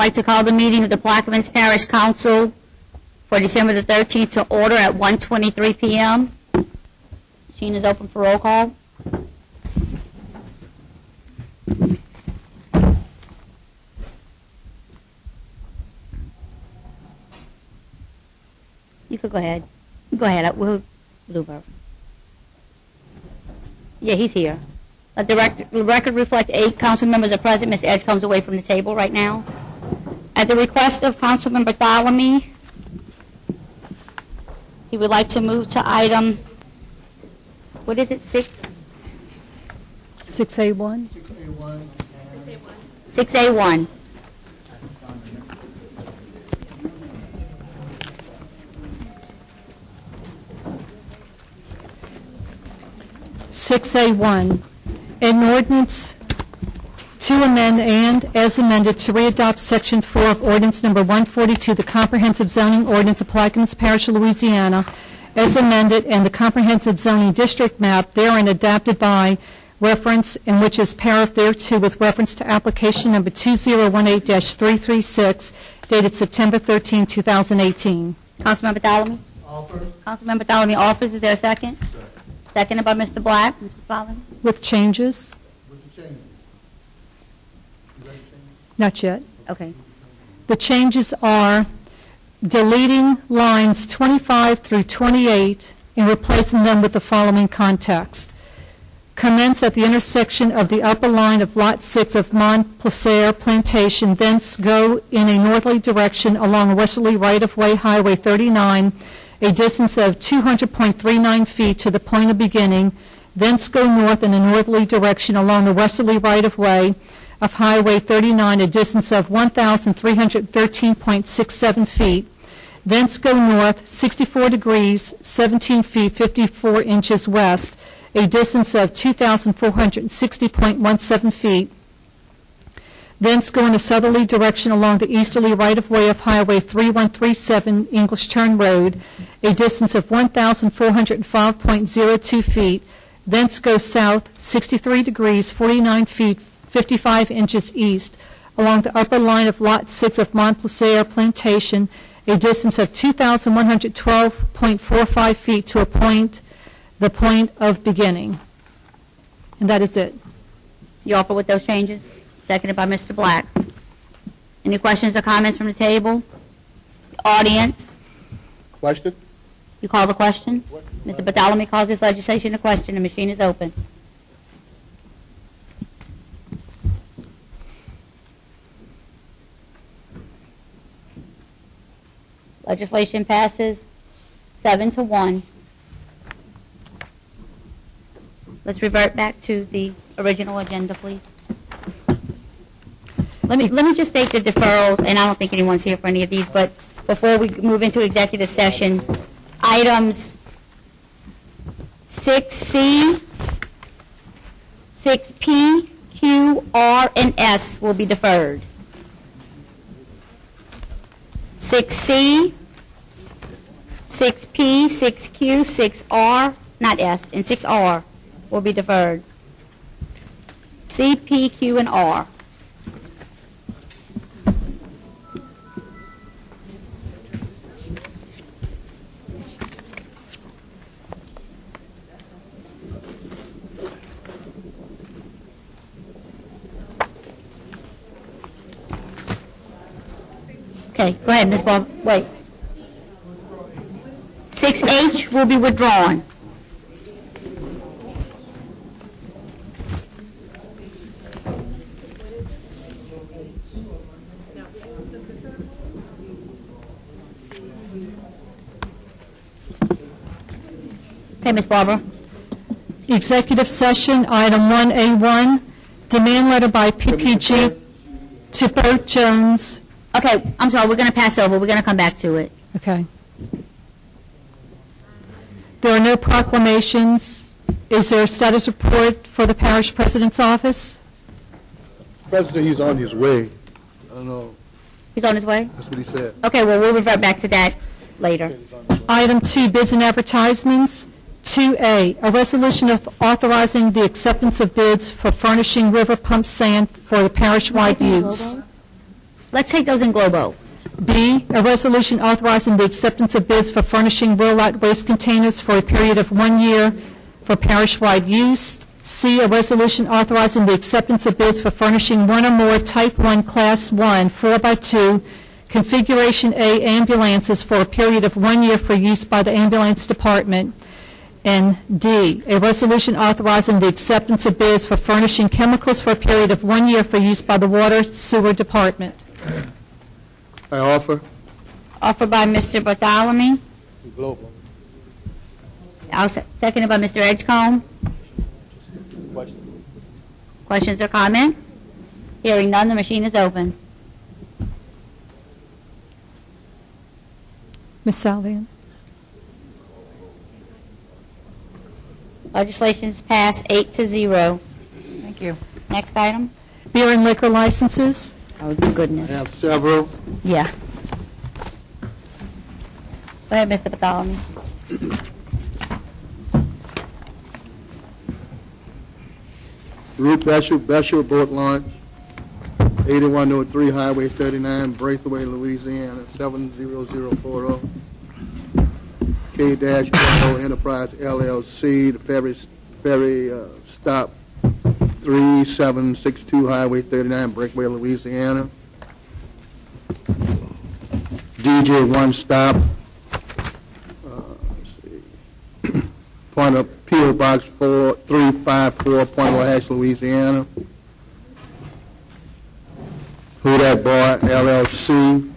like to call the meeting of the Plaquemines Parish Council for December the 13th to order at 1:23 p.m. Machine is open for roll call. You could go ahead. Go ahead. We'll move over. Yeah, he's here. Let the record reflect 8 council members are present. Ms. Edge comes away from the table right now. At the request of Councilmember Thalamy, he would like to move to item, what is it, 6A1? 6A1. 6A1, an ordinance to amend and, as amended, to readopt Section 4 of Ordinance Number 142, the Comprehensive Zoning Ordinance of Plaquemines Parish, Louisiana, as amended, and the Comprehensive Zoning District Map therein adapted by reference, and which is paraphrased thereto with reference to application number 2018-336, dated September 13, 2018. Councilmember Thalamy? Offer. Councilmember Thalamy offers. Is there a second? Seconded by Mr. Black. Mr. Thalamy? With changes? With the changes. You ready to change? Not yet. Okay. The changes are deleting lines 25 through 28 and replacing them with the following context. Commence at the intersection of the upper line of Lot 6 of Montplaisir Plantation, thence go in a northerly direction along a westerly right-of-way Highway 39, a distance of 200.39 feet to the point of beginning, thence go north in a northerly direction along the westerly right-of-way of Highway 39, a distance of 1,313.67 feet, thence go north 64 degrees, 17 feet, 54 inches west, a distance of 2,460.17 feet, thence go in a southerly direction along the easterly right-of-way of Highway 3137 English Turn Road, a distance of 1,405.02 feet, thence go south 63 degrees, 49 feet, 55 inches east, along the upper line of Lot 6 of Montplaisir Plantation, a distance of 2,112.45 feet to the point of beginning. And that is it. You offer with those changes? Seconded by Mr. Black. Any questions or comments from the table? Audience? Question? You call the question? Mr. Bartholomew calls this legislation a question. The machine is open. Legislation passes 7-1. Let's revert back to the original agenda, please. Let me just state the deferrals, and I don't think anyone's here for any of these, but before we move into executive session, items 6C, 6P, Q, R, and S will be deferred. 6C, 6P, 6Q, 6R, not S, and 6R will be deferred. C, P, Q, and R. Okay, go ahead, Ms. Bob. Wait. 6H will be withdrawn. Okay, Ms. Barbara. Executive session, item 1A1, demand letter by PPG to Bert Jones. Okay, I'm sorry, we're going to pass over. We're going to come back to it. Okay. There are no proclamations. Is there a status report for the parish president's office? President, he's on his way. I don't know. He's on his way? That's what he said. Okay, well, we'll revert back to that later. Item 2, bids and advertisements. 2A, a resolution of authorizing the acceptance of bids for furnishing river pump sand for the parish-wide use. Let's take those in globo. B, a resolution authorizing the acceptance of bids for furnishing Willight waste containers for a period of 1 year for parish-wide use. C, a resolution authorizing the acceptance of bids for furnishing one or more Type 1 Class 1 4x2 Configuration A ambulances for a period of 1 year for use by the ambulance department. And D, a resolution authorizing the acceptance of bids for furnishing chemicals for a period of 1 year for use by the water sewer department. I offer. Offered by Mr. Bartholomew. Global. Seconded by Mr. Edgecombe. Question. Questions or comments? Hearing none, the machine is open. Ms. Salvian. Legislation is passed 8-0. Thank you. Next item. Beer and liquor licenses. Oh, goodness. I have several. Yeah. Go ahead, Mr. Bartholomew. Ruth Beshel Boat Launch, 8103 Highway 39, Braithwaite, Louisiana, 70040. K-L Enterprise LLC, the ferry stop 3762 Highway 39, Braithwaite, Louisiana. DJ One Stop, point of P.O. Box 4354, Point Wahash, Louisiana. Who That Bar LLC,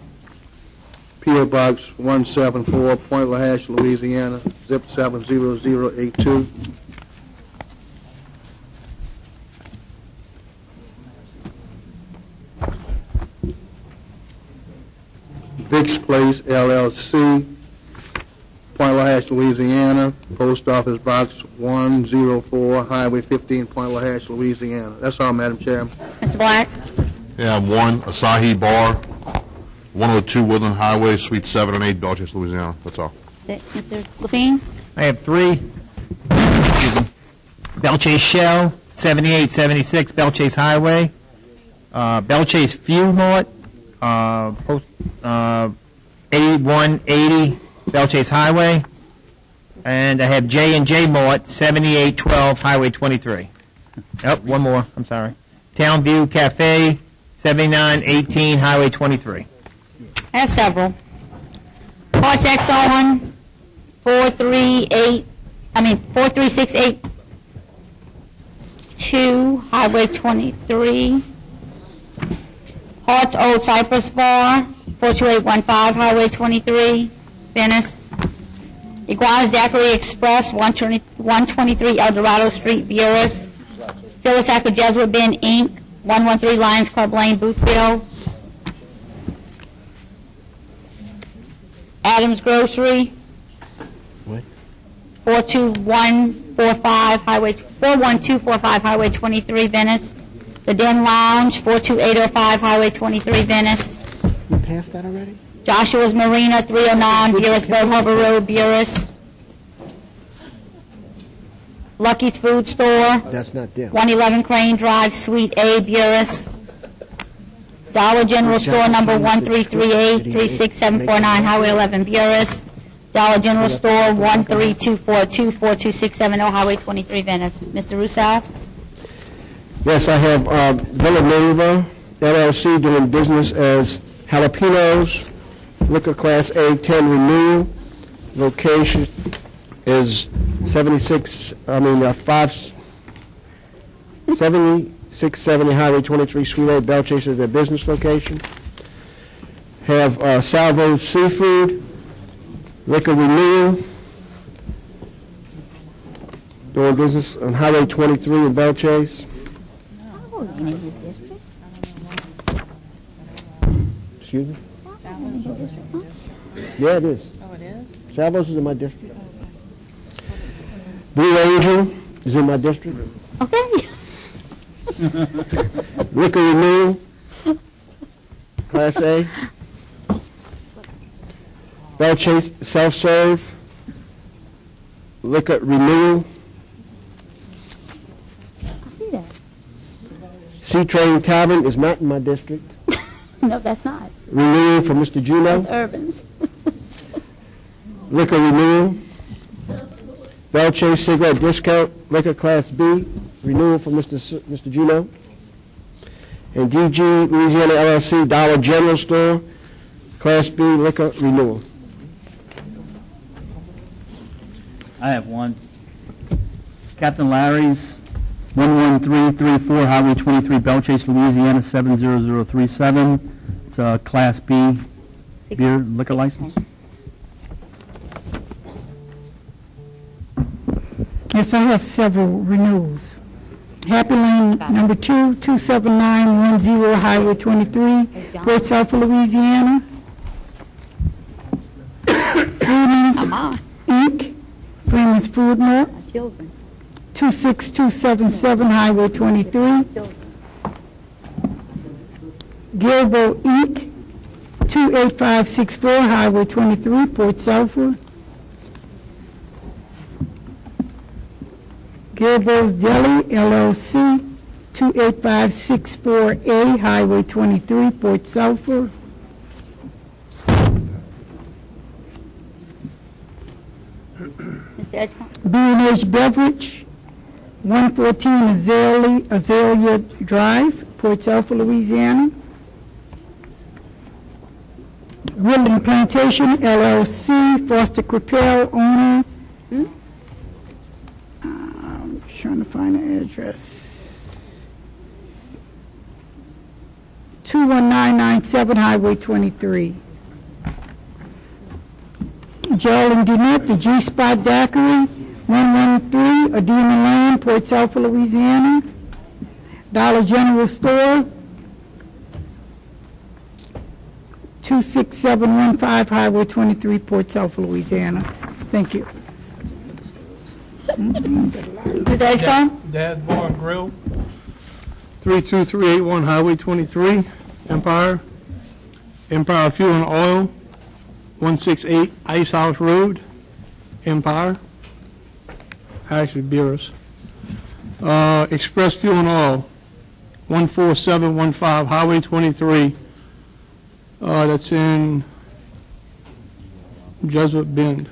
P.O. Box 174, Point Wahash, Louisiana, zip 70082. Vic's Place LLC, Point Wahash, Louisiana, Post Office Box 104, Highway 15, Point Wahash, Louisiana. That's all, Madam Chairman. Mr. Black. Yeah, one, Asahi Bar, 102 Woodland Highway, Suite 7 and 8, Belchis, Louisiana. That's all. Mr. Levine. I have 3. Excuse me. Belchase Shell, 7876 Belchase Highway. Belchase Fuel Mart, post 8180 Belchase Highway. And I have J&J Mart, 7812 Highway 23. Oh, one more, I'm sorry. Townview Cafe, 7918 Highway 23. I have several. Parts Exxon, 43682 Highway 23. Hart's Old Cypress Bar, 42815 Highway 23, Venice. Iguana's Daiquiri Express, 123 El Dorado Street, Buras. Phyllis Acker Jesuit Bin, Inc., 113 Lions Club Lane, Boothville. Adams Grocery, 41245 Highway 23, Venice. The Den Lounge, 42805 Highway 23, Venice. You passed that already? Joshua's Marina, 309 Buras Boat Harbor Road, Buras. Lucky's Food Store, That's not them. 111 Crane Drive, Suite A, Buras. Dollar General Store, number 1338, 36749 Highway 11, Buras. Dollar General Store, 13242, 42670 Highway 23, Venice. Mr. Russo? Yes, I have Villanova LLC doing business as Jalapenos, liquor class A10 renewal. Location is 7670 Highway 23, Suite A, Belchase is their business location. Have Salvo Seafood, liquor renewal, doing business on Highway 23 in Belchase. Excuse me? Yeah, it is. Oh, it is? Salvo's is in my district. Blue Angel is in my district. Okay. Liquor renewal, Class A. Belchase self-serve, liquor renewal. I see that. Sea Train Tavern is not in my district. No, that's not. renewal for Mr. Juno. That's Urban's. Liquor renewal. Bell Chase Cigarette Discount Liquor Class B, renewal for Mr. Juno. And DG Louisiana LLC Dollar General Store, Class B liquor renewal. I have one. Captain Larry's, 11334 Highway 23, Bell Chase, Louisiana, 70037. It's a Class B beer liquor license. Yes, I have several renewals. Happy Lane number 2, 27910 Highway 23, Port Sulphur, Louisiana. Freeman's Inc., Freeman's Food Mart, Children. 26277 Highway 23. Gilbo Inc., 28564 Highway 23, Port Sulphur. Gilbo's Deli LLC, 28564A Highway 23, Port Sulphur. Mr. Edgecombe? B&H Beverage, 114 Azalea Drive, Port Sulphur, Louisiana. Woodland Plantation LLC, Foster Crepel owner. I'm trying to find the address. 21997 Highway 23. Joel and Dinette, the G-Spot Daiquiri, 113 Adema Lane, Port Sulphur, Louisiana. Dollar General Store, 26715 Highway 23, Port Sulphur, Louisiana. Thank you. Mr. Edgecombe? Dad Bar and Grill, 32381 Highway 23, Empire. Empire Fuel and Oil, 168 Ice House Road, Empire. Actually, Beerus. Express Fuel and Oil, 14715 Highway 23. That's in Jesuit Bend.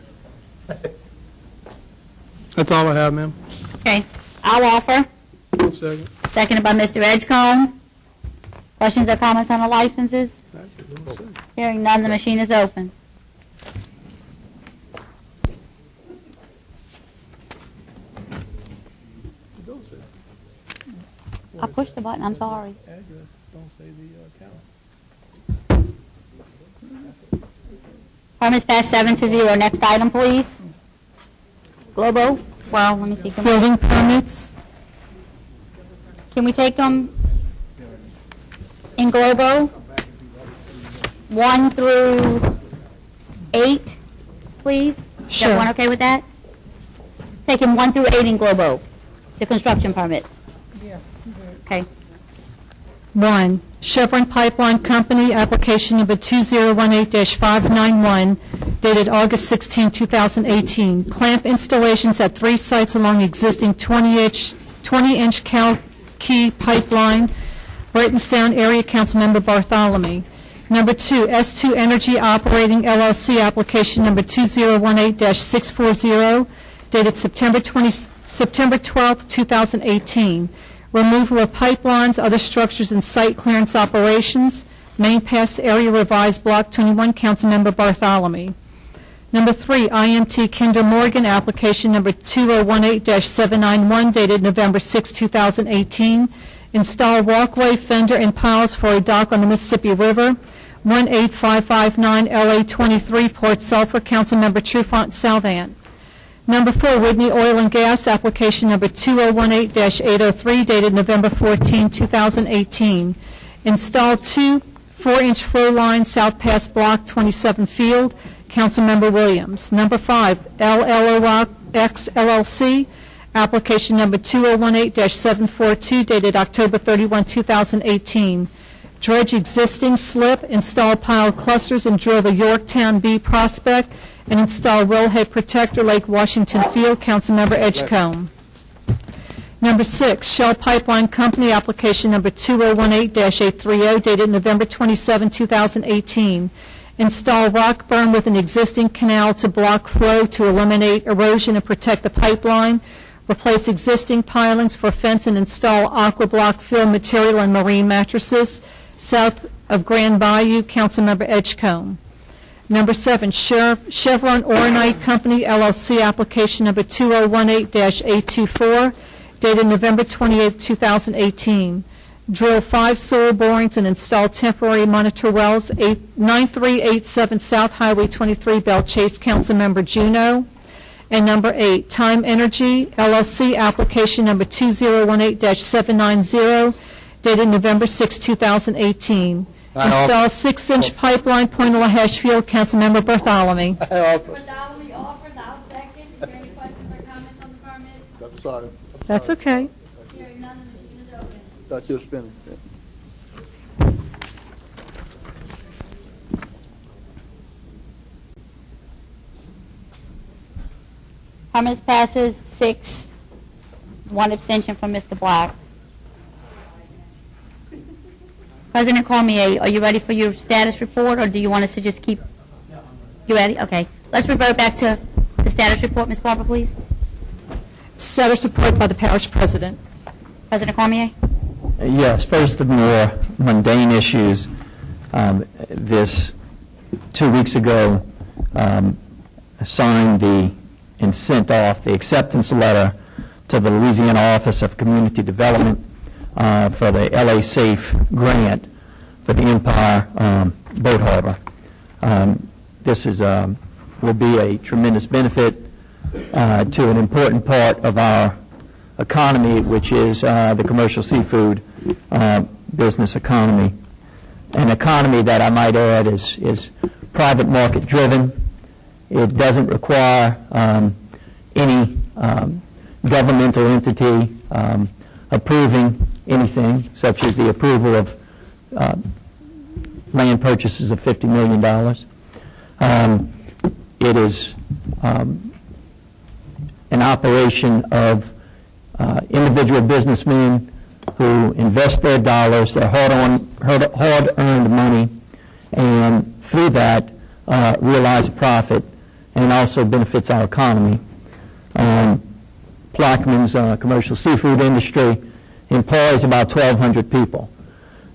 That's all I have, ma'am. Okay, I'll offer. Second. Seconded by Mr. Edgecombe. Questions or comments on the licenses? Hearing none, the machine is open. I pushed the button, I'm sorry. Permits passed 7-0. Next item, please. Globo, well, let me see. Can Building permits, we take them in Globo? 1 through 8, please? Is Sure. everyone okay with that? Taking 1 through 8 in Globo, the construction permits. Okay. 1, Chevron Pipeline Company, application number 2018-591, dated August 16, 2018. Clamp installations at 3 sites along existing 20-inch Cal Key pipeline. Brighton Sound Area Councilmember Bartholomew. Number 2, S2 Energy Operating LLC, application number 2018-640, dated September 12, 2018. Removal of pipelines, other structures, and site clearance operations. Main Pass Area Revised Block 21, Councilmember Bartholomew. Number 3, IMT Kinder Morgan, application number 2018-791, dated November 6, 2018. Install walkway, fender, and piles for a dock on the Mississippi River. 18559 LA 23, Port Sulphur, Councilmember Trufant Salvant. Number 4, Whitney Oil and Gas, application number 2018-803, dated November 14, 2018. Install 2 4-inch flow lines, South Pass Block 27 Field, Councilmember Williams. Number 5, LLOX LLC, application number 2018-742, dated October 31, 2018. Dredge existing slip, install pile clusters, and drill the Yorktown B prospect, and install wellhead protector, Lake Washington Field, Councilmember Edgecombe. Number 6, Shell Pipeline Company, application number 2018-830, dated November 27, 2018. Install rock berm with an existing canal to block flow to eliminate erosion and protect the pipeline. Replace existing pilings for fence and install aqua block fill material and marine mattresses south of Grand Bayou. Councilmember Edgecombe. Number 7, Chevron Oronite Company, LLC, application number 2018-824, dated November 28, 2018. Drill 5 soil borings and install temporary monitor wells, 9387 South Highway 23, Belle Chase. Councilmember Juneau. And number 8, Time Energy, LLC, application number 2018-790, dated November 6, 2018. Install 6-inch pipeline, Point Lahash Field. Councilmember Bartholomew. Bartholomew offers, I'll second. Is there any questions or comments on the permit? I'm sorry. That's okay. Hearing none, the machine is open. Thought you was finished. Permit passes 6, 1 abstention from Mr. Black. President Cormier, are you ready for your status report, or do you want us to just keep? You ready? Okay. Let's revert back to the status report. Ms. Barber, please. Status report by the parish president. President Cormier? Yes, first the more mundane issues. This 2 weeks ago signed and sent off the acceptance letter to the Louisiana Office of Community Development for the LA Safe grant for the Empire Boat Harbor. This is will be a tremendous benefit to an important part of our economy, which is the commercial seafood business economy. An economy that I might add is private market driven. It doesn't require any governmental entity approving anything, such as the approval of land purchases of $50 million. It is an operation of individual businessmen who invest their dollars, their hard-earned money, and through that realize a profit, and also benefits our economy. Plaquemines commercial seafood industry employs about 1,200 people.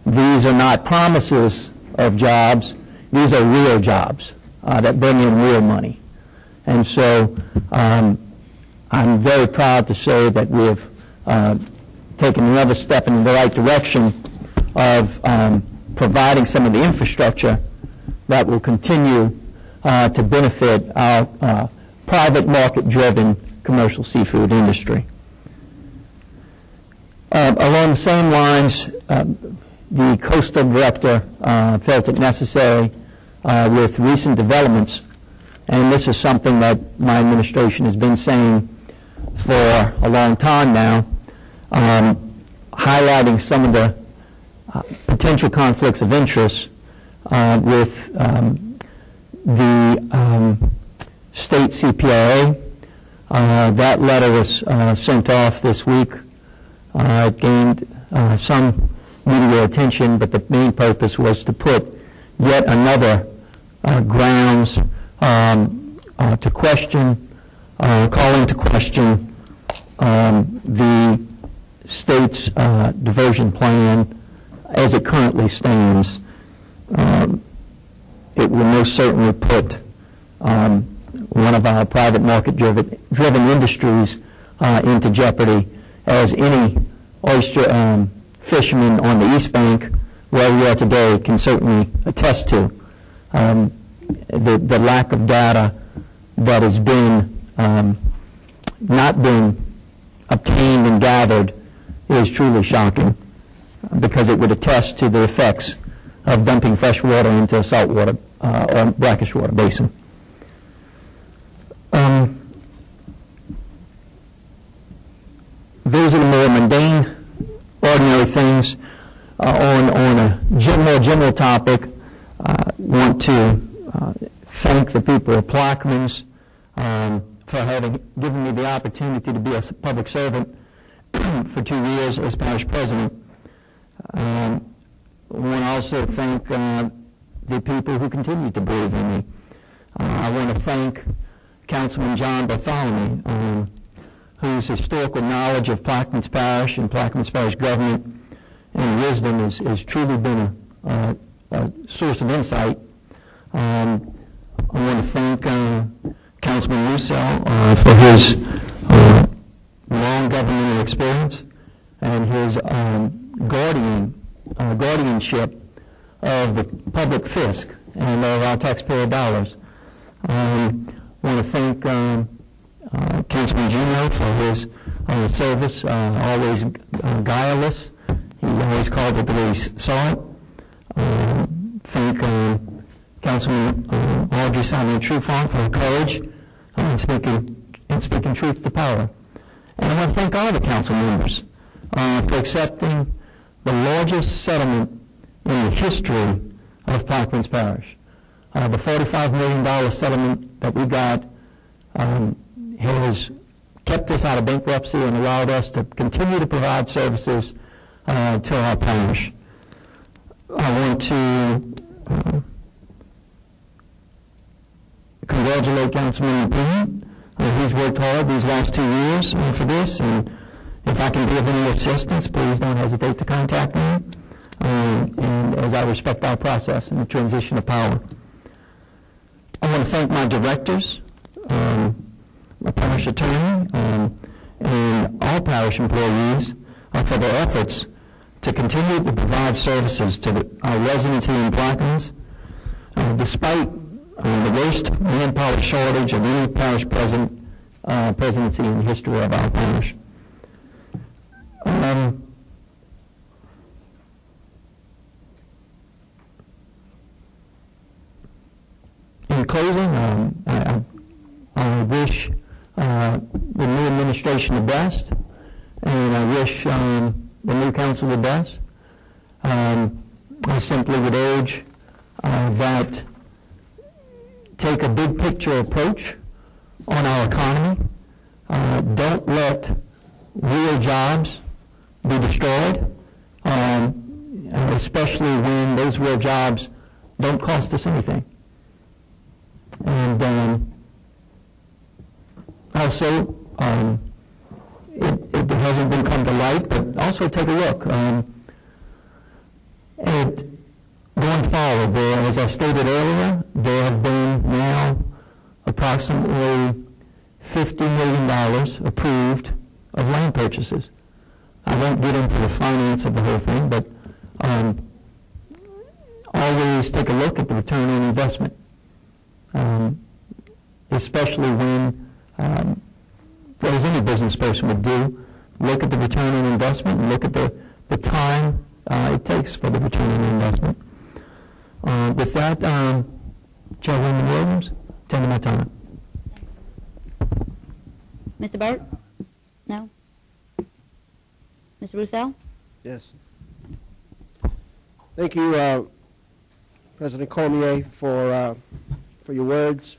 These are not promises of jobs. These are real jobs that bring in real money. And so I'm very proud to say that we have taken another step in the right direction of providing some of the infrastructure that will continue to benefit our private market-driven commercial seafood industry. Along the same lines, the coastal director felt it necessary with recent developments, and this is something that my administration has been saying for a long time now, highlighting some of the potential conflicts of interest with the state CPRA. That letter was sent off this week. It gained some media attention, but the main purpose was to put yet another grounds to question, call into question the state's diversion plan as it currently stands. It will most certainly put one of our private market-driven industries into jeopardy, as any oyster fisherman on the East Bank, where we are today, can certainly attest to. The lack of data that has been not been obtained and gathered is truly shocking, because it would attest to the effects of dumping fresh water into a saltwater or brackish water basin. Those are the more mundane, ordinary things. On a more general topic, want to thank the people of Plaquemines for having given me the opportunity to be a public servant for 2 years as parish president. I want to also thank the people who continue to believe in me. I want to thank Councilman John Bartholomew, whose historical knowledge of Plaquemines Parish and Plaquemines Parish government and wisdom has truly been a source of insight. I want to thank Councilman Roussel for his long governmental experience and his guardianship of the public fisc and of our taxpayer dollars. I want to thank Councilman Juneau for his service, always guileless. He always called it the way he saw it. Thank Councilman Audrey Simon Trufant for her courage in speaking truth to power. And I want to thank all the council members for accepting the largest settlement in the history of Plaquemines Parish. The $45 million settlement that we got has kept us out of bankruptcy and allowed us to continue to provide services to our parish. I want to congratulate Councilman McQueen. He's worked hard these last 2 years for this, and if I can give any assistance, please don't hesitate to contact me, and as I respect our process and the transition of power. I want to thank my directors, my parish attorney, and all parish employees for their efforts to continue to provide services to our residents here in Plaquemines, despite the worst manpower shortage of any parish presidency in the history of our parish. In closing, I wish the new administration the best, and I wish the new council the best. I simply would urge that take a big picture approach on our economy. Don't let real jobs be destroyed, especially when those real jobs don't cost us anything. And also, it hasn't been come to light, but also take a look at going forward. As I stated earlier, there have been now approximately $50 million approved of land purchases. I won't get into the finance of the whole thing, but always take a look at the return on investment, especially when, as any business person would do, look at the return on investment and look at the time it takes for the return on investment. With that, Chairwoman Williams, 10 of my time. Mr. Burt? No? Mr. Roussel? Yes. Thank you, President Cormier, for your words.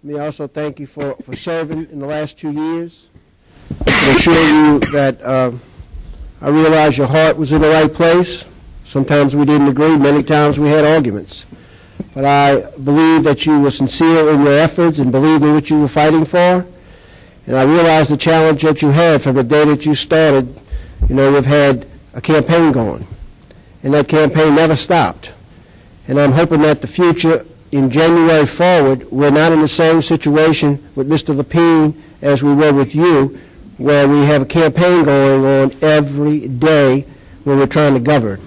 Let me also thank you for serving in the last 2 years. I can assure you that I realize your heart was in the right place. Sometimes we didn't agree. Many times we had arguments. But I believe that you were sincere in your efforts and believed in what you were fighting for. And I realize the challenge that you had from the day that you started. You know, we've had a campaign going, and that campaign never stopped. And I'm hoping that the future, in January forward, we're not in the same situation with Mr. Lapine as we were with you, where we have a campaign going on every day when we're trying to govern.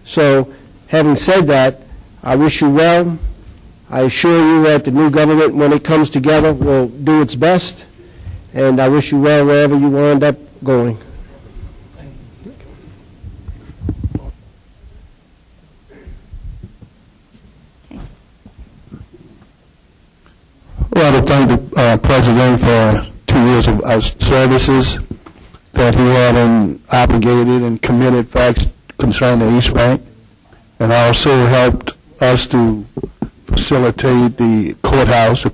So, having said that, I wish you well. I assure you that the new government, when it comes together, will do its best, and I wish you well wherever you wind up going. Well, I would thank the President for 2 years of services that he had obligated and committed facts concerning the East Bank, and also helped us to facilitate the courthouse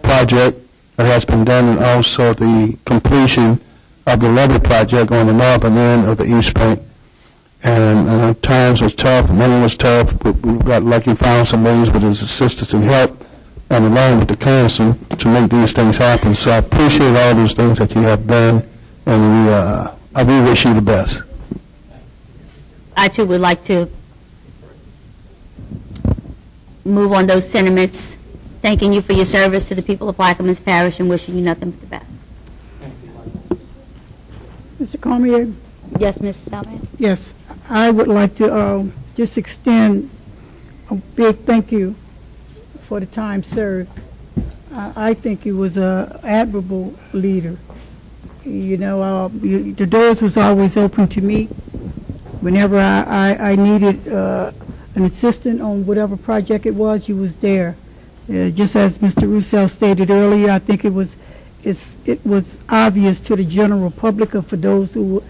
project that has been done, and also the completion of the levee project on the northern end of the East Bank. And times was tough, money was tough, but we got lucky and found some ways with his assistance and help, and along with the council to make these things happen. So I appreciate all those things that you have done, and I really wish you the best. I too would like to move on those sentiments, thanking you for your service to the people of Plaquemines Parish and wishing you nothing but the best. Mr. Cormier? Yes, Mrs. Salman? Yes, I would like to just extend a big thank you for the time served. I think you was an admirable leader. You know, the doors was always open to me. Whenever I needed an assistant on whatever project it was, you was there. Just as Mr. Roussel stated earlier, I think it was obvious to the general public, or for those who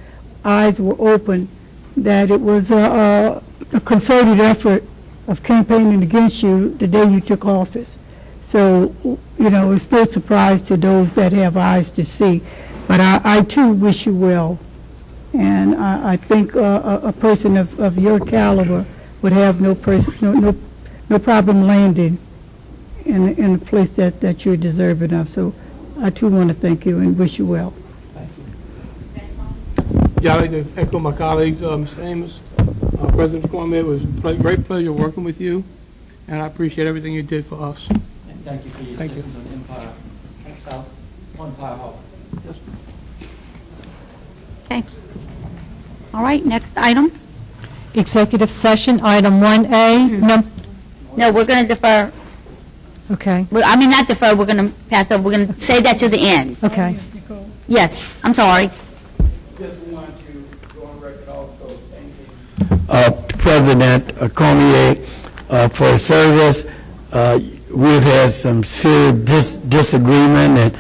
eyes were open, that it was a concerted effort of campaigning against you the day you took office. So, you know, it's no surprise to those that have eyes to see. But I too wish you well. And I think a person of your caliber would have no problem landing in the place that you're deserving of. So I too want to thank you and wish you well. Yeah, I'd like to echo my colleagues, Mr. Amos, President Cormier. It was a great pleasure working with you, and I appreciate everything you did for us. And thank you for your assistance on Empire Hall. Okay. All right, next item. Executive session, item 1A. No, we're going to defer. Okay, Well, I mean, not defer, we're going to pass over. We're going to save that to the end. okay. Yes, I'm sorry. Just want to go on record also thanking President Cormier for his service. We've had some serious disagreement and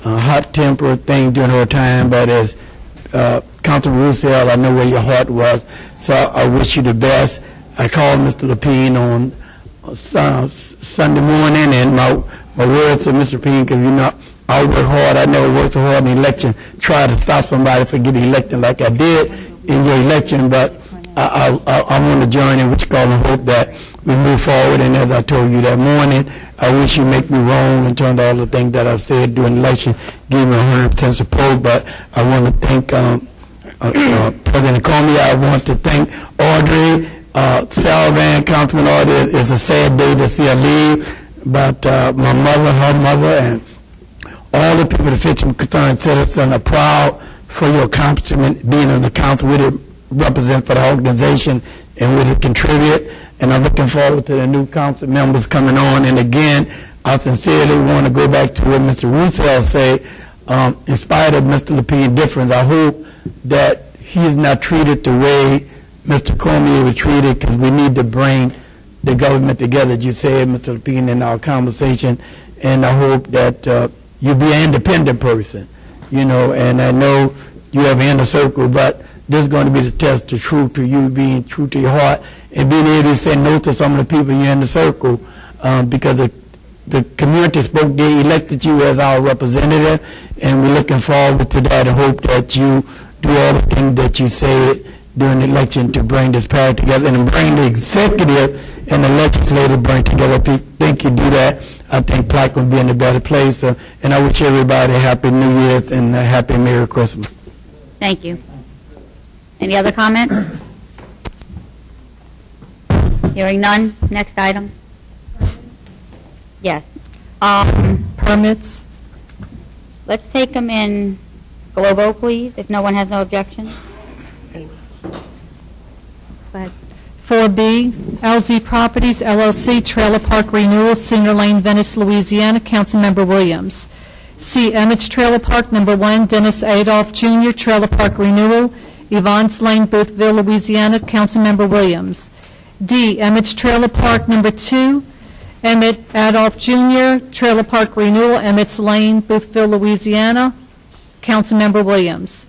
hot-tempered thing during our time, but as Councilman Roussel, I know where your heart was, so I wish you the best. I called Mr. Lapine on Sunday morning, and my words to Mr. Lapine, because you know, I work hard. I never worked so hard in the election, try to stop somebody from getting elected like I did in your election, but I want to join in what you call and hope that we move forward. And as I told you that morning, I wish you make me wrong in terms of all the things that I said during the election, give me 100% support. But I want to thank President Cormier. I want to thank Audrey Salvan, Councilman Audrey. It's a sad day to see her leave, but my mother, her mother, and all the people, the Fitcham concerned citizens, are proud for your accomplishment being on the council, what it represent for the organization and what it contribute. And I'm looking forward to the new council members coming on. And again, I sincerely want to go back to what Mr. Roussel said. In spite of Mr. Lapine's difference, I hope that he's not treated the way Mr. Cormier was treated, because we need to bring the government together, as you said, Mr. Lapine, in our conversation. And I hope that you be an independent person, you know, and I know you have an inner circle, but this is going to be the test of truth to you, being true to your heart, and being able to say no to some of the people in your inner circle, because the community spoke, they elected you as our representative, and we're looking forward to that and hope that you do all the things that you said during the election to bring this party together and bring the executive and the legislative branch together. If you think you do that, I think Plaquemines will be in a better place. And I wish everybody a happy New Year's and a happy Merry Christmas. Thank you. Any other comments? Hearing none. Next item. Yes. Permits. Let's take them in global, please, if no one has no objection. Go ahead. 4B, LZ Properties LLC, Trailer Park Renewal, Cedar Lane, Venice, Louisiana, Councilmember Williams. C, Emmett Trailer Park, number 1, Dennis Adolph Jr., Trailer Park Renewal, Yvonne's Lane, Boothville, Louisiana, Councilmember Williams. D, Emmett Trailer Park, number 2, Emmett Adolph Jr., Trailer Park Renewal, Emmett's Lane, Boothville, Louisiana, Councilmember Williams.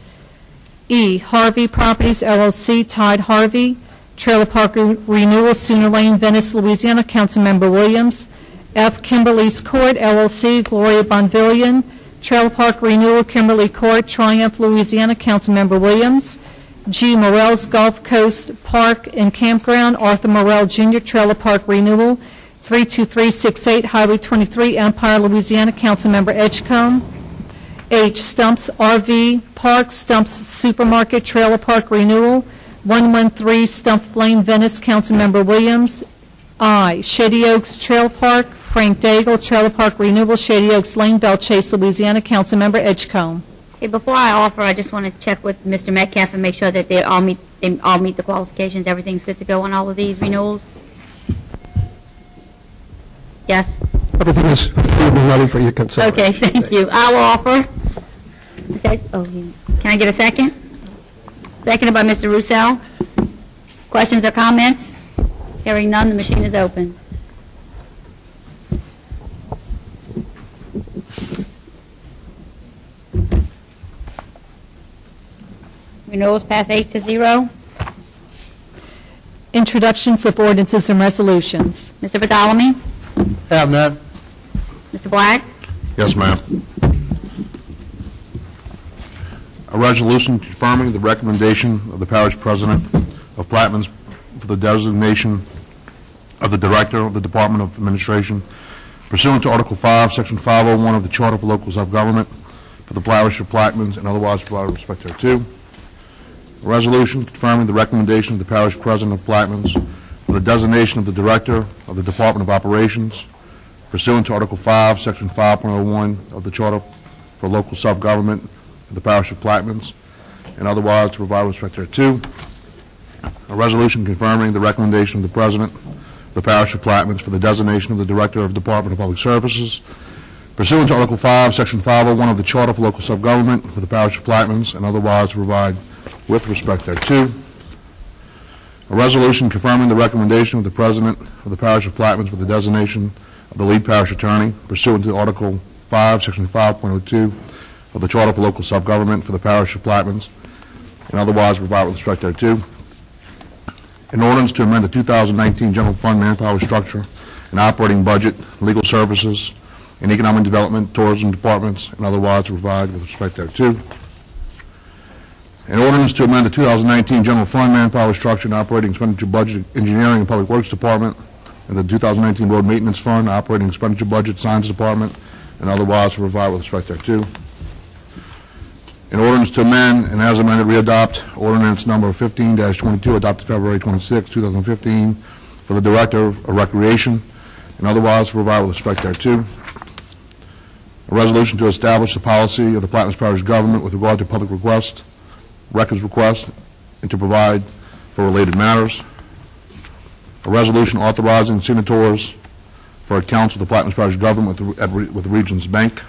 E, Harvey Properties LLC, Tide Harvey, Trailer Park Renewal, Sooner Lane, Venice, Louisiana, Councilmember Williams. F, Kimberly's Court LLC, Gloria Bonvillian, Trailer Park Renewal, Kimberly Court, Triumph, Louisiana, Councilmember Williams. G. Morel's Gulf Coast Park and Campground, Arthur Morel Jr., Trailer Park Renewal, 32368 Highway 23, Empire, Louisiana, Councilmember Edgecombe. H. Stumps RV Park, Stumps Supermarket, Trailer Park Renewal, 113 Stump Lane, Venice, Councilmember Williams. I. Shady Oaks Trail Park, Frank Daigle, Trailer Park Renewal, Shady Oaks Lane, Bellchase, Louisiana, Councilmember Edgecombe. Okay, before I offer, I just want to check with Mr. Metcalf and make sure that they all meet the qualifications. Everything's good to go on all of these renewals? Yes? Everything is ready for your consideration. Okay, thank you. I will offer. Can I get a second? Seconded by Mr. Roussel. Questions or comments? Hearing none, the machine is open. Renewals pass 8-0. Introductions of ordinances and resolutions. Mr. Bartholomew? Have none. Mr. Black? Yes, ma'am. A resolution confirming the recommendation of the parish president of Plaquemines for the designation of the Director of the Department of Administration pursuant to Article 5, Section 501 of the Charter for Local Self-Government for the parish of Plaquemines and otherwise provide with respect thereto. A resolution confirming the recommendation of the parish president of Plaquemines for the designation of the Director of the Department of Operations pursuant to Article 5, Section 5.01 of the Charter for Local Self-Government for the parish of Plaquemines and otherwise to provide with respect thereto. A resolution confirming the recommendation of the President of the parish of Plaquemines for the designation of the Director of the Department of Public Services pursuant to Article 5, Section 501 of the Charter for Local Self-Government for the parish of Plaquemines and otherwise to provide with respect thereto. A resolution confirming the recommendation of the President of the parish of Plaquemines for the designation of the lead parish attorney pursuant to Article 5, Section 5.02 of the Charter for Local Self-Government for the parish of Plaquemines and otherwise provide with respect thereto. An ordinance to amend the 2019 General Fund manpower structure and operating budget, legal services, and economic development, tourism departments, and otherwise to provide with respect thereto. An ordinance to amend the 2019 General Fund manpower structure and operating expenditure budget, engineering and public works department, and the 2019 road maintenance fund, operating expenditure budget, science department, and otherwise to provide with respect thereto. An ordinance to amend and as amended readopt ordinance number 15-22 adopted February 26, 2015 for the Director of Recreation and otherwise to provide with respect thereto. A resolution to establish the policy of the Plaquemines Parish government with regard to public request, records request, and to provide for related matters. A resolution authorizing signatories for accounts of the Plaquemines Parish government with the Regions Bank.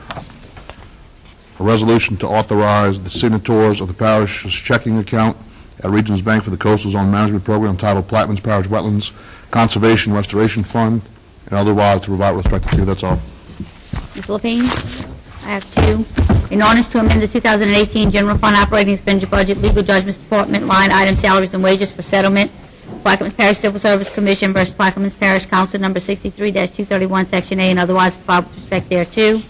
A resolution to authorize the signatories of the parish's checking account at Regions Bank for the Coastal Zone Management Program entitled Plaquemines Parish Wetlands Conservation Restoration Fund, and otherwise to provide with respect to. That's all. Ms. Lapine? I have two. An ordinance to amend the 2018 General Fund Operating Expenditure Budget, Legal Judgments Department, line item salaries and wages for settlement, Plaquemines Parish Civil Service Commission versus Plaquemines Parish Council number 63-231, Section A, and otherwise provide with respect thereto.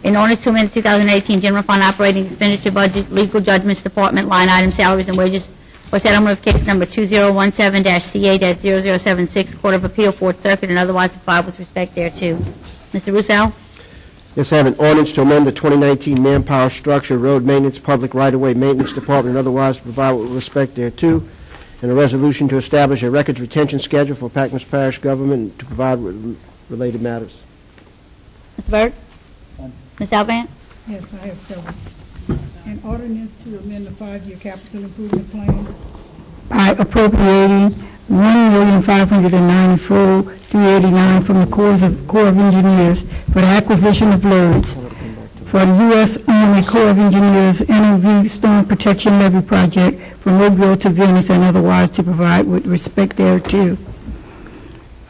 In ordinance to amend the 2018 General Fund Operating Expenditure Budget, Legal Judgments Department, line item salaries and wages for settlement of case number 2017-CA-0076, Court of Appeal, 4th Circuit, and otherwise provide with respect thereto. Mr. Roussel? Yes, I have an ordinance to amend the 2019 manpower structure, road maintenance, public right-of-way maintenance department, and otherwise provide with respect thereto, and a resolution to establish a records retention schedule for Plaquemines Parish government to provide with related matters. Mr. Byrd? Ms. Alvant? Yes, I have several. An ordinance to amend the 5-year capital improvement plan by appropriating $1,594,389 from the Corps of Engineers for the acquisition of loads for the U.S. Army Corps of Engineers NOV Storm Protection Levee Project from Mobile to Venice and otherwise to provide with respect thereto.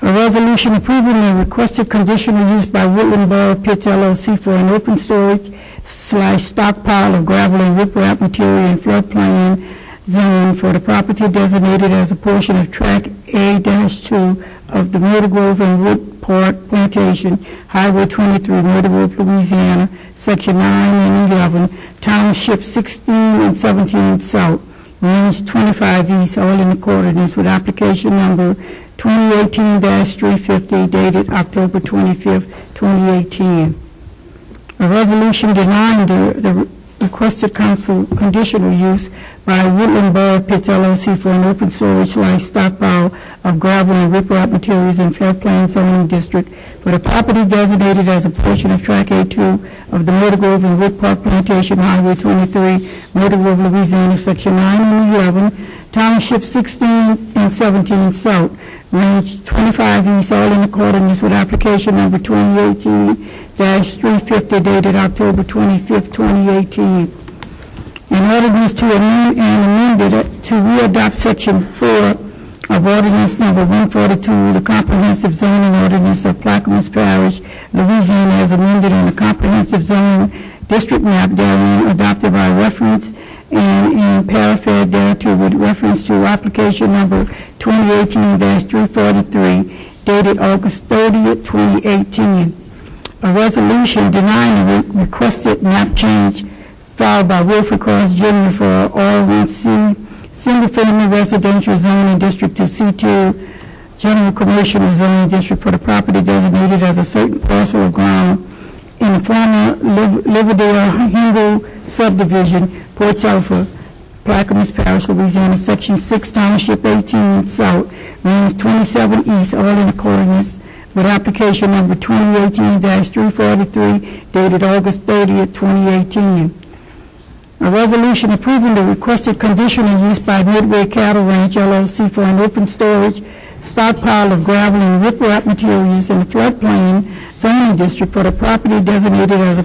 A resolution approving the requested conditional use by Woodland Borough Pitts LLC for an open storage / stockpile of gravel and riprap material in floodplain zone for the property designated as a portion of Track A-2 of the Motor Grove and Wood Court Plantation, Highway 23, Myrtle Grove, Louisiana, Section 9 and 11, Township 16 and 17 South, Range 25 East, all in accordance with application number 2018-350 dated October 25th, 2018. A resolution denying the requested council conditional use by Woodland Borough Pits LLC for an open storage stockpile of gravel and riprap materials in floodplain zoning district for the property designated as a portion of Track A2 of the Myrtle Grove and Wood Park Plantation, Highway 23, Myrtle Grove, Louisiana, Section 9 and 11, Township 16 and 17 South, Range 25 East, all in accordance with application number 2018-350 dated October 25th, 2018. In ordinance to amend and amended to readopt Section 4 of Ordinance Number 142, the Comprehensive Zoning Ordinance of Plaquemines Parish, Louisiana, as amended in the Comprehensive Zoning District Map therein adopted by reference and in paraphrase thereto with reference to application number 2018-343 dated August 30th, 2018. A resolution denying the requested map change filed by Wilfred Cross Jr. for R1C single-family residential zoning district to C2 general commercial zoning district for the property designated as a certain parcel of ground in the former Liverdale-Hingle subdivision, Port Sulphur, Plaquemines Parish, Louisiana, Section 6, Township 18 South, Range 27 East, all in accordance with application number 2018-343 dated August 30th, 2018. A resolution approving the requested conditional use by Midway Cattle Ranch LLC for an open storage stockpile of gravel and riprap materials in the floodplain zoning district for the property designated as a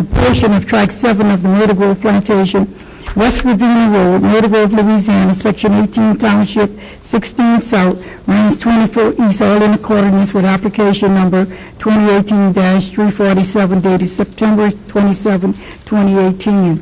portion of Tract 7 of the Myrtle Grove Plantation, West Ravenna Road, Myrtle Grove, Louisiana, Section 18, Township 16 South, Range 24 East, all in accordance with application number 2018-347 dated September 27, 2018.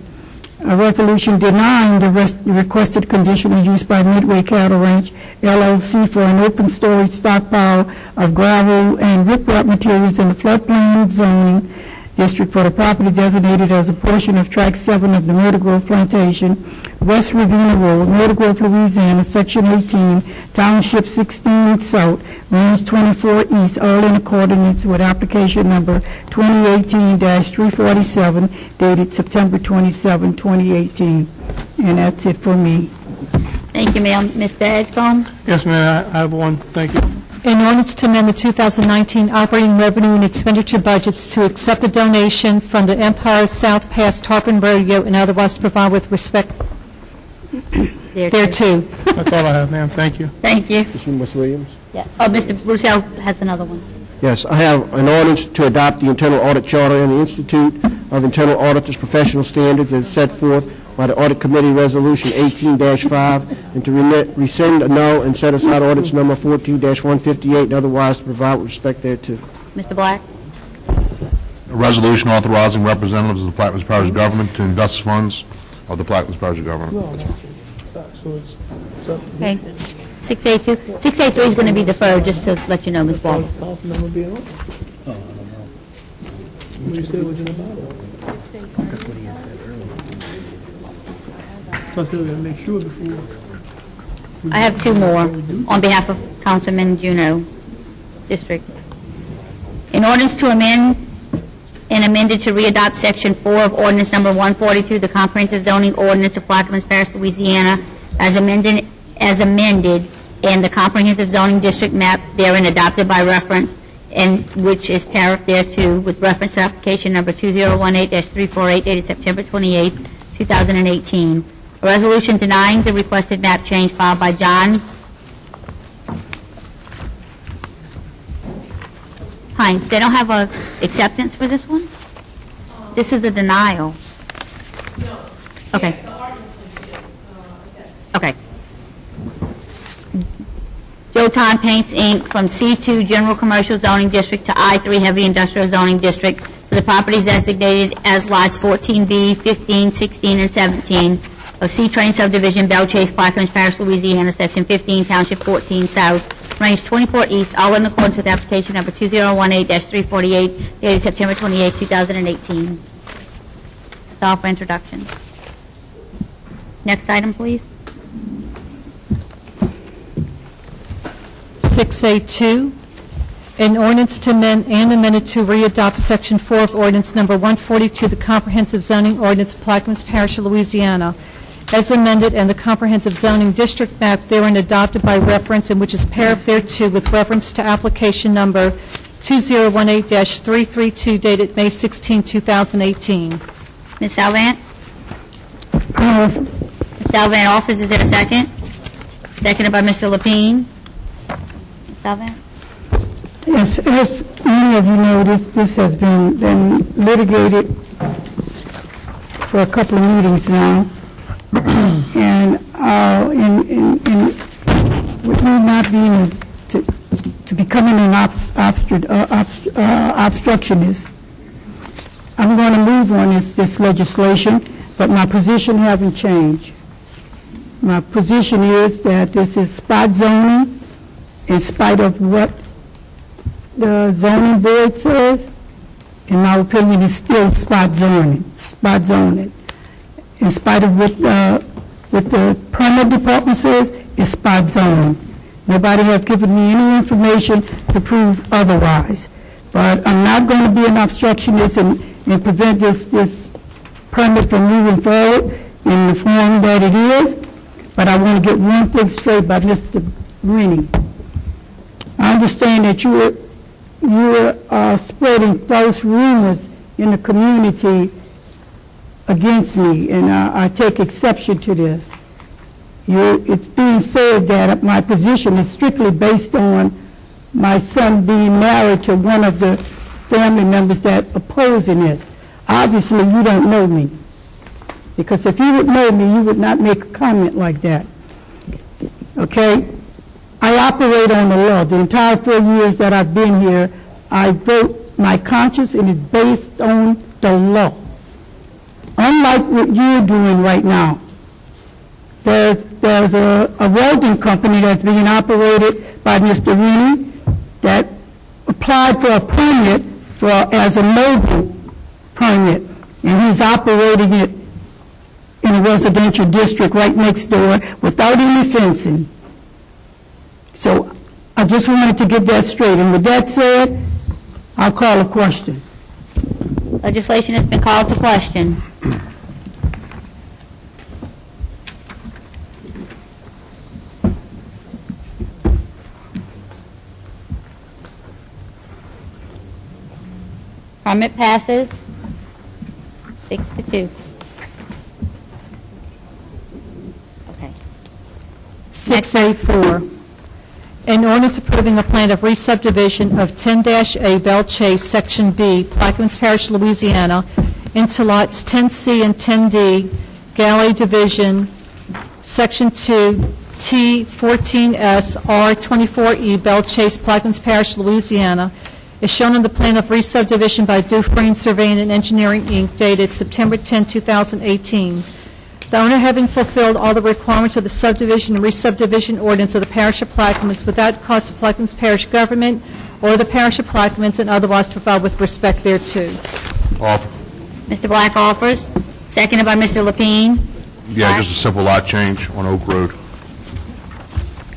A resolution denying the requested conditional use by Midway Cattle Ranch LLC for an open storage stockpile of gravel and riprap materials in the floodplain zoning district for the property designated as a portion of Tract 7 of the Myrtle Grove Plantation, West Ravenna Road, Myrtle Grove, Louisiana, Section 18, Township 16 South, Range 24 East, all in accordance with application number 2018-347 dated September 27, 2018. And that's it for me. Thank you, ma'am. Mr. Edgecombe? Yes, ma'am, I have one. Thank you. In ordinance to amend the 2019 operating revenue and expenditure budgets to accept a donation from the Empire South Pass Tarpon Rodeo and otherwise to provide with respect thereto. That's all I have, ma'am. Thank you. Thank you. Ms. Williams? Yes. Oh, Mr. Roussel has another one. Yes, I have an ordinance to adopt the Internal Audit Charter and the Institute of Internal Auditors Professional Standards as set forth by the Audit Committee Resolution 18-5, and to rescind, annul, and set aside ordinance number 14-158, and otherwise to provide with respect thereto. Mr. Black? A resolution authorizing representatives of the Plaquemines Parish Government to invest funds of the Plaquemines Parish Government. Okay. 682. 683 is going to be deferred, just to let you know, Ms. Walker. I have two more on behalf of Councilman Juneau, District. In ordinance to amend and amended to readopt Section 4 of Ordinance Number 142, the Comprehensive Zoning Ordinance of Plaquemines Parish, Louisiana, as amended, and the Comprehensive Zoning District Map therein adopted by reference, and which is paraphrased thereto with reference to application number 2018-348 dated September 28, 2018. A resolution denying the requested map change filed by John Hines. They don't have a acceptance for this one? This is a denial. Okay. Okay. Jotan Paints, Inc., from C2 General Commercial Zoning District to I3 Heavy Industrial Zoning District for the properties designated as lots 14B, 15, 16, and 17 of C-Train Subdivision, Belle Chase, Plaquemines Parish, Louisiana, Section 15, Township 14 South, Range 24 East, all in accordance with application number 2018-348, dated September 28, 2018. That's all for introductions. Next item, please. 6A2, an ordinance to amend and amended to readopt Section 4 of Ordinance Number 142, the Comprehensive Zoning Ordinance of Plaquemines Parish, Louisiana, as amended, and the Comprehensive Zoning District map therein adopted by reference and which is paired thereto with reference to application number 2018-332 dated May 16, 2018. Ms. Salvant? Ms. Salvant offers. Is there a second? Seconded by Mr. Lapine. Ms. Salvant? Yes, as many of you know, this has been litigated for a couple of meetings now. And with me not being to becoming an obstructionist, I'm going to move on this legislation, but my position haven't changed. My position is that this is spot zoning, in spite of what the zoning board says. In my opinion, it's still spot zoning. In spite of what the permit department says, it's spot zoning. Nobody has given me any information to prove otherwise. But I'm not going to be an obstructionist and prevent this permit from moving forward in the form that it is. But I want to get one thing straight by Mr. Rennie. I understand that you are spreading false rumors in the community against me, and I take exception to this. It's being said that my position is strictly based on my son being married to one of the family members that opposing this. Obviously, you don't know me, because if you would know me, you would not make a comment like that. Okay? I operate on the law. The entire 4 years that I've been here, I vote my conscience, and it's based on the law. Unlike what you're doing right now, there's a welding company that's being operated by Mr. Rennie that applied for a permit as a mobile permit, and he's operating it in a residential district right next door without any fencing. So I just wanted to get that straight. And with that said, I'll call a question. Legislation has been called to question. Permit passes 6-2. Okay. 6A4, an ordinance approving a plan of re-subdivision of 10-A Bell Chase, Section B, Plaquemines Parish, Louisiana, into lots 10C and 10D, Galley Division, Section 2, T14S, R24E, Bell Chase, Plaquemines Parish, Louisiana, is shown on the plan of re-subdivision by Dufresne Surveying and Engineering, Inc., dated September 10, 2018. The owner having fulfilled all the requirements of the subdivision and re-subdivision ordinance of the Parish of Plaquemines without cost to Plaquemines Parish government or the Parish of Plaquemines, and otherwise provide with respect thereto. Offer. Mr. Black offers, seconded by Mr. Lapine. Yeah, just a simple lot change on Oak Road.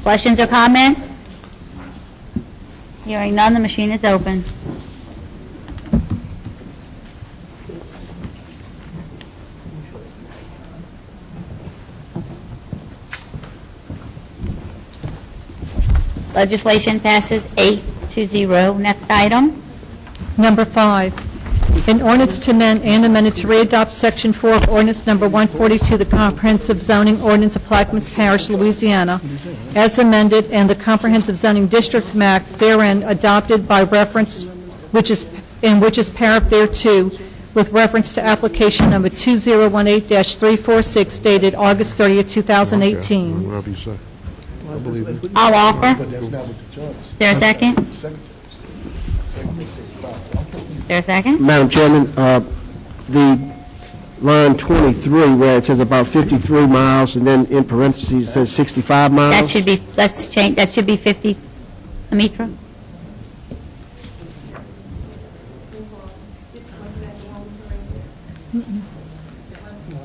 Questions or comments? Hearing none, the machine is open. Legislation passes 8-0. Next item. Number 5, an ordinance to amend and amended to readopt Section 4 of Ordinance Number 142, the Comprehensive Zoning Ordinance of Plaquemines Parish, Louisiana, as amended, and the Comprehensive Zoning District map therein adopted by reference, which is paired thereto, with reference to application number 2018-346, dated August 30, 2018. Whatever you say. I'll offer. Is there a second? Is there a second? Madam Chairman, the line 23, where it says about 53 miles, and then in parentheses it says 65 miles. That should be, let's change, that should be 50, Amitra?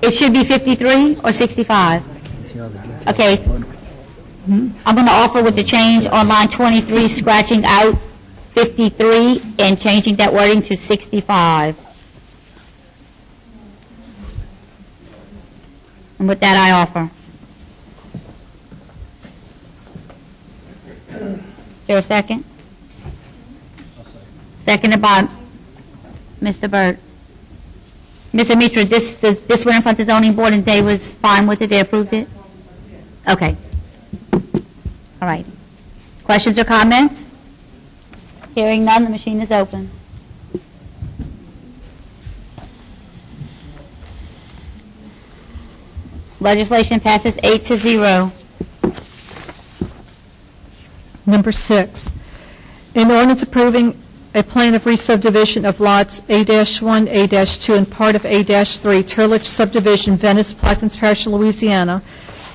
It should be 53 or 65? Okay. I'm going to offer with the change on line 23, scratching out 53 and changing that wording to 65. And with that, I offer. Is there a second? Seconded by Mr. Burt. Ms. Amitra, this went in front of the zoning board and they was fine with it, they approved it? Okay. All right. Questions or comments? Hearing none, the machine is open. Legislation passes 8-0. Number 6, an ordinance approving a plan of re-subdivision of lots A-1, A-2, and part of A-3, Turlich Subdivision, Venice, Plaquemines Parish, Louisiana,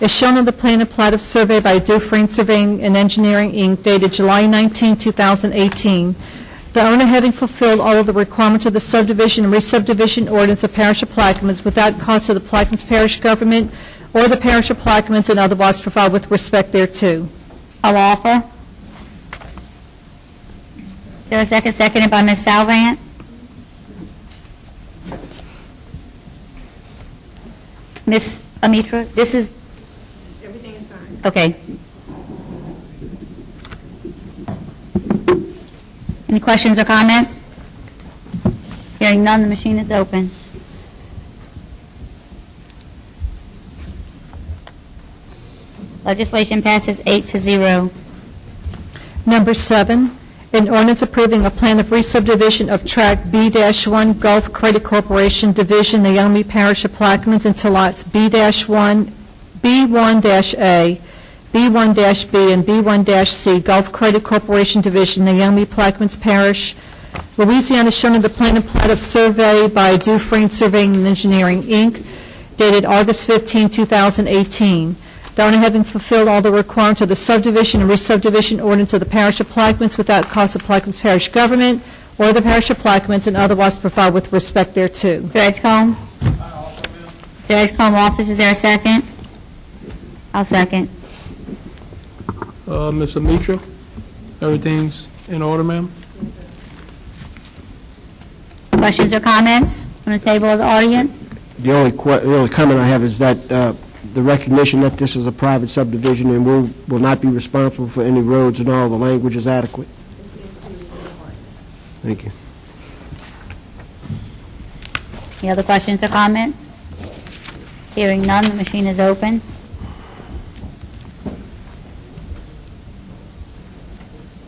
is shown on the plan and plat of survey by Dufresne Surveying and Engineering, Inc., dated July 19, 2018. The owner having fulfilled all of the requirements of the subdivision and re-subdivision ordinance of Parish of Plaquemines without cost to the Plaquemines Parish government or the Parish of Plaquemines and otherwise provide with respect thereto. I'll offer. Is there a second? Seconded by Ms. Salvant. Ms. Amitra, this is... Everything is fine. Okay. Any questions or comments? Hearing none, the machine is open. Legislation passes 8-0. Number 7, an ordinance approving a plan of re-subdivision of tract B-1 Gulf Credit Corporation Division, Naomi Parish of Plaquemines into lots B-1, B1-A, B1-B, and B1-C, Gulf Credit Corporation Division, Naomi Plaquemines Parish, Louisiana, shown in the plan and plat of survey by Dufresne Surveying and Engineering, Inc., dated August 15, 2018. The owner having fulfilled all the requirements of the subdivision and re-subdivision ordinance of the Parish of Plaquemines without cost of Plaquemines Parish government or the Parish of Plaquemines and otherwise provide with respect thereto. Mr. Edgecombe? Mr. Edgecombe, office, is there a second? I'll second. Ms. Amitra, everything's in order, ma'am? Questions or comments from the table of the audience? The only comment I have is that the recognition that this is a private subdivision and will not be responsible for any roads and all the language is adequate. Thank you. Any other questions or comments? Hearing none, the machine is open.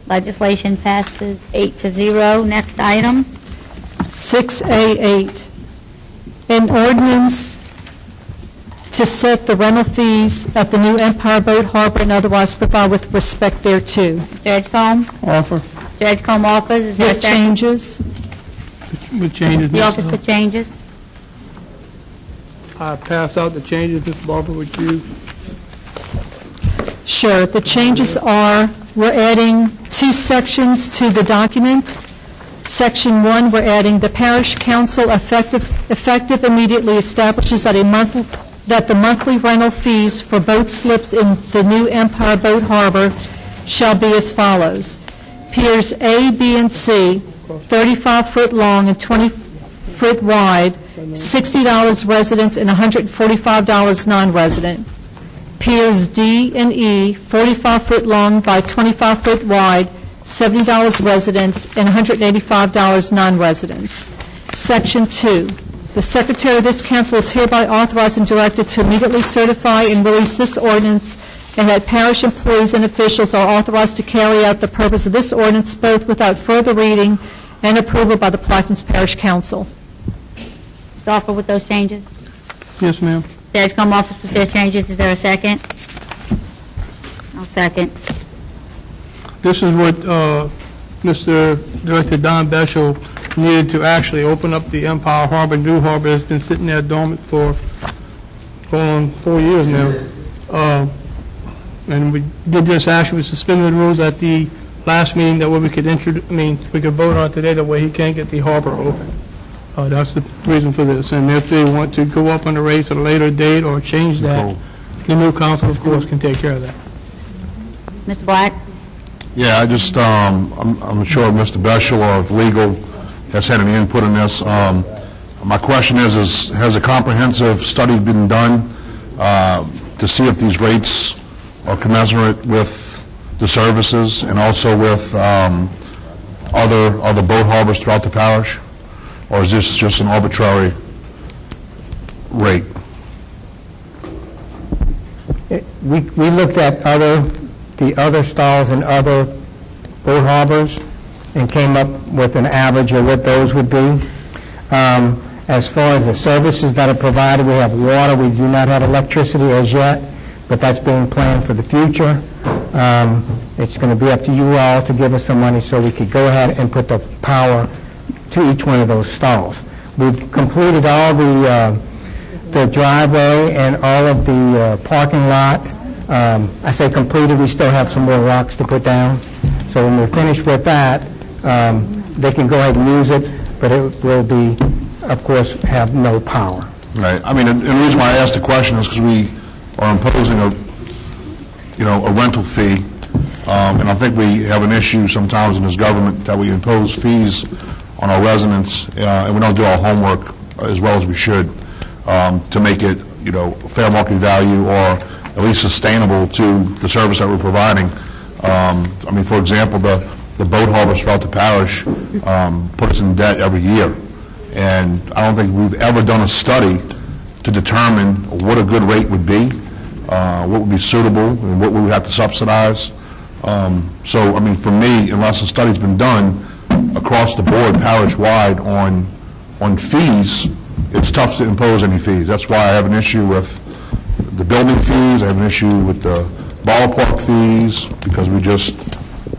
Legislation passes 8-0. Next item. 6A8, an ordinance to set the rental fees at the new Empire Boat Harbor and otherwise provide with respect thereto. Mr. Edgecombe? Offer. Mr. Edgecombe offers. Is there a With second? changes. With changes. The Ms. office with changes. I pass out the changes, Ms. Barber, with you. Sure. The changes are, we're adding 2 sections to the document. Section 1, we're adding the parish council effective immediately establishes that the monthly rental fees for boat slips in the new Empire Boat Harbor shall be as follows. Piers A, B, and C, 35-foot long and 20-foot wide, $60 residents and $145 non-resident. Piers D and E, 45-foot long by 25-foot wide, $70 residents and $185 non-residents. Section 2, the Secretary of this Council is hereby authorized and directed to immediately certify and release this ordinance, and that parish employees and officials are authorized to carry out the purpose of this ordinance both without further reading and approval by the Plaquemines Parish Council. To offer with those changes. Yes, ma'am. The Edgecombe office with their changes. Is there a second? I'll second. This is what Mr. Director Don Beshel needed to actually open up the Empire Harbor, New Harbor. It's been sitting there dormant for going on 4 years now. And we did this actually, we suspended the rules at the last meeting, that way we could we could vote on it today, that way he can't get the harbor open. That's the reason for this. And if they want to go up on the rates at a later date or change that, the new council, of course, can take care of that. Mr. Black? Yeah, I just, I'm sure Mr. Beshel or if legal has had any input in this. My question is has a comprehensive study been done to see if these rates are commensurate with the services and also with other boat harbors throughout the parish? Or is this just an arbitrary rate? We looked at the other stalls in other boat harbors and came up with an average of what those would be. As far as the services that are provided, we have water. We do not have electricity as yet, but that's being planned for the future. It's going to be up to you all to give us some money so we could go ahead and put the power to each one of those stalls. We've completed all the driveway and all of the parking lot. I say completed, we still have some more rocks to put down. So when we're finished with that, they can go ahead and use it, but it will be, of course, have no power. Right. I mean, and the reason why I asked the question is because we are imposing a rental fee, and I think we have an issue sometimes in this government that we impose fees on our residents, and we don't do our homework as well as we should to make it, fair market value or at least sustainable to the service that we're providing. I mean, for example, the boat harbors throughout the parish put us in debt every year, and I don't think we've ever done a study to determine what a good rate would be, what would be suitable, and what we would have to subsidize. So, I mean, for me, unless a study's been done across the board, parish-wide, on fees, it's tough to impose any fees. That's why I have an issue with the building fees, I have an issue with the ballpark fees, because we just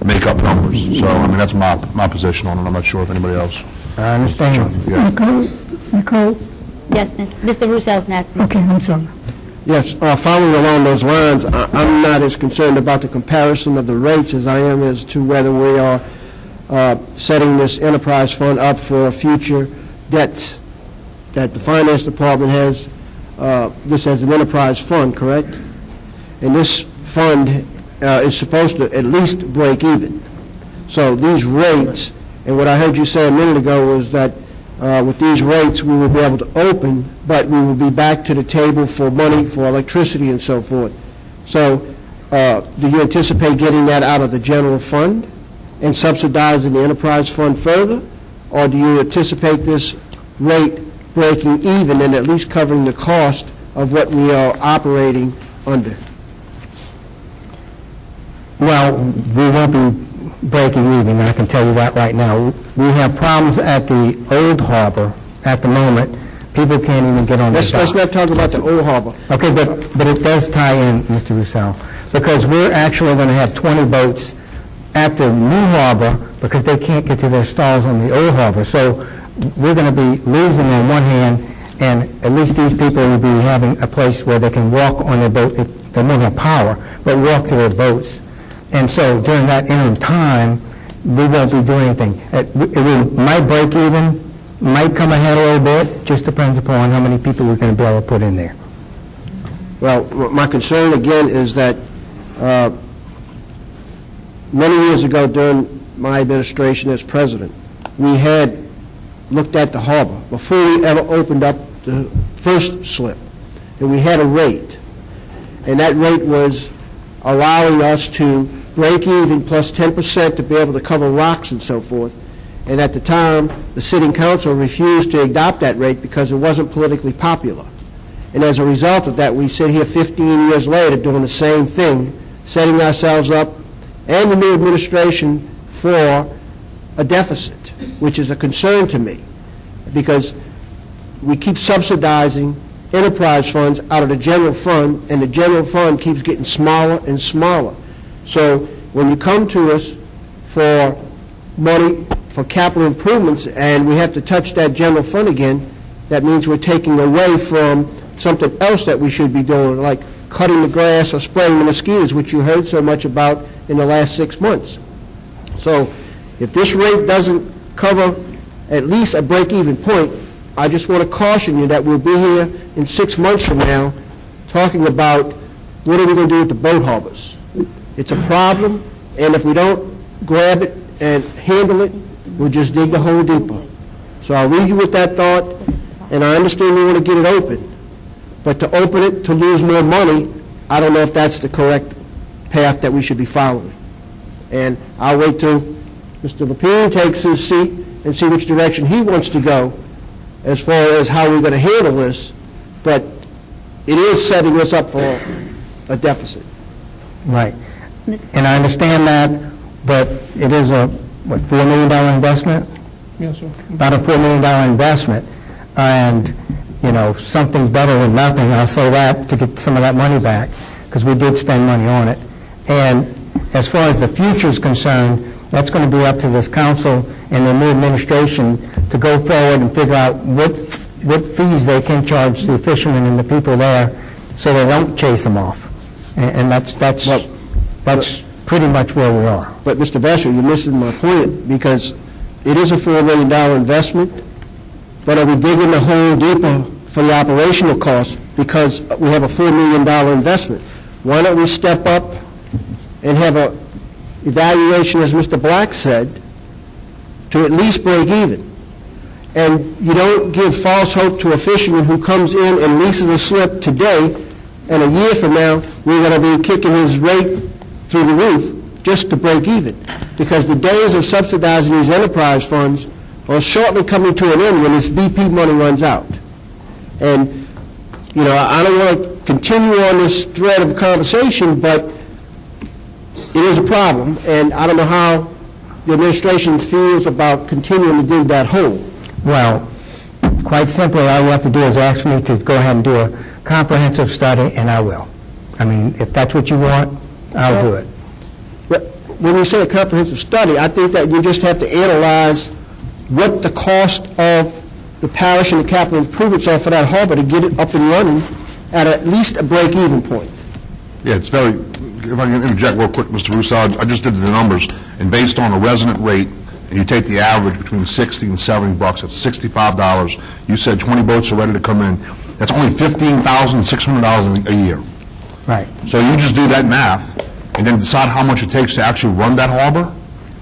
make up numbers. So, I mean, that's my position on it. I'm not sure if anybody else. I understand. Yeah. Nicole? Yes, Mr. Roussel's next. Okay, I'm sorry. Yes, following along those lines, I'm not as concerned about the comparison of the rates as I am as to whether we are setting this enterprise fund up for future debts that the finance department has. This as an enterprise fund, correct? And this fund is supposed to at least break even. So these rates, and what I heard you say a minute ago was that with these rates we will be able to open, but we will be back to the table for money for electricity and so forth. So do you anticipate getting that out of the general fund and subsidizing the enterprise fund further? Or do you anticipate this rate breaking even and at least covering the cost of what we are operating under? Well, we won't be breaking even, I can tell you that right now. We have problems at the old harbor at the moment. People can't even get on the docks. Let's not talk about the old harbor. Okay, but it does tie in, Mr. Roussel, because we're actually going to have 20 boats at the new harbor because they can't get to their stalls on the old harbor. So we're going to be losing on one hand, and at least these people will be having a place where they can walk on their boat. They won't have power, but walk to their boats. And so during that interim time, we won't be doing anything. It might break even, might come ahead a little bit, just depends upon how many people we're going to be able to put in there. Well, my concern again is that many years ago during my administration as president, we had looked at the harbor before we ever opened up the first slip, and we had a rate, and that rate was allowing us to break even plus 10% to be able to cover rocks and so forth. And at the time, the sitting council refused to adopt that rate because it wasn't politically popular. And as a result of that, we sit here 15 years later doing the same thing, setting ourselves up and the new administration for a deficit, which is a concern to me, because we keep subsidizing enterprise funds out of the general fund, and the general fund keeps getting smaller and smaller. So when you come to us for money for capital improvements and we have to touch that general fund again, that means we're taking away from something else that we should be doing, like cutting the grass or spraying the mosquitoes, which you heard so much about in the last 6 months. So if this rate doesn't cover at least a break-even point, I just want to caution you that we'll be here in 6 months from now talking about what are we going to do with the boat harbors. It's a problem, and if we don't grab it and handle it, we'll just dig the hole deeper. So I'll leave you with that thought, and I understand we want to get it open, but to open it to lose more money, I don't know if that's the correct path that we should be following. And I'll wait till Mr. Lapine takes his seat and see which direction he wants to go as far as how we're going to handle this, but it is setting us up for a deficit. Right. And I understand that, but it is a, what, $4 million investment? Yes, sir. About a $4 million investment. And, you know, something's better than nothing, I'll say that, to get some of that money back, because we did spend money on it. And as far as the future is concerned, that's going to be up to this council and the new administration to go forward and figure out what fees they can charge the fishermen and the people there so they don't chase them off. And that's pretty much where we are. But, Mr. Bashir, you're missing my point, because it is a $4 million investment, but are we digging the hole deeper for the operational costs because we have a $4 million investment? Why don't we step up and have a evaluation, as Mr. Black said, to at least break even? And you don't give false hope to a fisherman who comes in and leases a slip today, and a year from now, we're going to be kicking his rate through the roof just to break even. Because the days of subsidizing these enterprise funds are shortly coming to an end when this BP money runs out. And, you know, I don't want to continue on this thread of conversation, but it is a problem, and I don't know how the administration feels about continuing to dig that hole. Well, quite simply, all you have to do is ask me to go ahead and do a comprehensive study, and I will. I mean, if that's what you want, I'll do it. But when you say a comprehensive study, I think that you just have to analyze what the cost of the parish and the capital improvements are for that harbor to get it up and running at least a break-even point. Yeah, it's very, if I can interject real quick, Mr. Russo, I just did the numbers, and based on a resident rate, and you take the average between 60 and 70 bucks, that's $65. You said 20 boats are ready to come in. That's only $15,600 a year. Right. So you just do that math, and then decide how much it takes to actually run that harbor.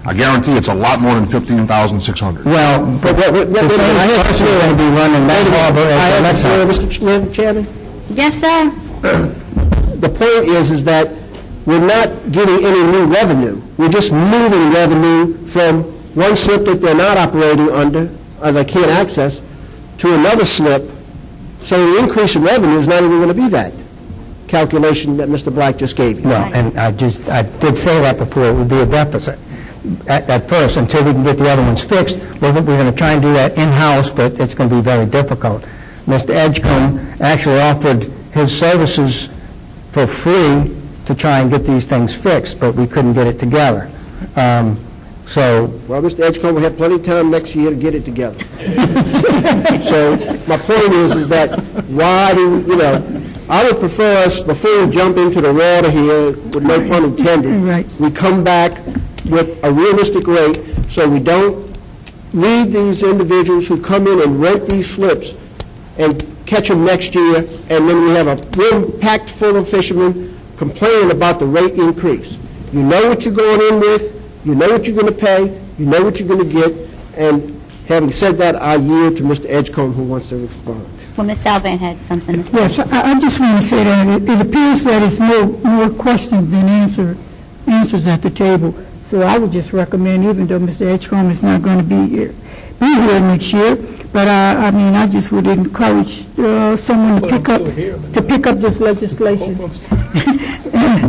I guarantee it's a lot more than $15,600. Well, but the same person is going to be running that harbor as the next one. Mr. Chairman? Yes, sir. The point is that we're not getting any new revenue. We're just moving revenue from one slip that they're not operating under, or they can't access, to another slip. So the increase in revenue is not even going to be that calculation that Mr. Black just gave you. Well, and I did say that before, it would be a deficit at first, until we can get the other ones fixed. We're going to try and do that in-house, but it's going to be very difficult. Mr. Edgecombe actually offered his services for free to try and get these things fixed, but we couldn't get it together. Well, Mr. Edgecombe will have plenty of time next year to get it together. So my point is that why do, you know, I would prefer us, before we jump into the water here, with no pun intended, Right. we come back with a realistic rate so we don't lead these individuals who come in and rent these slips and catch them next year, and then we have a room packed full of fishermen complaining about the rate increase. You know what you're going in with, you know what you're going to pay, you know what you're going to get, and having said that, I yield to Mr. Edgecombe, who wants to respond. Well, Ms. Salvan had something to say. Yes, I just want to say that it appears that it's more questions than answers at the table. So I would just recommend, even though Mr. Edgecombe is not going to be here next year, but I mean, I just would encourage someone to pick up this legislation,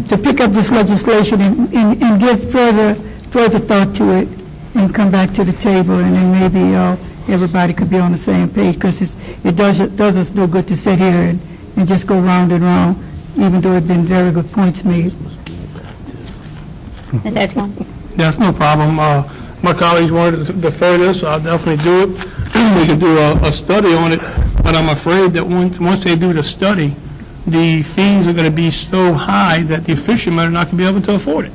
to pick up this legislation and give further thought to it, and come back to the table, and then maybe everybody could be on the same page, because it does us no good to sit here and just go round and round, even though it's been very good points made. Ms. Edgecombe? That's no problem. My colleagues wanted to defer this, I'll definitely do it. We can do a study on it, but I'm afraid that once they do the study, the fees are going to be so high that the fishermen are not going to be able to afford it.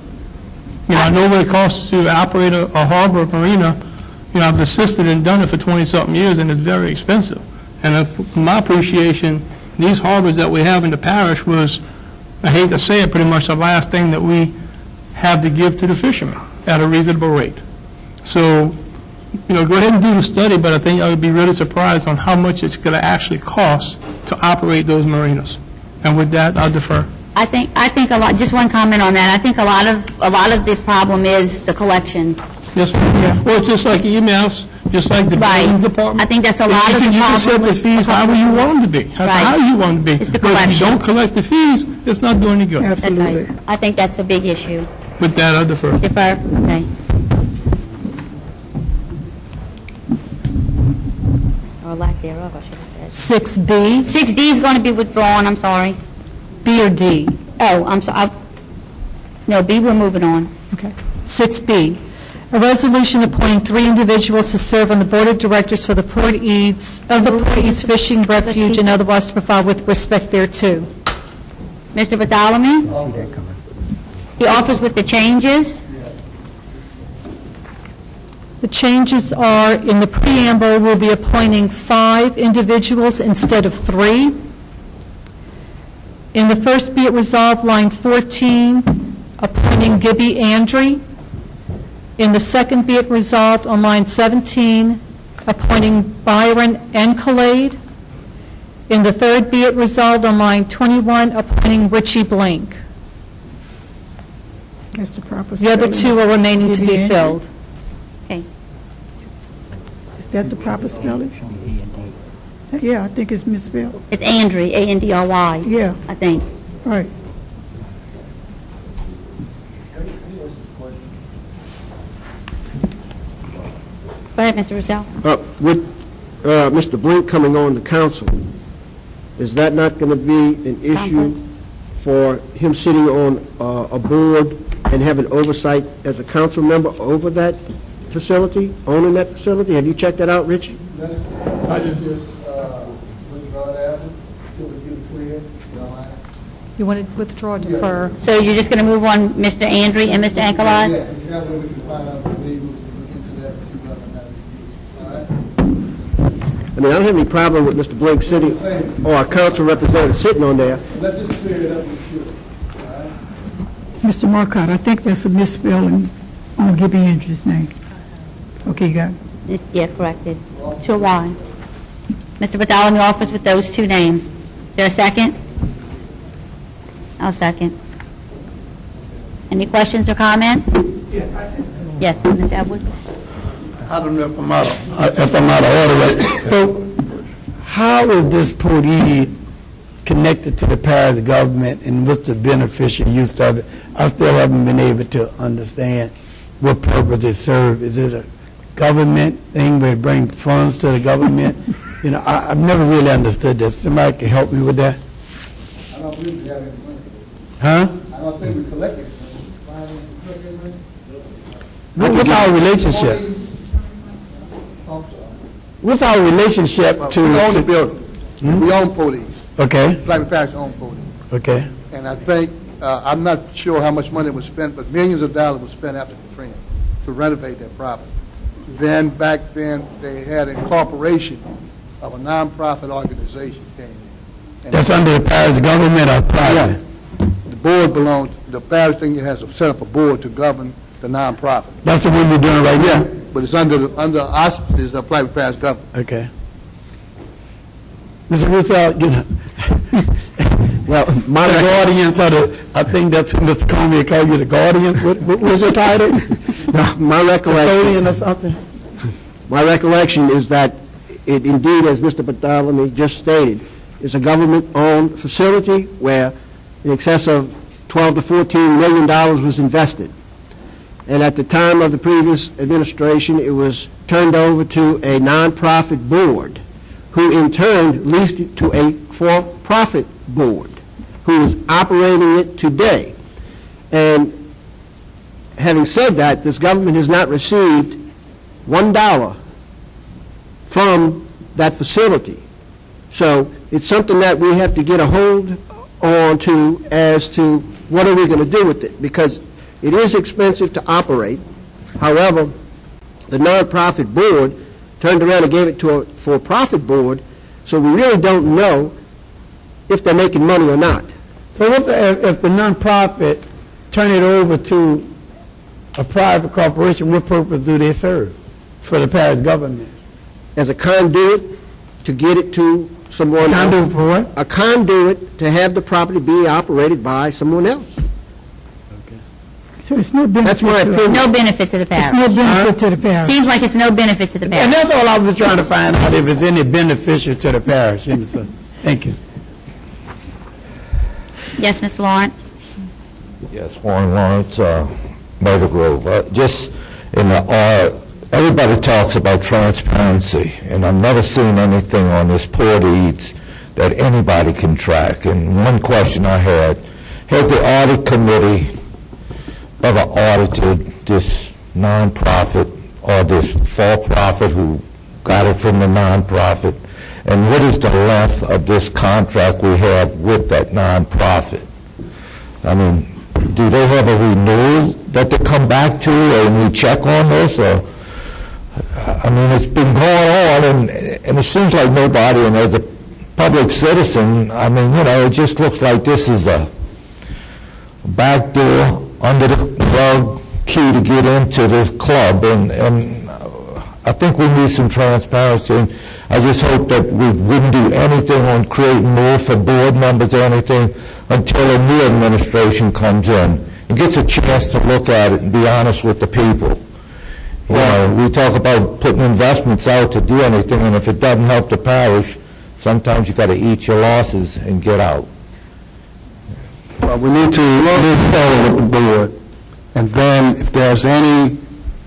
You know, I know what it costs to operate a harbor, marina. You know, I've assisted and done it for 20-something years, and it's very expensive. And from my appreciation, these harbors that we have in the parish was, I hate to say it, pretty much the last thing that we have to give to the fishermen at a reasonable rate. So, you know, go ahead and do the study, but I think I would be really surprised on how much it's going to actually cost to operate those marinas. And with that, I'll defer. I think a lot, just one comment on that. I think a lot of the problem is the collections. Yes, ma'am. Yeah. Well, it's just like emails, just like the billing department. I think that's a lot of the You can set problem. the fees however you want them to be. That's Right. how you want them to be. It's the But if you collection. don't collect the fees, it's not doing any good. Absolutely. I think that's a big issue. With that, I'll defer. Defer, okay. Or lack thereof, I should have said. 6B, 6D is going to be withdrawn, I'm sorry. B or D? Oh, I'm sorry. No, B, we're moving on. Okay. 6B, a resolution appointing 3 individuals to serve on the Board of Directors for the Port Eads, of the Port Eads Fishing Refuge and otherwise to provide with respect thereto. Mr. Bartholomew? He offers with the changes. The changes are, in the preamble, we'll be appointing 5 individuals instead of 3. In the first be it resolved, line 14, appointing Gibby Andre. In the second be it resolved, on line 17, appointing Byron Encolade. In the third be it resolved, on line 21, appointing Richie Blank. That's the proper The other spelling. 2 are remaining to be filled. Okay. Is that the proper spelling? Yeah, I think it's misspelled. It's Andry, A-N-D-R-Y, Yeah, I think. right. Go ahead, Mr. Russell. With Mr. Blink coming on the council, is that not going to be an issue for him sitting on a board and having oversight as a council member over that facility, owning that facility? Have you checked that out, Richie? I just withdraw that one until we get it clear. You want to withdraw or defer? So you're just going to move on Mr. Andry and Mr. Ancolai? Yeah, that way we can find out the legals and look into that and see whether or not it's used. All right? I mean, I don't have any problem with Mr. Blake sitting, or a council representative sitting on there. Let's just clear it up and shoot. All right? Mr. Marcotte, I think that's a misspelling on Gibby Andrews' name. Okay, you got it. Yeah, corrected. To a Y. Mr. Bartholomew offers with those 2 names. Is there a second? I'll second. Any questions or comments? Yes, Ms. Edwards? I don't know if I'm out of order, but how is this Port Eid connected to the parish government and what's the beneficial use of it? I still haven't been able to understand what purpose it serves. Is it a government thing where it brings funds to the government? You know, I've never really understood this. Somebody can help me with that? I don't believe we have any money. Huh? I don't think we collected it. What's our relationship? What's our relationship to? We own the building. We own police. Okay, Plaquemine Parish owns police. okay. And I think, I'm not sure how much money was spent, but millions of dollars was spent after Katrina to renovate that property. Then, back then, they had incorporation of a nonprofit organization came in. And That's under the parish government or private? the board belongs, the parish thing has set up a board to govern the nonprofit. That's the one we're doing right now? But it's under auspices of Plaquemine Parish government. Okay. Mr. Russell, you know, Well, my the guardians of the, I think that's what Mr. Comey called you, the guardian. What was your title? my recollection, Custodian or something? my recollection is that it indeed, as Mr. Bartholomew just stated, is a government-owned facility where in excess of $12 to $14 million was invested. And at the time of the previous administration, it was turned over to a nonprofit board, who in turn leased it to a for-profit board, who is operating it today. And having said that, this government has not received $1 from that facility. So it's something that we have to get a hold on to as to what are we going to do with it, because It is expensive to operate. However, the nonprofit board turned around and gave it to a for-profit board, so we really don't know if they're making money or not. So what if the nonprofit turn it over to a private corporation, what purpose do they serve for the parish government? As a conduit to get it to someone else. Conduit for what? A conduit to have the property be operated by someone else. So it's no benefit. That's my to- opinion. No benefit to the It's parish. no benefit to the parish. Seems like it's no benefit to the And parish. that's all I was trying to find out, if it's any beneficial to the parish. Thank you. Yes, Mr. Lawrence? Yes, Warren Lawrence, Maple Grove. Just in the, everybody talks about transparency, and I've never seen anything on this Port Eads that anybody can track. And one question I had, has the audit committee ever audited this nonprofit or this for-profit who got it from the nonprofit? And what is the length of this contract we have with that nonprofit? I mean, do they have a renewal that they come back to and we check on this? Or, I mean, it's been going on, and it seems like nobody, and as a public citizen, I mean, you know, it just looks like this is a back door under the rug key to get into this club, and I think we need some transparency, and I just hope that we wouldn't do anything on creating more for board members or anything until a new administration comes in and gets a chance to look at it and be honest with the people. You know, we talk about putting investments out to do anything, and if it doesn't help the parish, sometimes you got to eat your losses and get out. Well, we need to move forward with the board, and then if there's any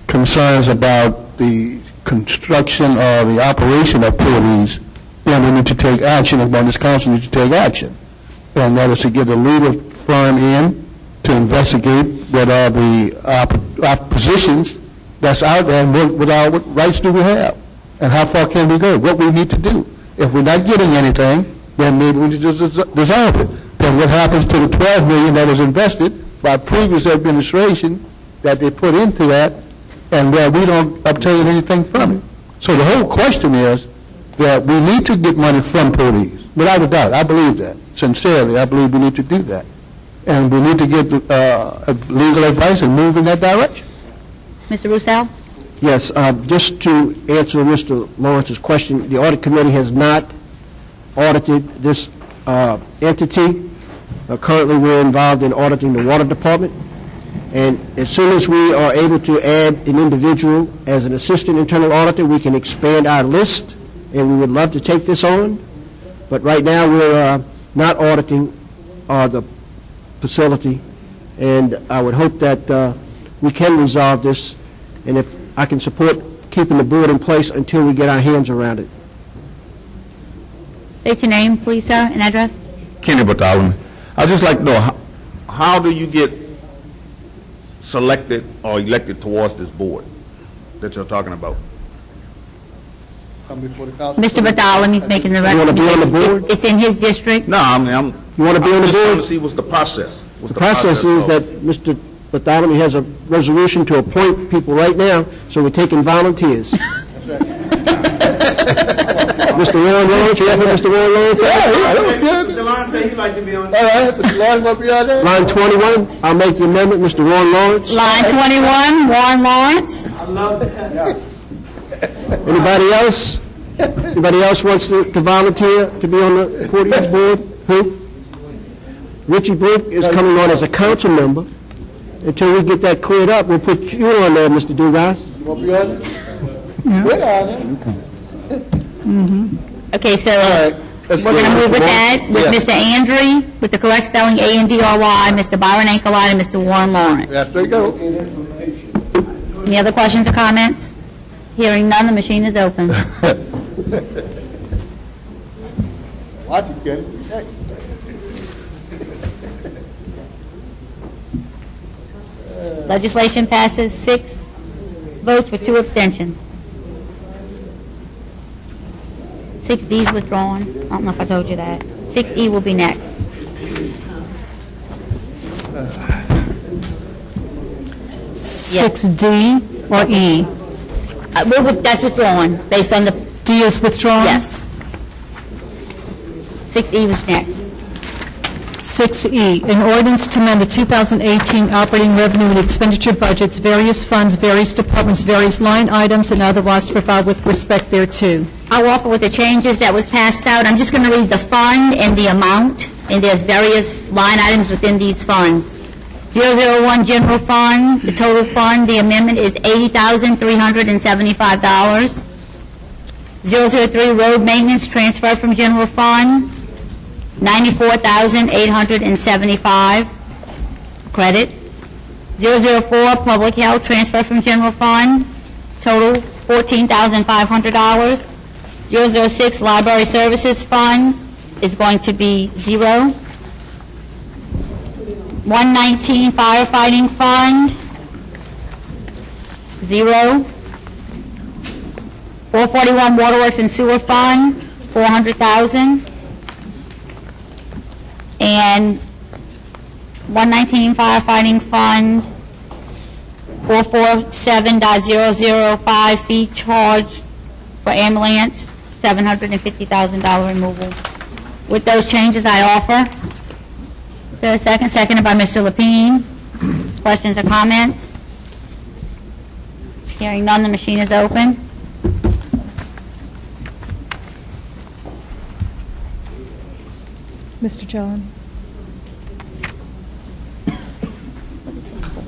concerns about the construction or the operation of Porties, then we need to take action, and this council needs to take action. And that is to get a legal firm in to investigate what are the oppositions that's out there, and what rights do we have, and how far can we go, what we need to do. If we're not getting anything, then maybe we need to just dissolve it. Then what happens to the $12 million that was invested by previous administration that they put into that, and where we don't obtain anything from it? So the whole question is that we need to get money from police, without a doubt. I believe that. Sincerely, I believe we need to do that. And we need to get legal advice and move in that direction. Mr. Roussel? Yes, just to answer Mr. Lawrence's question, the audit committee has not audited this entity. Currently, we're involved in auditing the water department. And as soon as we are able to add an individual as an assistant internal auditor, we can expand our list, and we would love to take this on. But right now, we're not auditing the facility, and I would hope that we can resolve this, and if I can support keeping the board in place until we get our hands around it. State your name, please, sir, and address. Kenny Bartholomew. I'd just like to know, how do you get selected or elected towards this board that you're talking about? Mr. Bartholomew's making the You want to be on the recommendation. board? It's in his district. No, I mean, You want to be on the just trying board? to see what's the process. What's The process is that Mr. Bartholomew has a resolution to appoint people right now, so we're taking volunteers. Mr. Warren Lawrence, you ever Mr. Warren Lawrence? Mr. Lawrence said he'd like to be on All right, Mr. Lawrence want to be on there? Line 21, I'll make the amendment, Mr. Warren Lawrence. Line 21, Warren Lawrence. I love that. Anybody else? Anybody else wants to volunteer to be on the Port East board? Who? Richie Blink is coming on as a council member. Until we get that cleared up, we'll put you on there, Mr. Dugas. You want to be on there? We're on there. Okay, so right, let's we're do going to it. move with that, with Yes. Mr. Andry, with the correct spelling, A-N-D-R-Y, Mr. Byron Ancolite, and Mr. Warren Lawrence. There you go. Any other questions or comments? Hearing none, the machine is open. Watch it, Kenny. Legislation passes 6 votes with 2 abstentions. 6D is withdrawn. I don't know if I told you that. 6E will be next. Yes. 6D, or E? That's withdrawn, based on the, D is withdrawn? yes. 6E was next. 6E, an ordinance to amend the 2018 operating revenue and expenditure budgets, various funds, various departments, various line items, and otherwise to provide with respect thereto. I'll offer with the changes that was passed out. I'm just going to read the fund and the amount, and there's various line items within these funds. 001 General Fund, the total fund, the amendment is $80,375. 003 Road Maintenance, transfer from General Fund, $94,875. Credit. 004 Public Health, transfer from General Fund, total $14,500. 006 Library Services Fund is going to be zero. 119 Firefighting Fund, zero. 441 Waterworks and Sewer Fund, $400,000. And 119 Firefighting Fund, 447.005 fee charge for ambulance, $750,000 removal. With those changes, I offer. Is there a second? Seconded by Mr. Lapine. Questions or comments? Hearing none, the machine is open. Mr. John? What is this for?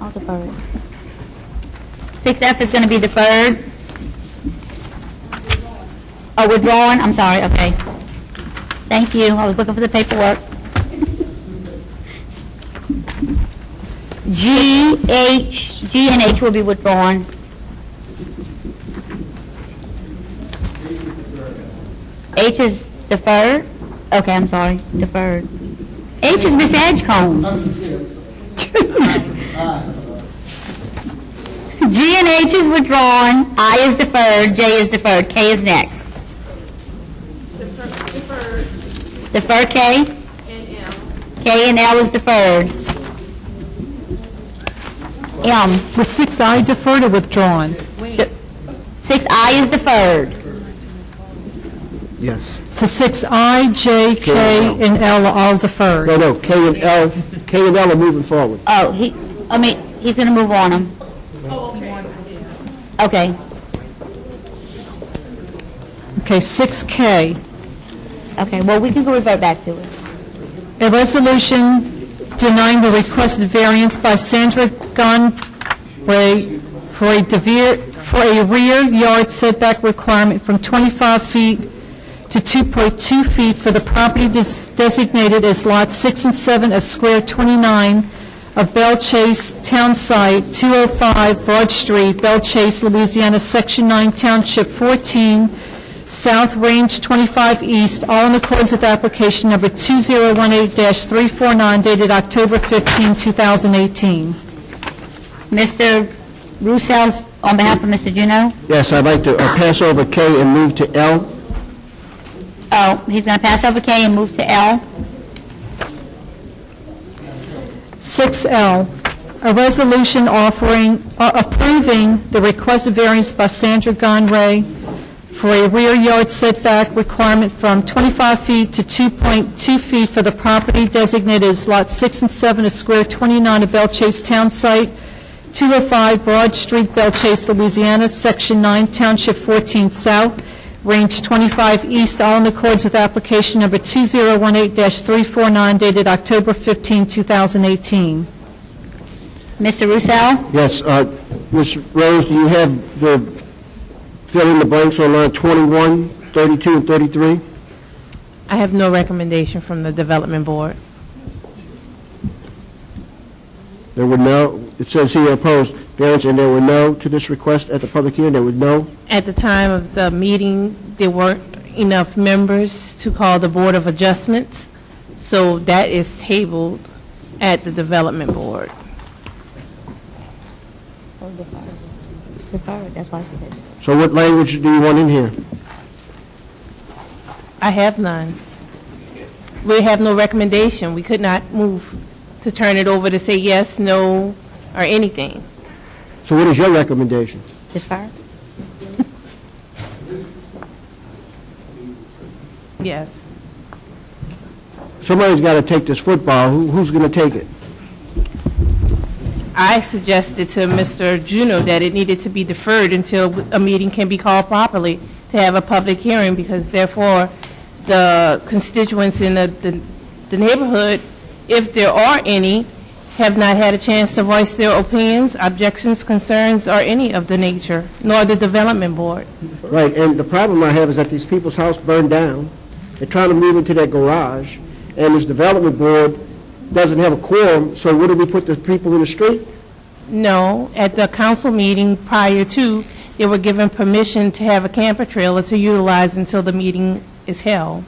I'll defer it. 6F is going to be deferred. Oh, withdrawn? I'm sorry, okay. Thank you, I was looking for the paperwork. G and H will be withdrawn. H is deferred? Okay, I'm sorry, deferred. H is Miss Edgecombe. G and H is withdrawn, I is deferred, J is deferred, K is next. Deferred. Defer K? And M. K and L is deferred. M. Was 6I deferred or withdrawn? 6I is deferred. Yes. So 6I, J, K, and L are all deferred. No, K and L are moving forward. Oh, he's going to move on them. Okay. Okay, 6K. Okay, well, we can go revert back to it. A resolution denying the requested variance by Sandra Gonway for a rear yard setback requirement from 25 feet to 2.2 feet for the property designated as Lot 6 and 7 of Square 29 of Belle Chase Town Site, 205 Broad Street, Belle Chase, Louisiana, Section 9, Township 14, South Range 25 East, all in accordance with application number 2018-349 dated October 15, 2018. Mr. Roussel, on behalf of Mr. Juneau? Yes, I'd like to pass over K and move to L. Oh, he's going to pass over K and move to L. 6L, a resolution approving the requested variance by Sandra Gonway for a rear yard setback requirement from 25 feet to 2.2 feet for the property designated as Lot 6 and 7 of Square 29 of Belle Chase Town Site, 205 Broad Street, Belle Chase, Louisiana, Section 9, Township 14 South, Range 25 East, all in accordance with application number 2018-349 dated October 15, 2018. Mr. Roussel? Yes, Ms. Rose, do you have the fill in the blanks on line 21, 32, and 33? I have no recommendation from the Development Board. There were no, it says here opposed variance, and there were no to this request at the public hearing, there was no? At the time of the meeting, there weren't enough members to call the Board of Adjustments, so that is tabled at the Development Board. Deferred, that's why she said. So what language do you want in here? I have none. We have no recommendation. We could not move to turn it over to say yes, no, or anything. So what is your recommendation? Defer? Yes. Somebody's got to take this football. Who's going to take it? I suggested to Mr. Juneau that it needed to be deferred until a meeting can be called properly to have a public hearing, because therefore the constituents in the neighborhood, if there are any, have not had a chance to voice their opinions, objections, concerns, or any of the nature, nor the development board. Right, and the problem I have is that these people's house burned down. They're trying to move into their garage, and this development board doesn't have a quorum, so what do we put the people in the street? No, at the council meeting prior to, they were given permission to have a camper trailer to utilize until the meeting is held.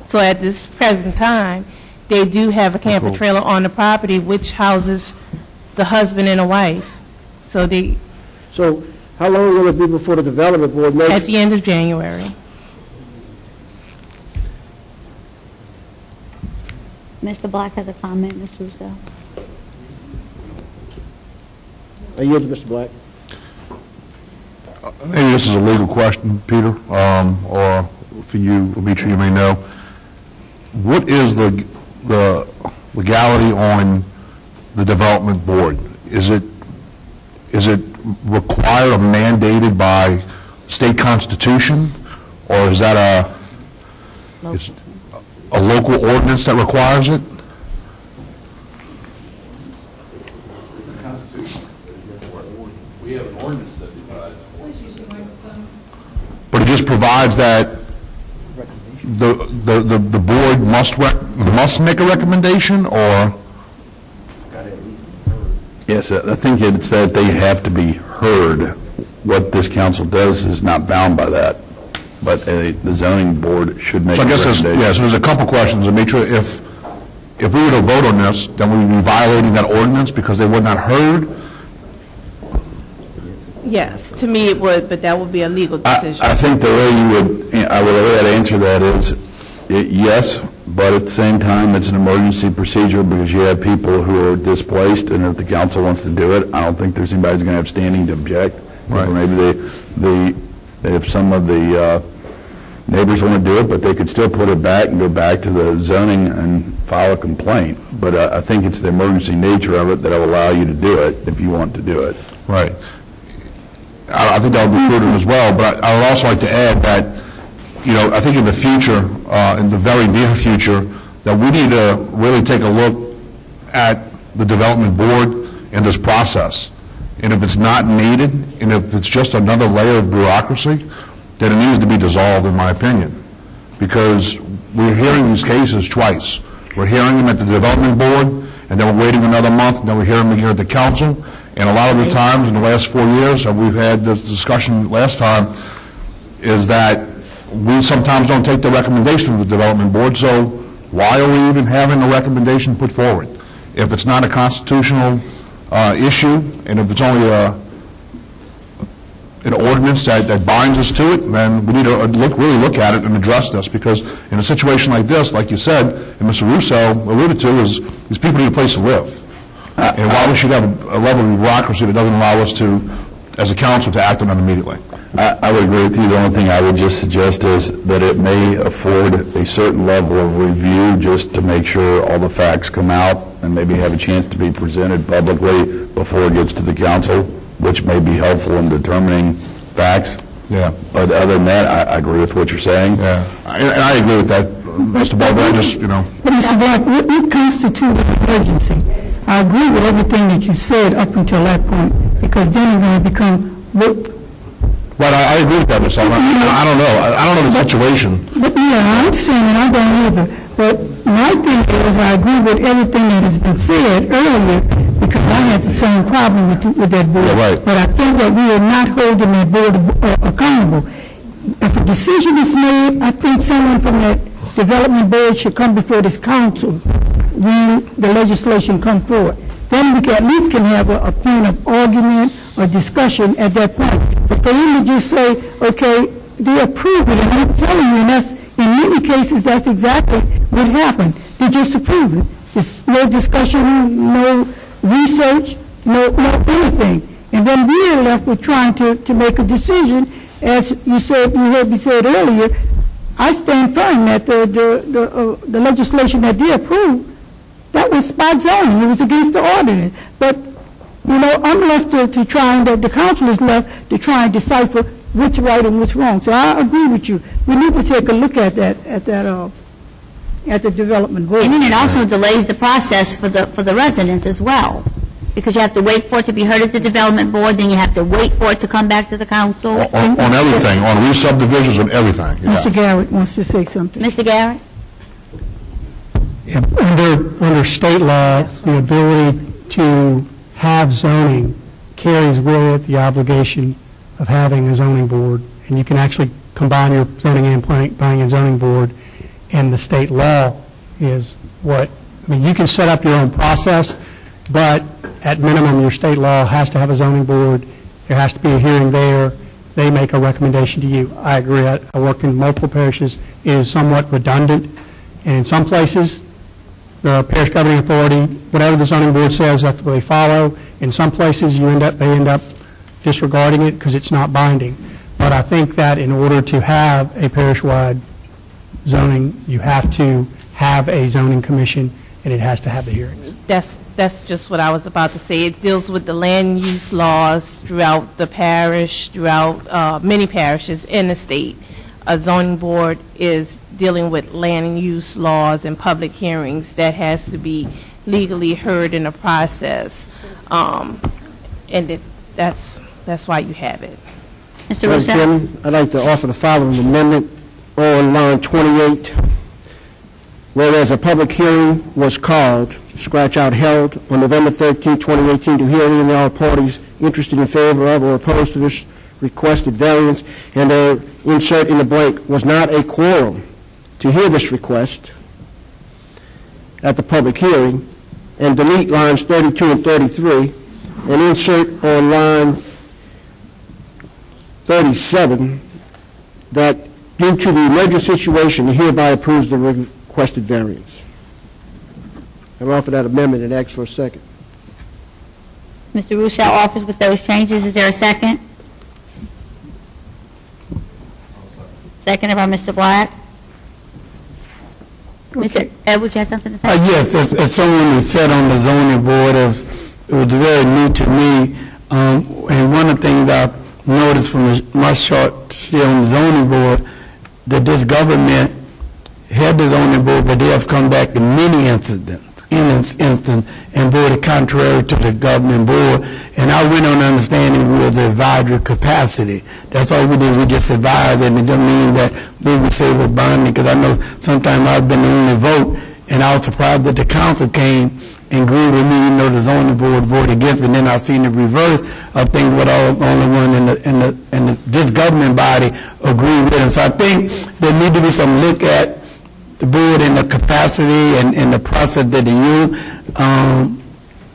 So at this present time, they do have a camper trailer on the property which houses the husband and a wife. So how long will it be before the development board makes? At the end of January. Mr. Black has a comment, Ms. Russo. I yield to Mr. Black. Maybe this is a legal question, Peter, or for you, Dimitri, you may know. What is the legality on the development board? Is it required or mandated by state constitution, or is that a local ordinance that requires it? We have an ordinance that provides. But it just provides that the board must make a recommendation, or? Yes, I think it's that they have to be heard. What this council does is not bound by that, but the zoning board should make a recommendation. So there's a couple questions. Dimitri, if we were to vote on this, then we would be violating that ordinance because they were not heard? Yes, to me it would, but that would be a legal decision. I think the way I would answer that is, yes, but at the same time, it's an emergency procedure because you have people who are displaced, and if the council wants to do it, I don't think there's anybody who's going to have standing to object. Right. Or maybe if some of the neighbors want to do it, but they could still put it back and go back to the zoning and file a complaint. But I think it's the emergency nature of it that will allow you to do it if you want to do it. Right. I think that would be prudent as well, but I would also like to add that, I think in the future, in the very near future, that we need to really take a look at the development board in this process. And if it's not needed, and if it's just another layer of bureaucracy, then it needs to be dissolved, in my opinion. Because we're hearing these cases twice. We're hearing them at the development board, and then we're waiting another month, and then we're hearing them here at the council. And a lot of the times in the last 4 years, and we've had this discussion last time, is that we sometimes don't take the recommendation of the development board, so why are we even having a recommendation put forward? If it's not a constitutional issue, and if it's only an ordinance that binds us to it, then we need to really look at it and address this, because in a situation like this, like you said, and Mr. Russo alluded to, is these people need a place to live. And why we should have a level of bureaucracy that doesn't allow us to, as a council, to act on it immediately. I would agree with you. The only thing I would just suggest is that it may afford a certain level of review just to make sure all the facts come out and maybe have a chance to be presented publicly before it gets to the council, which may be helpful in determining facts. Yeah. But other than that, I agree with what you're saying. Yeah. And I agree with that, Mr. Barber. I just, But Mr. Black, what constitutes an emergency? I agree with everything that you said up until that point, because then it's going to become Right, I agree with that, Mr. Barber. I don't know. I don't know the situation. But yeah, I understand, and I don't either. But my thing is, I agree with everything that has been said earlier, because I had the same problem with that board. Yeah, right. But I think that we are not holding that board accountable. If a decision is made, I think someone from that development board should come before this council when the legislation comes forward. Then we can, at least can have a point of argument or discussion at that point. But for him to just say, okay, they approve it, and I'm telling you, and that's, in many cases, that's exactly what happened. They just approve it. There's no discussion, no research, no anything. And then we are left with trying to make a decision. As you said, you heard me say it earlier, I stand firm that the legislation that they approved, that was spot zoning. It was against the ordinance. But, you know, I'm left to try, and the council is left to try and decipher what's right and what's wrong. So I agree with you. We need to take a look at that, at the development board. And then it also delays the process for the residents as well, because you have to wait for it to be heard at the development board, then you have to wait for it to come back to the council. On everything, on re-subdivisions and everything. Yeah. Mr. Garrett wants to say something. Mr. Garrett? Yeah, under state law, the ability to have zoning carries with it the obligation of having a zoning board, and you can actually combine your zoning and planning and zoning board, and the state law is what, I mean, you can set up your own process, but at minimum, your state law has to have a zoning board. There has to be a hearing there. They make a recommendation to you. I agree. I work in multiple parishes. It is somewhat redundant, and in some places, the parish governing authority, whatever the zoning board says, that's what they follow. In some places, they end up disregarding it because it's not binding. But I think that in order to have a parish-wide zoning, you have to have a zoning commission, and it has to have the hearings. That's just what I was about to say. It deals with the land use laws throughout the parish, throughout many parishes in the state. A zoning board is dealing with land use laws and public hearings that has to be legally heard in a process, and that's why you have it. Mr. Russo? I'd like to offer the following amendment on line 28. Whereas a public hearing was called, scratch out held, on November 13, 2018, to hear any and all parties interested in favor of or opposed to this requested variance, and their insert in the blank was not a quorum to hear this request at the public hearing, and delete lines 32 and 33, and insert on line 37 that due to the emergent situation, hereby approves the requested variance. I offer that amendment and ask for a second. Mr. Russo offers with those changes. Is there a second? Seconded by Mr. Black. Mr. Edwards, you had something to say? Yes, as someone who sat on the zoning board, it was very new to me. And one of the things I've noticed from my short stay on the zoning board, that this government had the zoning board, but they have come back in many instances and voted contrary to the governing board. And I went on understanding we was the advisory capacity. That's all we did. We just advised, and it doesn't mean that we would say we're binding, because I know sometimes I've been the only vote, and I was surprised that the council came and agreed with me, even though the zoning board voted against me. And then I seen the reverse of things, where I was the only one in this governing body agreed with them. So I think there need to be some look at the board and the capacity and the process that they use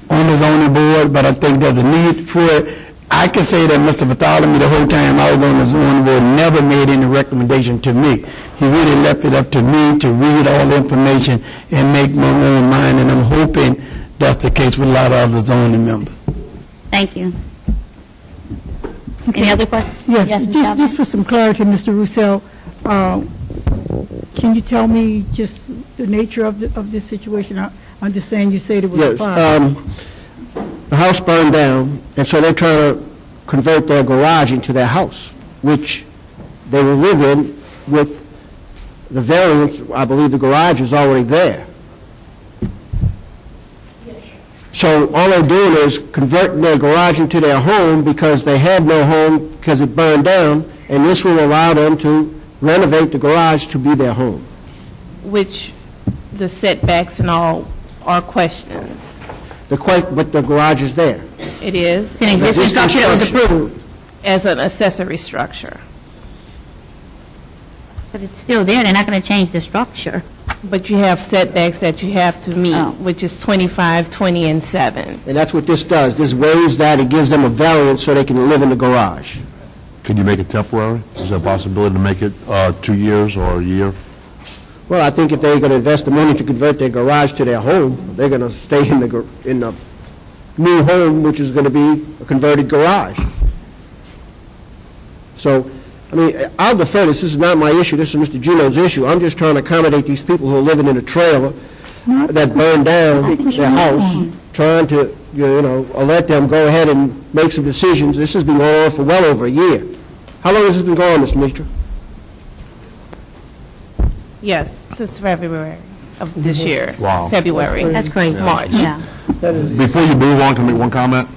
on the zoning board, but I think there's a need for it. I can say that Mr. Bartholomew, the whole time I was on the zoning board, never made any recommendation to me. He really left it up to me to read all the information and make my own mind, and I'm hoping that's the case with a lot of other zoning members. Thank you. Any other questions? Yes, just for some clarity, Mr. Russo, can you tell me just the nature of this situation? I understand you said it was a fire. The house burned down, and so they're trying to convert their garage into their house, which they will live in with the variance. I believe the garage is already there. So all they're doing is converting their garage into their home because they had no home because it burned down, and this will allow them to renovate the garage to be their home. Which the setbacks and all are questions. But the garage is there. It is. It's an existing structure that was approved. As an accessory structure. But it's still there. They're not going to change the structure. But you have setbacks that you have to meet, which is 25, 20, and 7. And that's what this does. This waives that. It gives them a variance so they can live in the garage. Can you make it temporary? Is there a possibility to make it 2 years or a year? Well, I think if they're going to invest the money to convert their garage to their home, they're going to stay in the new home, which is going to be a converted garage. So, I mean, I'll defer this. This is not my issue. This is Mr. Juno's issue. I'm just trying to accommodate these people who are living in a trailer that burned down their house, trying to, let them go ahead and make some decisions. This has been going on for well over a year. How long has this been going on, Ms. Mitra? Yes, since February of this year. Wow. February. That's crazy. March. Yeah. Before you move on, can I make one comment?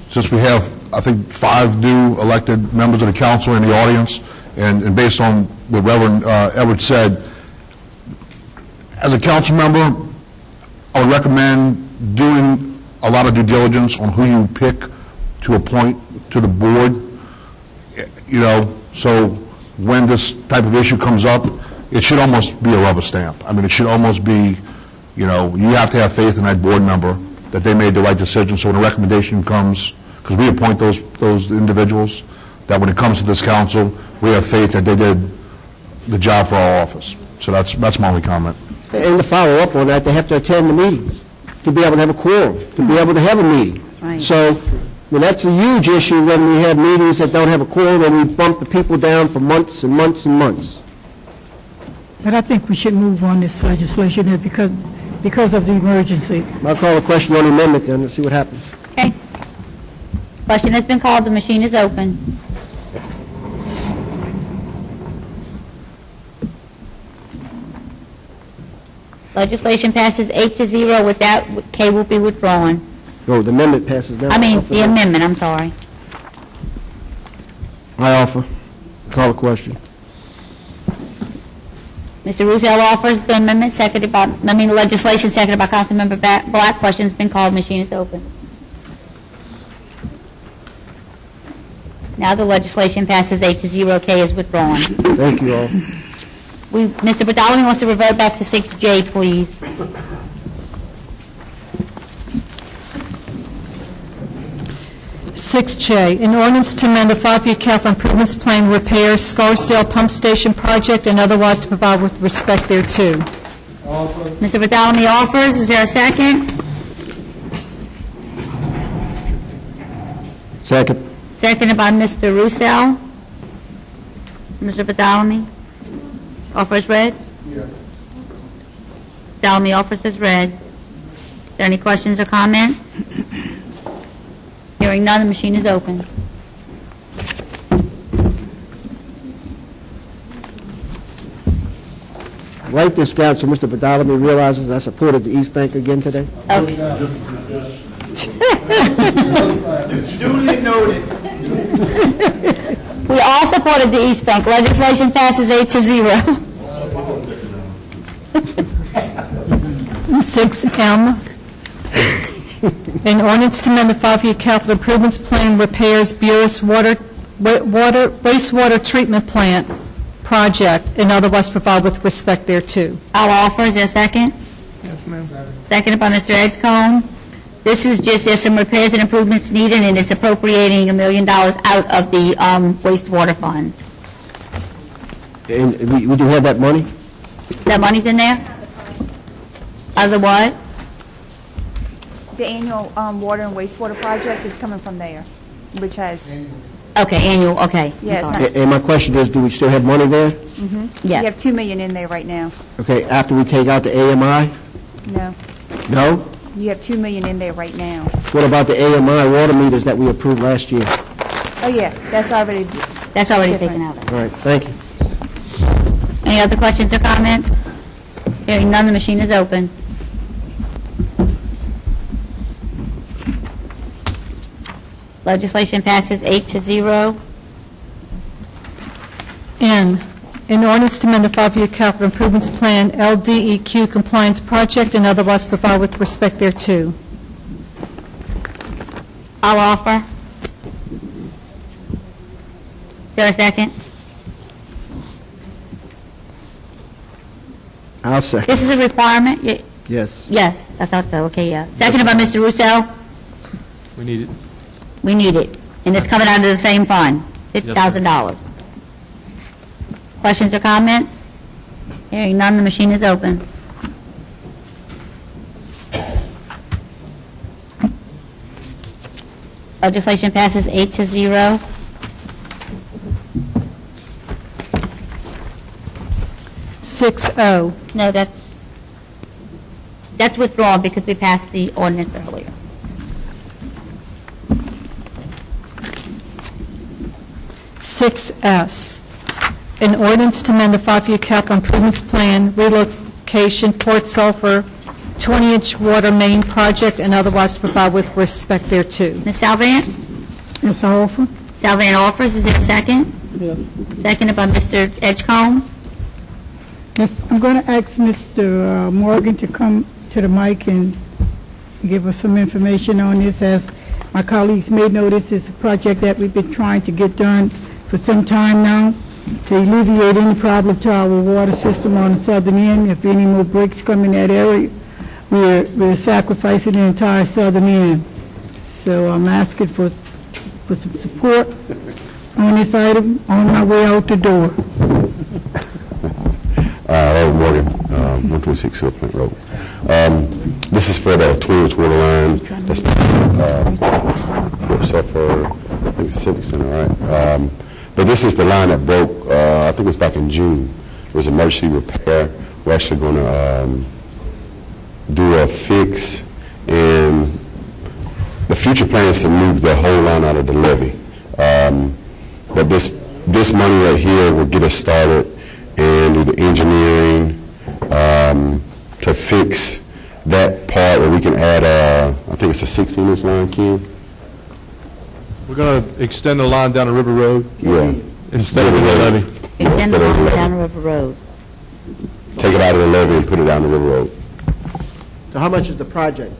Since we have, I think, 5 new elected members of the council in the audience, and based on what Reverend Edwards said, as a council member, I would recommend doing a lot of due diligence on who you pick to appoint to the board, so when this type of issue comes up, it should almost be a rubber stamp. I mean, it should almost be, you have to have faith in that board member that they made the right decision. So when a recommendation comes, because we appoint those individuals, that when it comes to this council, we have faith that they did the job for our office. So that's my only comment. And to follow up on that, they have to attend the meetings to be able to have a quorum, to be able to have a meeting. Right. So, that's a huge issue when we have meetings that don't have a quorum and we bump the people down for months and months and months. But I think we should move on this legislation here because of the emergency. I'll call a question on the amendment then and see what happens. Okay. Question has been called. The machine is open. Legislation passes 8-0. With that, K will be withdrawn. No, the amendment passes now. The amendment, I'm sorry. I offer. Call a question. Mr. Ruzel offers the amendment, the legislation, seconded by Councilmember Black. Question's been called. Machine is open. Now the legislation passes 8-0. K is withdrawn. Thank you all. Mr. Badalami wants to revert back to 6J, please. J, an ordinance to amend the 5-year capital improvements plan, repairs, Scarsdale Pump Station project, and otherwise to provide with respect thereto. Mr. Badalami offers. Is there a second? Second. Seconded by Mr. Russell. Mr. Badalami. Offer is read? Yes. Badalami offers is read. Is there any questions or comments? Hearing none, the machine is open. Write this down so Mr. Badalami realizes I supported the East Bank again today. Okay. Duly noted. We all supported the East Bank. Legislation passes 8-0. 6M, an ordinance to amend the 5-year capital improvements plan, repairs, Buras wastewater treatment plant project, and otherwise provide with respect thereto. I'll offer. Is there a second? Yes, ma'am. Seconded by Mr. Edgecombe. This is just, there's some repairs and improvements needed, and it's appropriating $1 million out of the wastewater fund. And we do have that money? That money's in there? Out of the what? The annual water and wastewater project is coming from there, which has... Okay, annual, okay. Yes. And my question is, do we still have money there? Mm-hmm. Yes. You have $2 million in there right now. Okay, after we take out the AMI? No. No? You have $2 million in there right now. What about the AMI water meters that we approved last year? Oh, yeah, that's already... That's already taken out. All right, thank you. Any other questions or comments? Hearing none, the machine is open. Legislation passes 8-0. N, an ordinance to amend the 5-year capital improvements plan, LDEQ compliance project, and otherwise provide with respect thereto. I'll offer. Is there a second? I'll second. This is a requirement? Yes. Yes, I thought so. Okay, yeah. Seconded by Mr. Russo. We need it. We need it. And it's coming out of the same fund. $50,000. Questions or comments? Hearing none, the machine is open. Legislation passes 8-0. Oh. No, that's withdrawn because we passed the ordinance earlier. 6S, an ordinance to amend the five-year capital improvements plan, relocation, Port Sulphur, 20-inch water main project, and otherwise provide with respect thereto. Ms. Salvant? Ms. Offer? Salvant offers. Is there a second? Yeah. Seconded by Mr. Edgecombe. Yes, I'm going to ask Mr. Morgan to come to the mic and give us some information on this. As my colleagues may know, this is a project that we've been trying to get done for some time now to alleviate any problem to our water system on the southern end. If any more breaks come in that area, we're sacrificing the entire southern end. So I'm asking for some support on this item on my way out the door. Robert Morgan, 126 Silver Plant Road. This is for the 20-inch water line that's Port Sulphur, I think it's Civic Center, right? But this is the line that broke, I think it was back in June. It was emergency repair. We're actually going to do a fix, and the future plan is to move the whole line out of the levee. But this money right here will get us started and do the engineering to fix that part where we can add, I think it's a 16-inch line, Ken? We're going to extend the line down the River Road? Yeah. Instead of the levee? Extend the line down the River Road. Take it out of the levee and put it down the River Road. So how much is the project?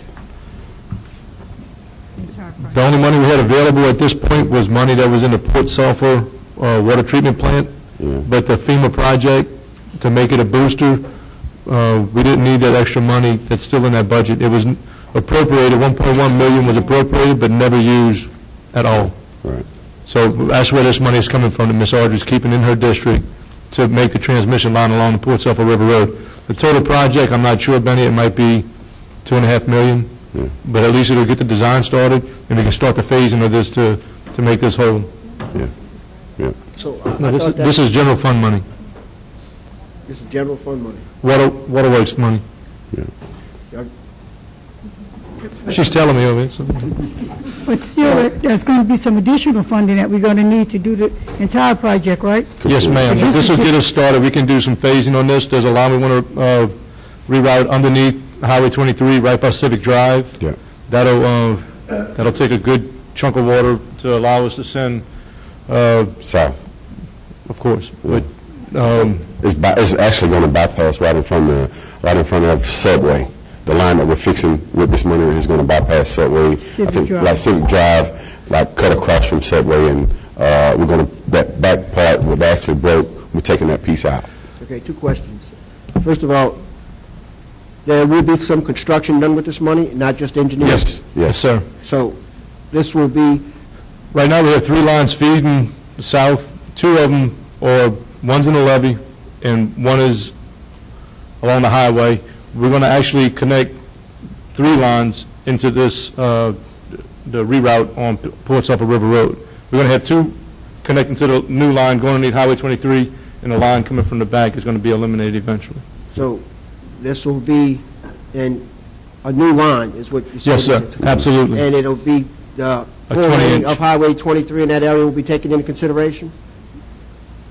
The only money we had available at this point was money that was in the Port Sulphur water treatment plant. Yeah. But the FEMA project, to make it a booster, we didn't need that extra money that's still in that budget. It was appropriated, 1.1 million was appropriated, but never used at all. Right. So that's where this money is coming from, that Ms. Audrey's keeping in her district to make the transmission line along the Port Sulphur River Road. The total project, I'm not sure, Benny, it might be $2.5 million, but at least it'll get the design started, and we can start the phasing of this to make this whole. Yeah. Yeah. So No, this is general fund money, This is general fund money. Waterworks money. Yeah. She's telling me of it. So. But still, there's going to be some additional funding that we're going to need to do the entire project, right? Yes, ma'am. This will get us started. We can do some phasing on this. There's a line we want to reroute underneath Highway 23 right by Civic Drive. Yeah. That'll take a good chunk of water to allow us to send south. Of course. But it's actually going to bypass right in front of Subway. The line that we're fixing with this money is going to bypass Subway. Like Civic Drive, like cut across from Subway, and we're going to, that back part where they actually broke, we're taking that piece out. Okay, two questions. First of all, there will be some construction done with this money, not just engineering? Yes, sir. So this will be... Right now we have 3 lines feeding south. 2 of them, or one's in the levee and one is along the highway. We're going to actually connect 3 lines into this, the reroute on Port Sulphur River Road. We're going to have 2 connecting to the new line going underneath Highway 23, and the line coming from the back is going to be eliminated eventually. So this will be a new line, is what you said? Yes, sir, absolutely. And it'll be the full of Highway 23 in that area will be taken into consideration?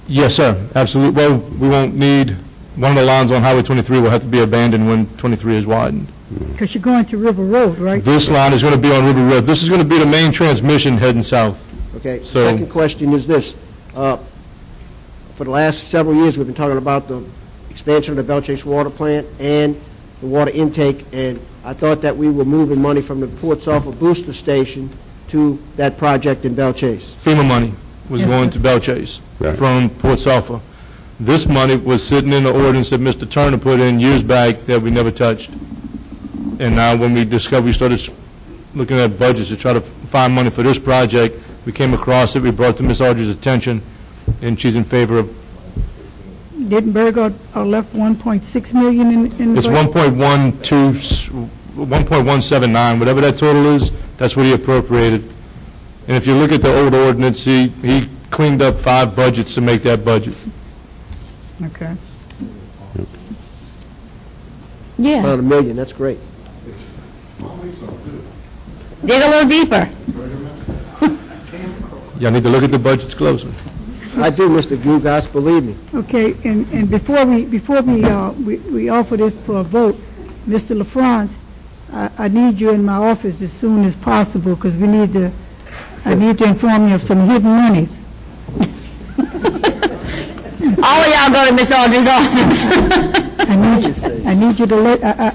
Yes, sir, absolutely. Well, we won't need, one of the lines on Highway 23 will have to be abandoned when 23 is widened. Because you're going to River Road, right? This line is going to be on River Road. This is going to be the main transmission heading south. Okay, So- second question is this. For the last several years, we've been talking about the expansion of the Belchase Water Plant and the water intake, and I thought that we were moving money from the Port Sulphur Booster Station to that project in Belchase. FEMA money was going to Belchase from Port Sulphur. This money was sitting in the ordinance that Mr. Turner put in years back that we never touched. And now when we started looking at budgets to try to find money for this project, We came across it, we brought it to Ms. Audrey's attention, and she's in favor of, Didn't Berg left 1.6 million in the it's budget? 1.179, whatever that total is, that's what he appropriated. And if you look at the old ordinance, he cleaned up 5 budgets to make that budget. Okay. Yeah. About $1 million, that's great. Dig a little deeper. Y'all need to look at the budgets closer. I do, Mr. Dugas, believe me. Okay, and before we offer this for a vote, Mr. LaFrance, I need you in my office as soon as possible, because I need to inform you of some hidden monies. All of y'all go to Miss Audrey's office. I need you to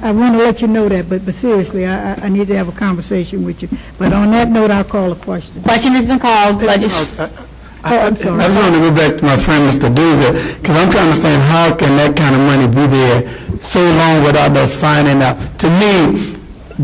I want to let you know that, but seriously, I need to have a conversation with you. But on that note, I'll call a question. Question has been called. I'm sorry. I just want to go back to my friend, Mr. Duga, because I'm trying to understand how can that kind of money be there so long without us finding out. To me,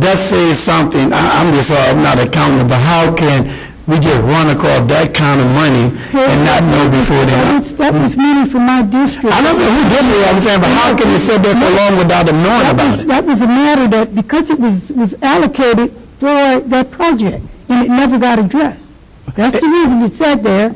that says something. I'm not accountant, but how can we just run across that kind of money and not know before then? That was money from my district. I don't know who did it, I'm saying, but how can it sit there so long without them knowing about it? That was a matter that, because it was allocated for that project, and it never got addressed. That's the reason it sat there.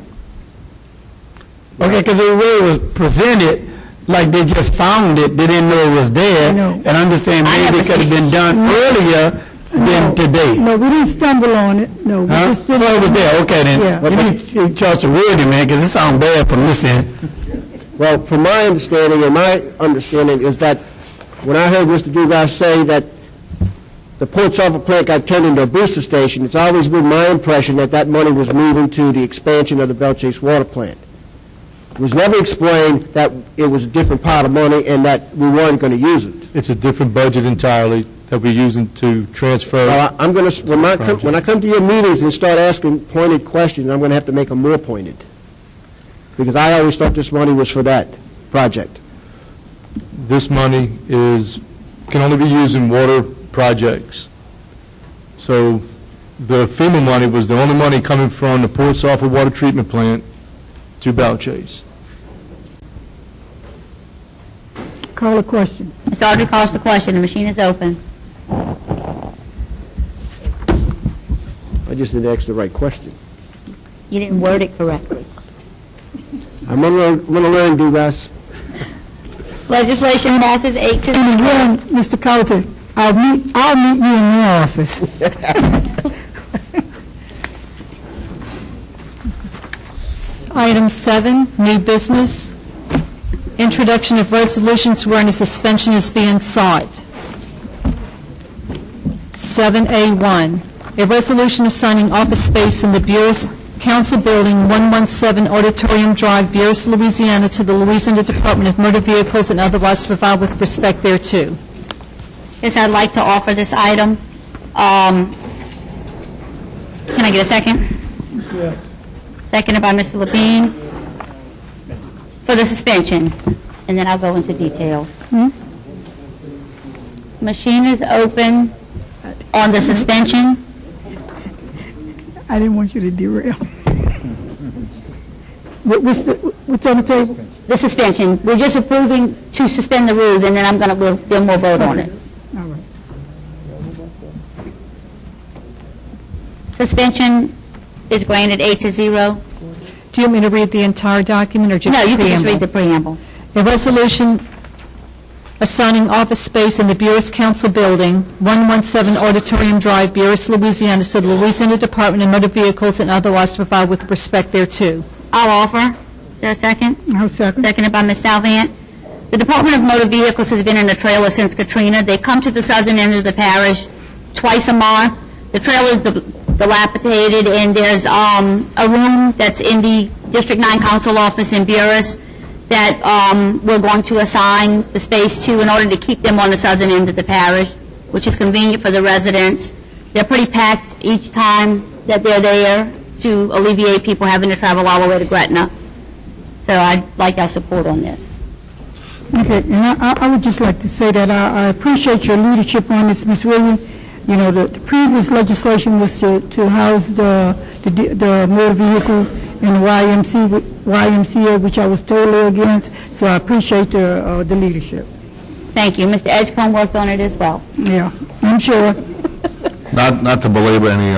Okay, because the way it was presented, like they just found it, they didn't know it was there, and I'm just saying maybe it could have been done earlier than today. No, we didn't stumble on it. No, we just So didn't. it was there, okay then. Yeah. You need to charge a wording, man, because it sounds bad from this end. Well, from my understanding, and my understanding is that when I heard Mr. Dugas say that the Port Suffolk plant got turned into a booster station, it's always been my impression that that money was moving to the expansion of the Belle Chase water plant. It was never explained that it was a different pot of money and that we weren't going to use it. It's a different budget entirely that we're using to transfer. Well, I'm going to, when I come to your meetings and start asking pointed questions, I'm going to have to make them more pointed. Because I always thought this money was for that project. This money can only be used in water projects. So the FEMA money was the only money coming from the Port Suffolk Water Treatment Plant to Belle Chase. Call a question. Ms. Audrey calls the question. The machine is open. I just didn't ask the right question. You didn't word it correctly. I'm going to learn, Dugas. Legislation passes 8 to 0. And again, Mr. Coulter, I'll meet you in your office. Item 7, new business. Introduction of resolutions wherein a suspension is being sought. 7A1, a resolution assigning office space in the Bureau's Council Building, 117 Auditorium Drive, Bureau, Louisiana, to the Louisiana Department of Motor Vehicles and otherwise to provide with respect thereto. Yes, I'd like to offer this item. Can I get a second? Yeah. Seconded by Mr. Levine for the suspension, and then I'll go into details. Machine is open on the suspension. I didn't want you to derail. What's on the table? The suspension. We're just approving to suspend the rules, and then then we'll vote on it. All right. Suspension is granted 8 to 0. Do you want me to read the entire document or just No, the you can just preamble? read the preamble. A resolution assigning office space in the Bureau's Council Building, 117 Auditorium Drive, Bureau, Louisiana, to the Louisiana Department of Motor Vehicles and otherwise to provide with respect thereto. I'll offer. Is there a second? I'll second. Seconded by Ms. Salvant. The Department of Motor Vehicles has been in the trailer since Katrina. They come to the southern end of the parish twice a month. The trailer is dilapidated, and there's a room that's in the District 9 Council office in Buras that we're going to assign the space to in order to keep them on the southern end of the parish, which is convenient for the residents. They're pretty packed each time that they're there to alleviate people having to travel all the way to Gretna. So I'd like our support on this. Okay, and I would just like to say that I appreciate your leadership on this, Ms. Williams. you know, the previous legislation was to house the motor vehicles in the YMCA, which I was totally against, so I appreciate the leadership. Thank you. Mr. Edgecombe worked on it as well. Yeah, I'm sure. Not to belabor any,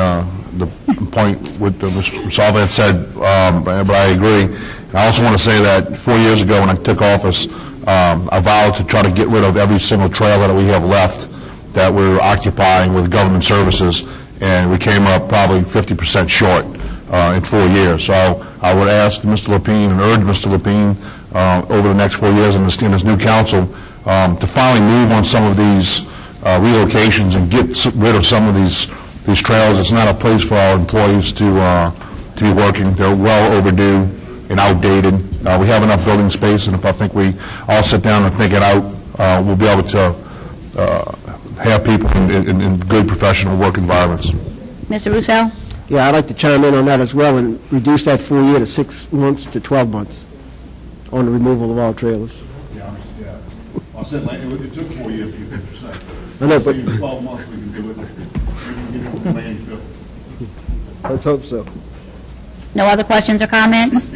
the point what Mr. Salva had said, but I agree. I also want to say that 4 years ago when I took office, I vowed to try to get rid of every single trailer that we have left that we're occupying with government services, and we came up probably 50% short in 4 years. So I would ask Mr. Lapine and urge Mr. Lapine over the next 4 years in this new council to finally move on some of these relocations and get rid of some of these trails. It's not a place for our employees to be working. They're well overdue and outdated. We have enough building space, and if I think we all sit down and think it out, we'll be able to have people in good professional work environments. Mr. Russo? Yeah, I'd like to chime in on that as well and reduce that 4 year to 6 months to 12 months on the removal of all trailers. Yeah. I said it took 4 years to get 50%. I know, but in 12 months we can do it. We can get it to landfill. Let's hope so. No other questions or comments?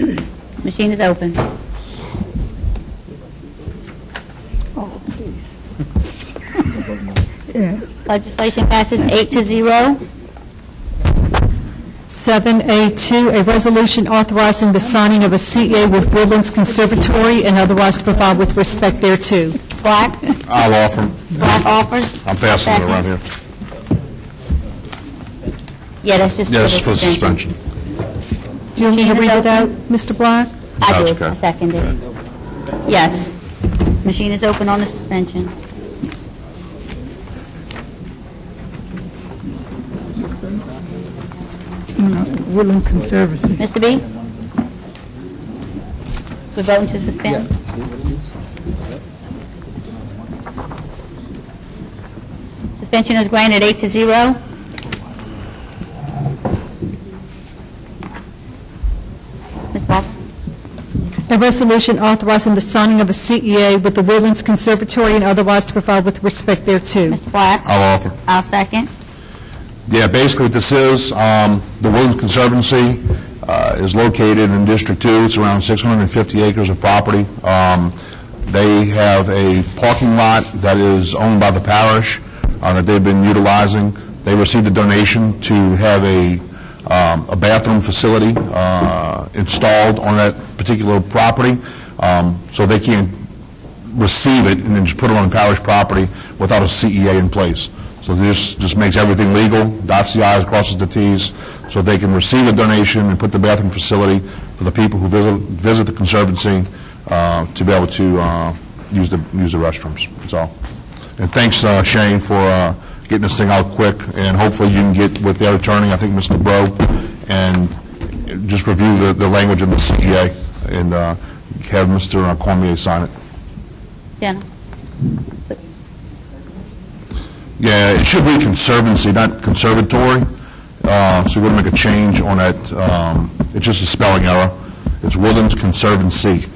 Machine is open. Oh, please. Yeah. Legislation passes 8-0. 7A2, a resolution authorizing the signing of a CEA with Woodlands Conservatory and otherwise to provide with respect thereto. Black? I'll offer. Black offers? I'm passing it around here. Yeah, that's just Yes, for the suspension. Do you want me to read it out, Mr. Black? I That's do. okay. I second it. Yes. Machine is open on the suspension. Woodland Conservancy. Mr. B? We're voting to suspend? Suspension is granted 8-0. Ms. Walker? A resolution authorizing the signing of a CEA with the Woodlands Conservatory and otherwise to provide with respect thereto. Mr. Black? I'll offer. I'll second. Yeah, basically what this is, the Woodlands Conservancy is located in District 2. It's around 650 acres of property. They have a parking lot that is owned by the parish that they've been utilizing. They received a donation to have a bathroom facility installed on that particular property, so they can't receive it and then just put it on parish property without a CEA in place. So this just makes everything legal, dots the i's, crosses the t's, so they can receive a donation and put the bathroom facility for the people who visit the Conservancy to be able to use the restrooms. That's all. And thanks, Shane, for getting this thing out quick, and hopefully you can get with their attorney, I think Mr. Bro, and just review the language of the CEA and have Mr. Cormier sign it. Jenna? Yeah, it should be Conservancy, not Conservatory, so we're going to make a change on that. It's just a spelling error. It's Woodlands Conservancy.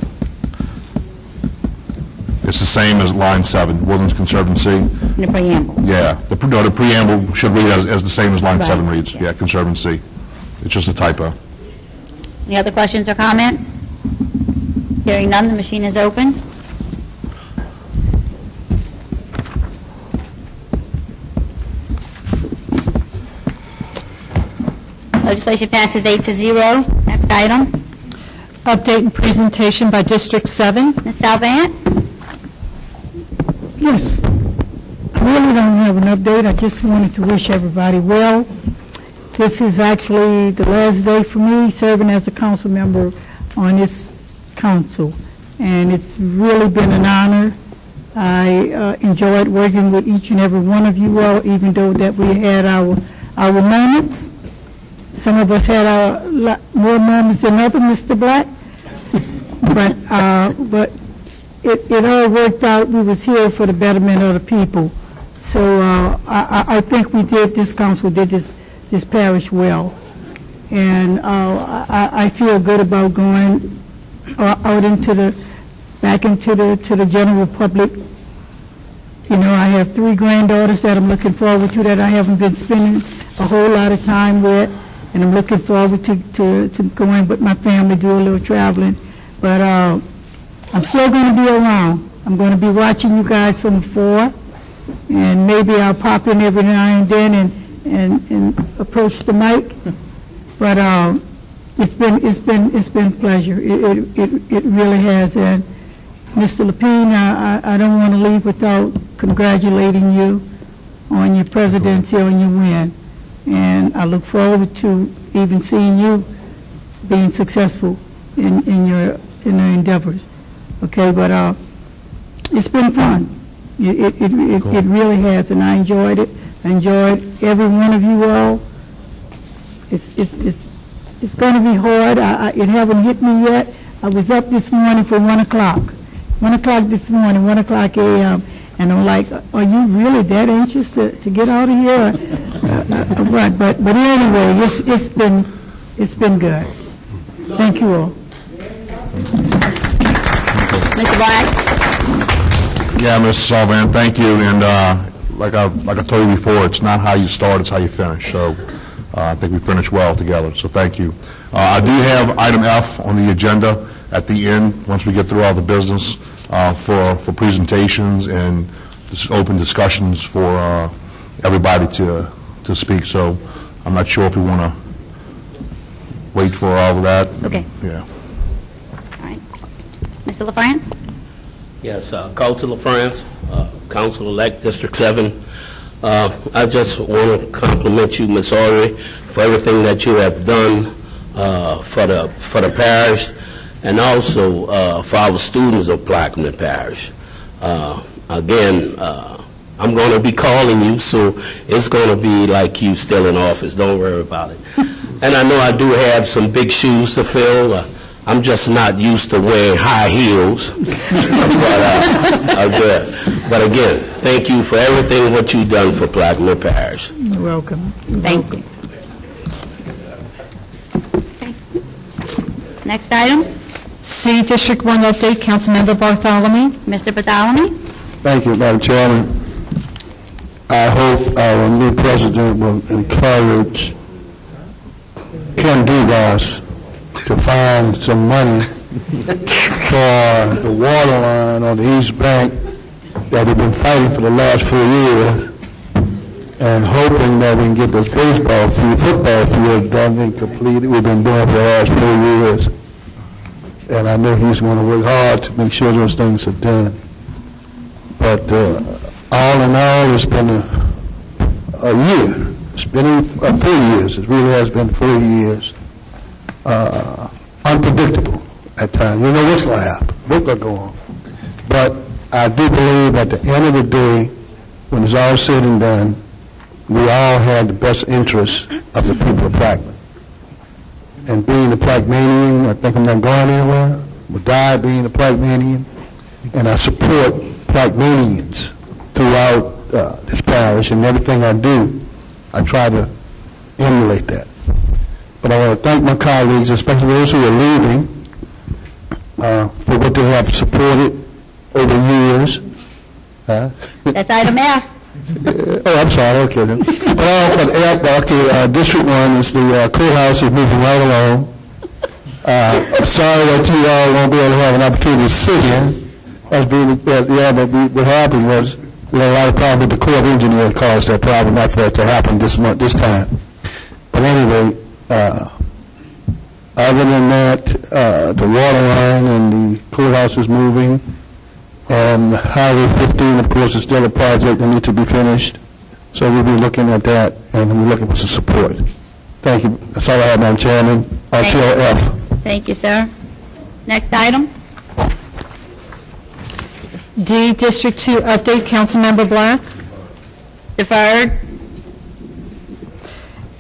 It's the same as line 7, Woodlands Conservancy. The preamble. Yeah, the preamble should read as the same as line Right. 7 reads. Yeah, Conservancy. It's just a typo. Any other questions or comments? Hearing none, the machine is open. Legislation passes 8-0. Next item. Update and presentation by District 7. Ms. Salvant? Yes. I really don't have an update. I just wanted to wish everybody well. This is actually the last day for me serving as a council member on this council, and it's really been an honor. I enjoyed working with each and every one of you all, even though that we had our moments. Some of us had a lot more moments than others, Mr. Black, but it all worked out. We was here for the betterment of the people. So I think this council did this parish well. And I feel good about going out back into the general public You know, I have 3 granddaughters that I'm looking forward to that I haven't been spending a whole lot of time with, and I'm looking forward to going with my family, do a little traveling. But I'm still going to be around. I'm going to be watching you guys from afar, and maybe I'll pop in every now and then and approach the mic. But it's been pleasure. It really has. And Mr. Lapine, I don't want to leave without congratulating you on your presidency, on your win. And I look forward to even seeing you being successful in your endeavors. Okay, but it's been fun. It really has, and I enjoyed it. I enjoyed every one of you all. It's going to be hard. It haven't hit me yet. I was up this morning for 1 o'clock. 1 o'clock this morning, 1 o'clock a.m. And I'm like, are you really that anxious to get out of here? But anyway, it's been good. Thank you all. Mr. Black? Yeah, Mr. Sullivan, thank you. And like I told you before, it's not how you start, it's how you finish. So I think we finished well together, so thank you. I do have item F on the agenda at the end, once we get through all the business, for presentations and just open discussions for everybody to speak. So I'm not sure if we want to wait for all of that. Okay. Yeah. All right. Mr. LaFrance? Yes, Carlton LaFrance, Council-elect District 7. I just want to compliment you, Ms. Audrey, for everything that you have done for the parish, and also for our students of Plaquemine Parish. Again, I'm going to be calling you, so it's going to be like you still in office. Don't worry about it. And I know I do have some big shoes to fill. I'm just not used to wearing high heels. But again, thank you for everything what you've done for Plaquemine Parish. You're welcome. Thank you. Okay. Next item, C, District 1 update, Councilmember Bartholomew. Mr. Bartholomew. Thank you, Madam Chairman. I hope our new president will encourage Ken Dugas to find some money for the water line on the East Bank that we've been fighting for the last 4 years, and hoping that we can get the football field done and completed. We've been doing it for the last 4 years, and I know he's going to work hard to make sure those things are done. But all in all, it's been a year. It's been 4 years. It really has been 4 years. Unpredictable at times. You know what's going to happen, what's going to go on. But I do believe at the end of the day, when it's all said and done, we all have the best interests of the people of Plaquemine. And being a Plaqueminian, I think I'm not going anywhere. I will die being a Plaqueminian, and I support Plaqueminians throughout this parish, and everything I do, I try to emulate that. But I want to thank my colleagues, especially those who are leaving, for what they have supported over years. That's item F. Oh, I'm sorry, okay. District 1 is the courthouse is moving right along. I'm sorry that you all won't be able to have an opportunity to sit here. But what happened was we had a lot of problems with the Corps of Engineers caused that problem, not for it to happen this time. But anyway, other than that, the water line and the courthouse is moving, and Highway 15, of course, is still a project that needs to be finished. So we'll be looking at that, and we're looking for some support. Thank you. That's all I have, Madam Chairman. RTO F. Thank you, sir. Next item. D, District 2 update, Councilmember Black. Deferred.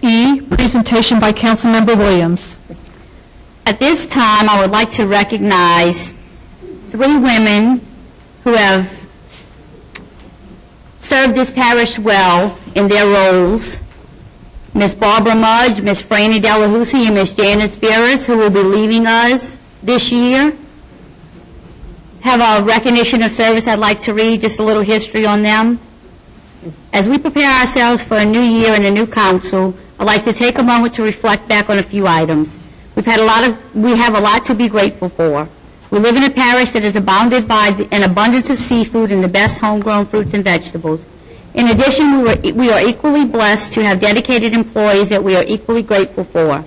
E, presentation by Councilmember Williams. At this time, I would like to recognize 3 women who have served this parish well in their roles. Ms. Barbara Mudge, Ms. Franny Delahousie, and Ms. Janice Beers, who will be leaving us this year. have a recognition of service I'd like to read, just a little history on them. As we prepare ourselves for a new year and a new council, I'd like to take a moment to reflect back on a few items. We have a lot to be grateful for. We live in a parish that is abounded by an abundance of seafood and the best homegrown fruits and vegetables. In addition, we are equally blessed to have dedicated employees that we are equally grateful for.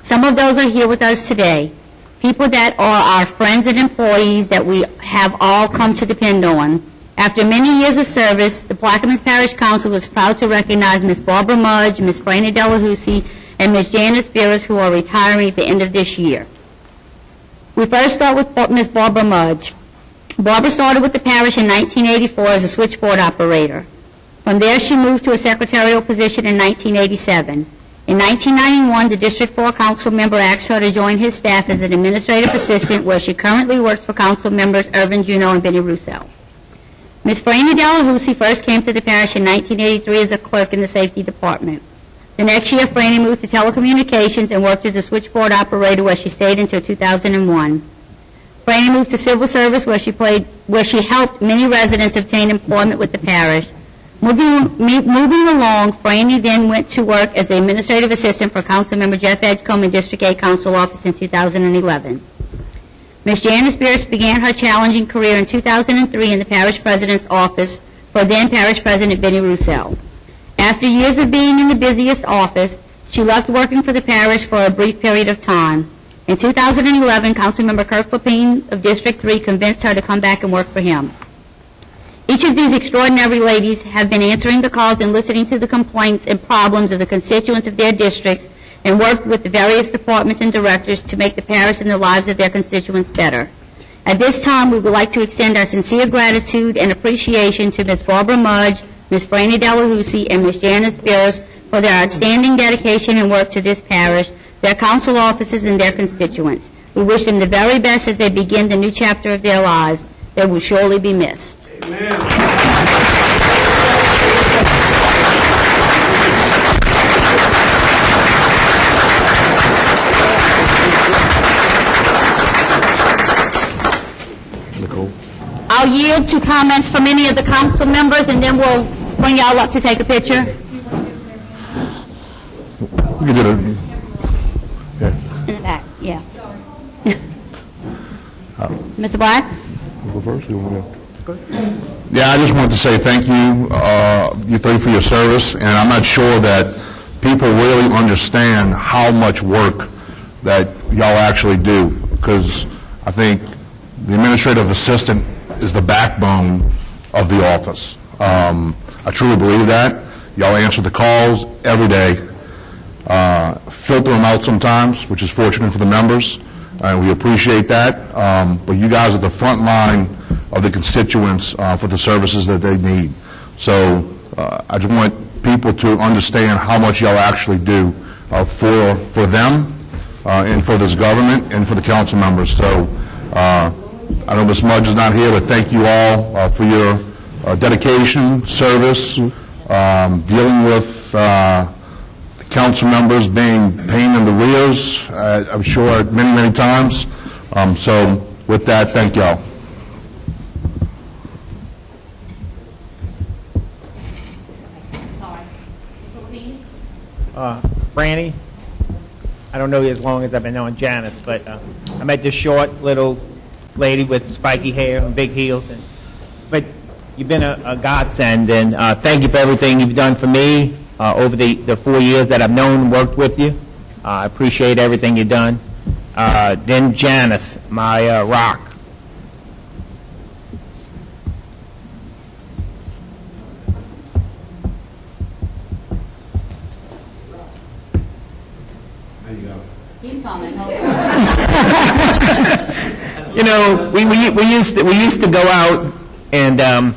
Some of those are here with us today, people that are our friends and employees that we have all come to depend on. After many years of service, the Plaquemines Parish Council was proud to recognize Ms. Barbara Mudge, Ms. Franny Delahousie, and Ms. Janice Beers, who are retiring at the end of this year. We first start with Ms. Barbara Mudge. Barbara started with the parish in 1984 as a switchboard operator. From there, she moved to a secretarial position in 1987. In 1991, the District 4 council member asked her to join his staff as an administrative assistant, where she currently works for council members Irvin Juneau and Benny Roussel. Ms. Franny Delahousie first came to the parish in 1983 as a clerk in the safety department. The next year, Franny moved to telecommunications and worked as a switchboard operator, where she stayed until 2001. Franny moved to civil service, where she helped many residents obtain employment with the parish. Moving along, Franny then went to work as the administrative assistant for Councilmember Jeff Edgecombe in District 8 Council Office in 2011. Ms. Janice Beers began her challenging career in 2003 in the parish president's office for then parish president Benny Roussel. After years of being in the busiest office, she left working for the parish for a brief period of time. In 2011, Councilmember Kirk Lapine of District 3 convinced her to come back and work for him. Each of these extraordinary ladies have been answering the calls and listening to the complaints and problems of the constituents of their districts and worked with the various departments and directors to make the parish and the lives of their constituents better. At this time, we would like to extend our sincere gratitude and appreciation to Ms. Barbara Mudge, Ms. Franny Delahousie, and Ms. Janice Beers for their outstanding dedication and work to this parish, their council officers, and their constituents. We wish them the very best as they begin the new chapter of their lives. They will surely be missed. I'll yield to comments from any of the council members, and then we'll bring y'all up to take a picture. We can do it. Yeah. In the back, yeah. Mr. Black? Go first. Yeah, I just wanted to say thank you, you three, for your service, and I'm not sure that people really understand how much work that y'all actually do, because I think the administrative assistant is the backbone of the office. I truly believe that. Y'all answer the calls every day, filter them out sometimes, which is fortunate for the members, and we appreciate that. But you guys are the front line of the constituents for the services that they need. So I just want people to understand how much y'all actually do for them and for this government and for the council members. So I know Ms. Mudge is not here, but thank you all for your dedication, service, dealing with the council members being pain in the rears, I'm sure many, many times. So with that, thank y'all. Franny, I don't know you as long as I've been knowing Janice, but I met this short little lady with spiky hair and big heels, but you've been a godsend, and thank you for everything you've done for me over the 4 years that I've known and worked with you. I appreciate everything you've done. Then Janice, my rock. You know, we used to go out, and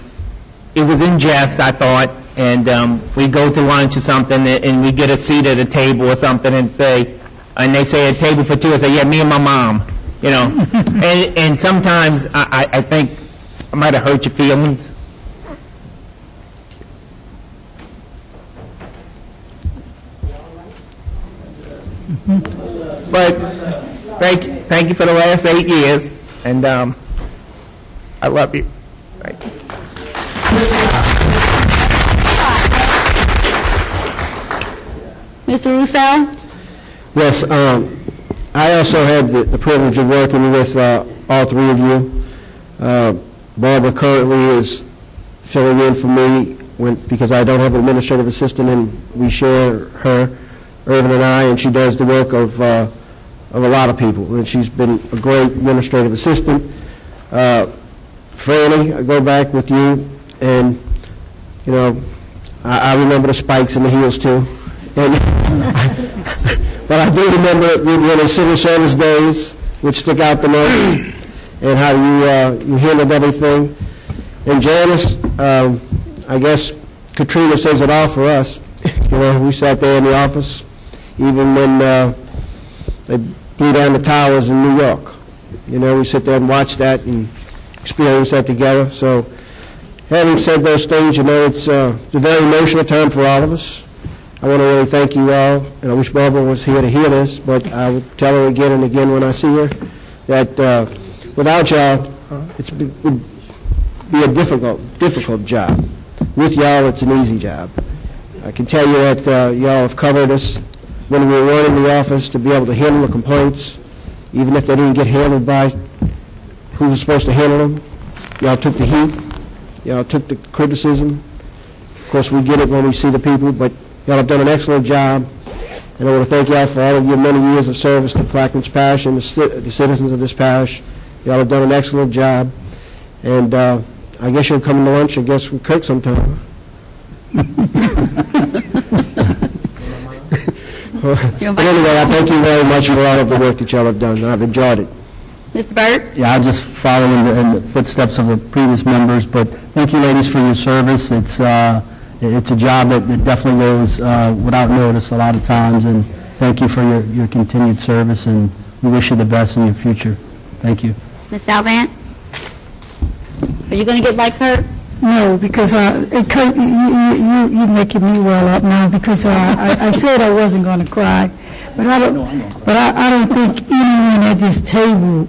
it was in jest, I thought, and we go to lunch or something, and we get a seat at a table or something, and they say a table for two. I say, yeah, me and my mom, you know, and sometimes I think I might have hurt your feelings. But thank you for the last 8 years, and I love you. Right. Mr. Russo? Yes, I also had the privilege of working with all three of you. Barbara currently is filling in for me because I don't have an administrative assistant, and we share her, Irvin and I, and she does the work of a lot of people, and she's been a great administrative assistant. Franny, I go back with you, and, you know, I remember the spikes in the heels, too. And but I do remember the civil service days, which stick out the most, and how you handled everything. And Janice, I guess Katrina says it all for us. You know, we sat there in the office, even when they blew down the towers in New York. You know, we sit there and watch that and experience that together. So, having said those things, you know, it's a very emotional time for all of us. I want to really thank you all, and I wish Barbara was here to hear this, but I would tell her again and again when I see her that without y'all, it would be a difficult job. With y'all, it's an easy job. I can tell you that y'all have covered us when we were in the office to be able to handle the complaints, even if they didn't get handled by who was supposed to handle them. Y'all took the heat. Y'all took the criticism. Of course, we get it when we see the people, but y'all have done an excellent job, and I want to thank y'all for all of your many years of service to Plaquemines Parish and the citizens of this parish. Y'all have done an excellent job, and I guess you'll come to lunch, I guess, with Kirk sometime. But anyway, I thank you very much for all of the work that y'all have done. I've enjoyed it. Mr. Burt? Yeah, I'll just follow in the footsteps of the previous members, but thank you, ladies, for your service. It's a job that definitely goes without notice a lot of times, and thank you for your continued service, and we wish you the best in your future. Thank you. Ms. Salvant? Are you going to get like Kurt? No, because Kurt, you're making me well up now, because I said I wasn't going to cry, but I don't think anyone at this table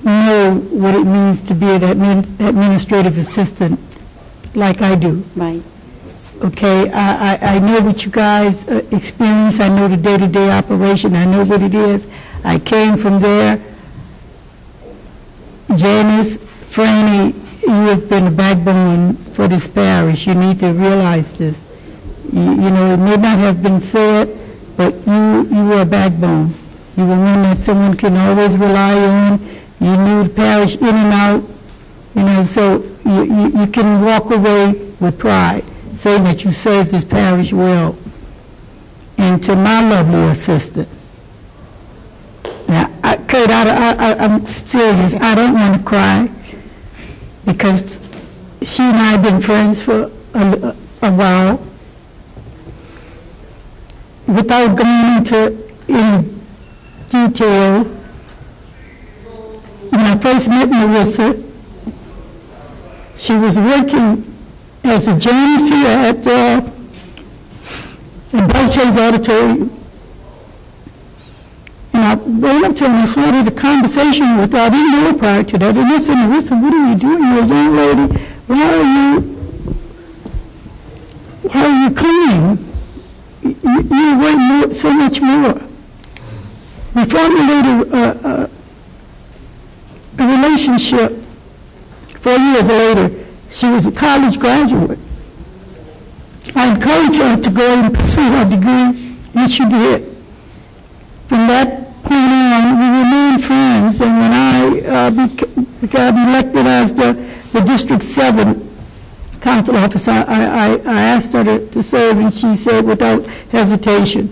know what it means to be an administrative assistant like I do. Right. Okay, I know what you guys experience. I know the day-to-day operation. I know what it is. I came from there. Janice, Franny, you have been a backbone for this parish. You need to realize this. You know, it may not have been said, but you were a backbone. You were one that someone can always rely on. You knew the parish in and out. You know, so you can walk away with pride, saying that you served this parish well. And to my lovely assistant, now, Kurt, I'm serious. I don't want to cry, because she and I have been friends for a while. Without going into any detail, when I first met Marissa, she was working as a janitor at Belcher's Auditorium. And I went up to her and I started a conversation with her. I didn't know her prior to that. And I said, Marissa, what are you doing? You're a young lady. Why are you cleaning? You want so much more. We formulated a relationship. 4 years later, she was a college graduate. I encouraged her to go and pursue her degree, and she did. From that point on, we remained friends, and when I got elected as the District 7 council officer, I asked her to serve, and she said without hesitation.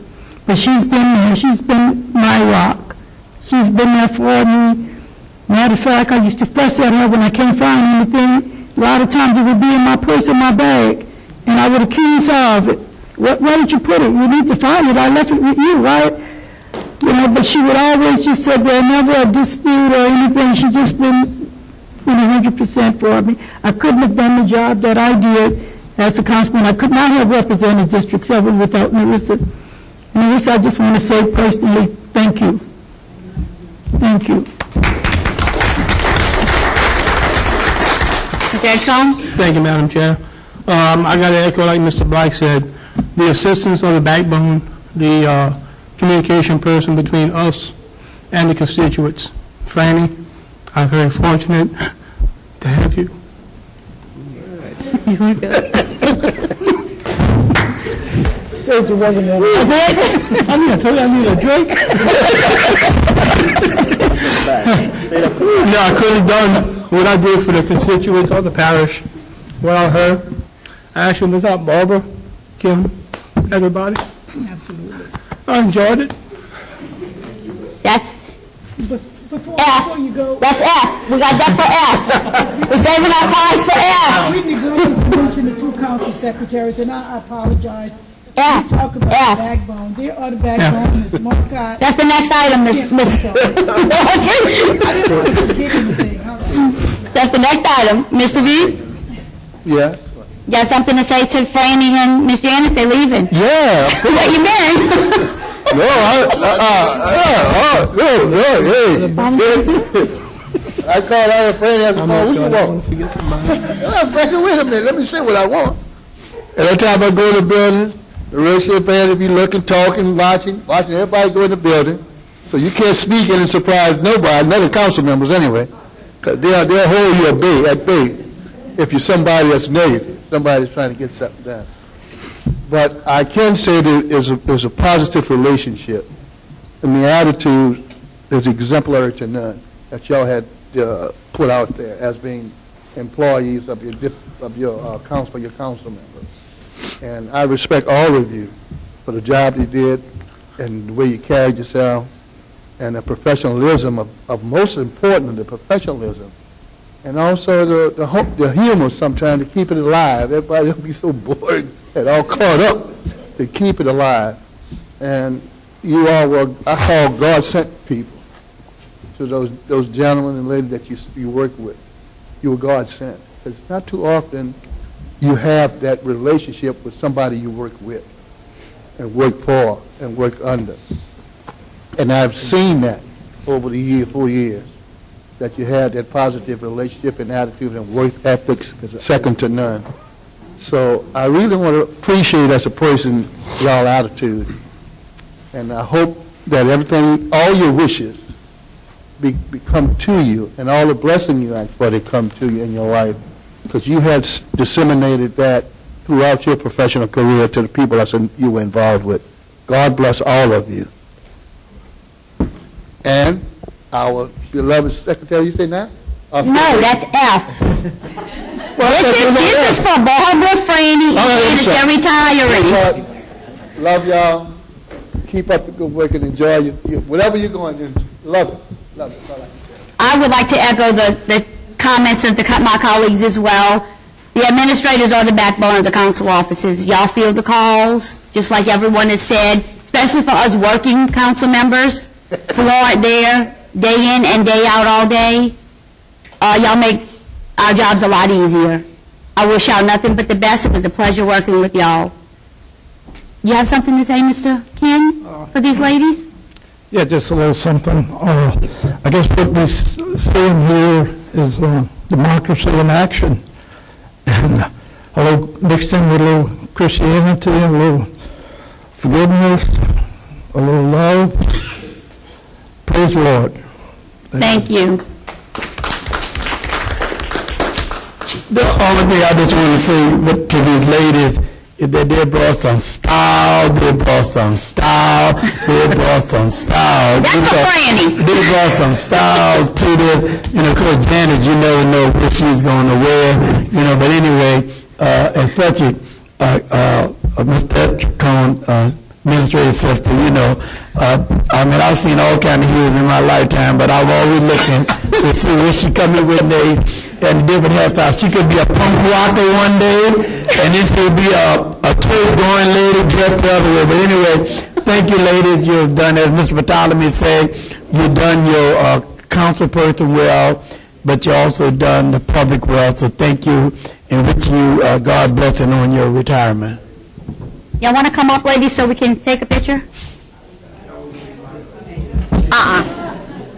But she's been there. She's been my rock. She's been there for me. Matter of fact, I used to fuss at her when I can't find anything. A lot of times it would be in my purse or my bag, and I would accuse her of it. Why did you put it? You need to find it. I left it with you, right? You know, but she would always just say there's never a dispute or anything. She just been 100% for me. I couldn't have done the job that I did as a councilman. I could not have represented District 7 without Marissa. Marissa, I just want to say personally, thank you. Thank you. Mr. Edgecombe? Thank you, Madam Chair. I got to echo like Mr. Black said, the assistance of the backbone, the communication person between us and the constituents. Franny, I'm very fortunate to have you. Said you wasn't one. Is it? I need a drink. No, I could have done what I did for the constituents of the parish without her. Actually, was out Barbara, Kim, everybody. Absolutely. I enjoyed it. That's Before F. you go, That's F. We got that for F. We're saving our cards for F. we neglected to mention the two council secretaries, and I apologize. F. We talk about F. the backbone. There are the backbone, Ms. Marcotte. That's the next item, Miss. That's the next item. Mr. Reed, Yes? you got something to say to Franny and Miss Janice? They're leaving. Yeah. Where you been? No, I called out a friend and asked, what you want? Frankie, wait a minute, let me say what I want. Every time I go in the building, the ratio fans, if you looking, talking, watching everybody go in the building. So you can't sneak in and surprise nobody, none of the council members anyway. Because they'll hold you at bay if you're somebody that's negative, somebody that's trying to get something done. But I can say that there's a positive relationship, and the attitude is exemplary to none that y'all had put out there as being employees of your council members. And I respect all of you for the job you did and the way you carried yourself and the professionalism of most importantly, the professionalism. And also the humor sometimes to keep it alive. Everybody will be so bored and all caught up to keep it alive. And you all were, I call God-sent people to those gentlemen and ladies that you work with. You were God-sent. It's not too often you have that relationship with somebody you work with and work for and work under. And I've seen that over the 4 years, that you had that positive relationship and attitude and work ethics second to none. So I really want to appreciate as a person y'all attitude. And I hope that everything, all your wishes come to you, and all the blessing you ask for, they come to you in your life, because you had disseminated that throughout your professional career to the people that you were involved with. God bless all of you. And our beloved secretary, you say now? No, that's F. This is for Barbara, Franny, and they're retiring. Love y'all. Keep up the good work and enjoy whatever you're going to do. Love it. Love it. I would like to echo the comments of my colleagues as well. The administrators are the backbone of the council offices. Y'all field the calls, just like everyone has said, especially for us working council members who aren't there day in and day out all day. Y'all make our jobs a lot easier. I wish y'all nothing but the best. It was a pleasure working with y'all. You have something to say, Mr. Ken, for these ladies? Yeah, just a little something. I guess what we're seeing here is democracy in action. And a little mixed in with a little Christianity, a little forgiveness, a little love. Praise the Lord. Thank you. The only thing I just want to say to these ladies is that they brought some style, they brought some style. That's for Franny. They brought some style to this. You know, Coach Janet, you never know what she's going to wear. You know, but anyway, especially Mr. Edgecombe, administrative assistant, you know. I mean, I've seen all kind of heroes in my lifetime, but I'm always looking to see what she coming with and different hairstyles. She could be a punk rocker one day, and then she'll be a toe-going lady dressed the other way. But anyway, thank you, ladies. You've done, as Mr. Bartholomew said, you've done your council person well, but you also done the public well. So thank you, and wish you God blessing on your retirement. Y'all want to come up, ladies, so we can take a picture?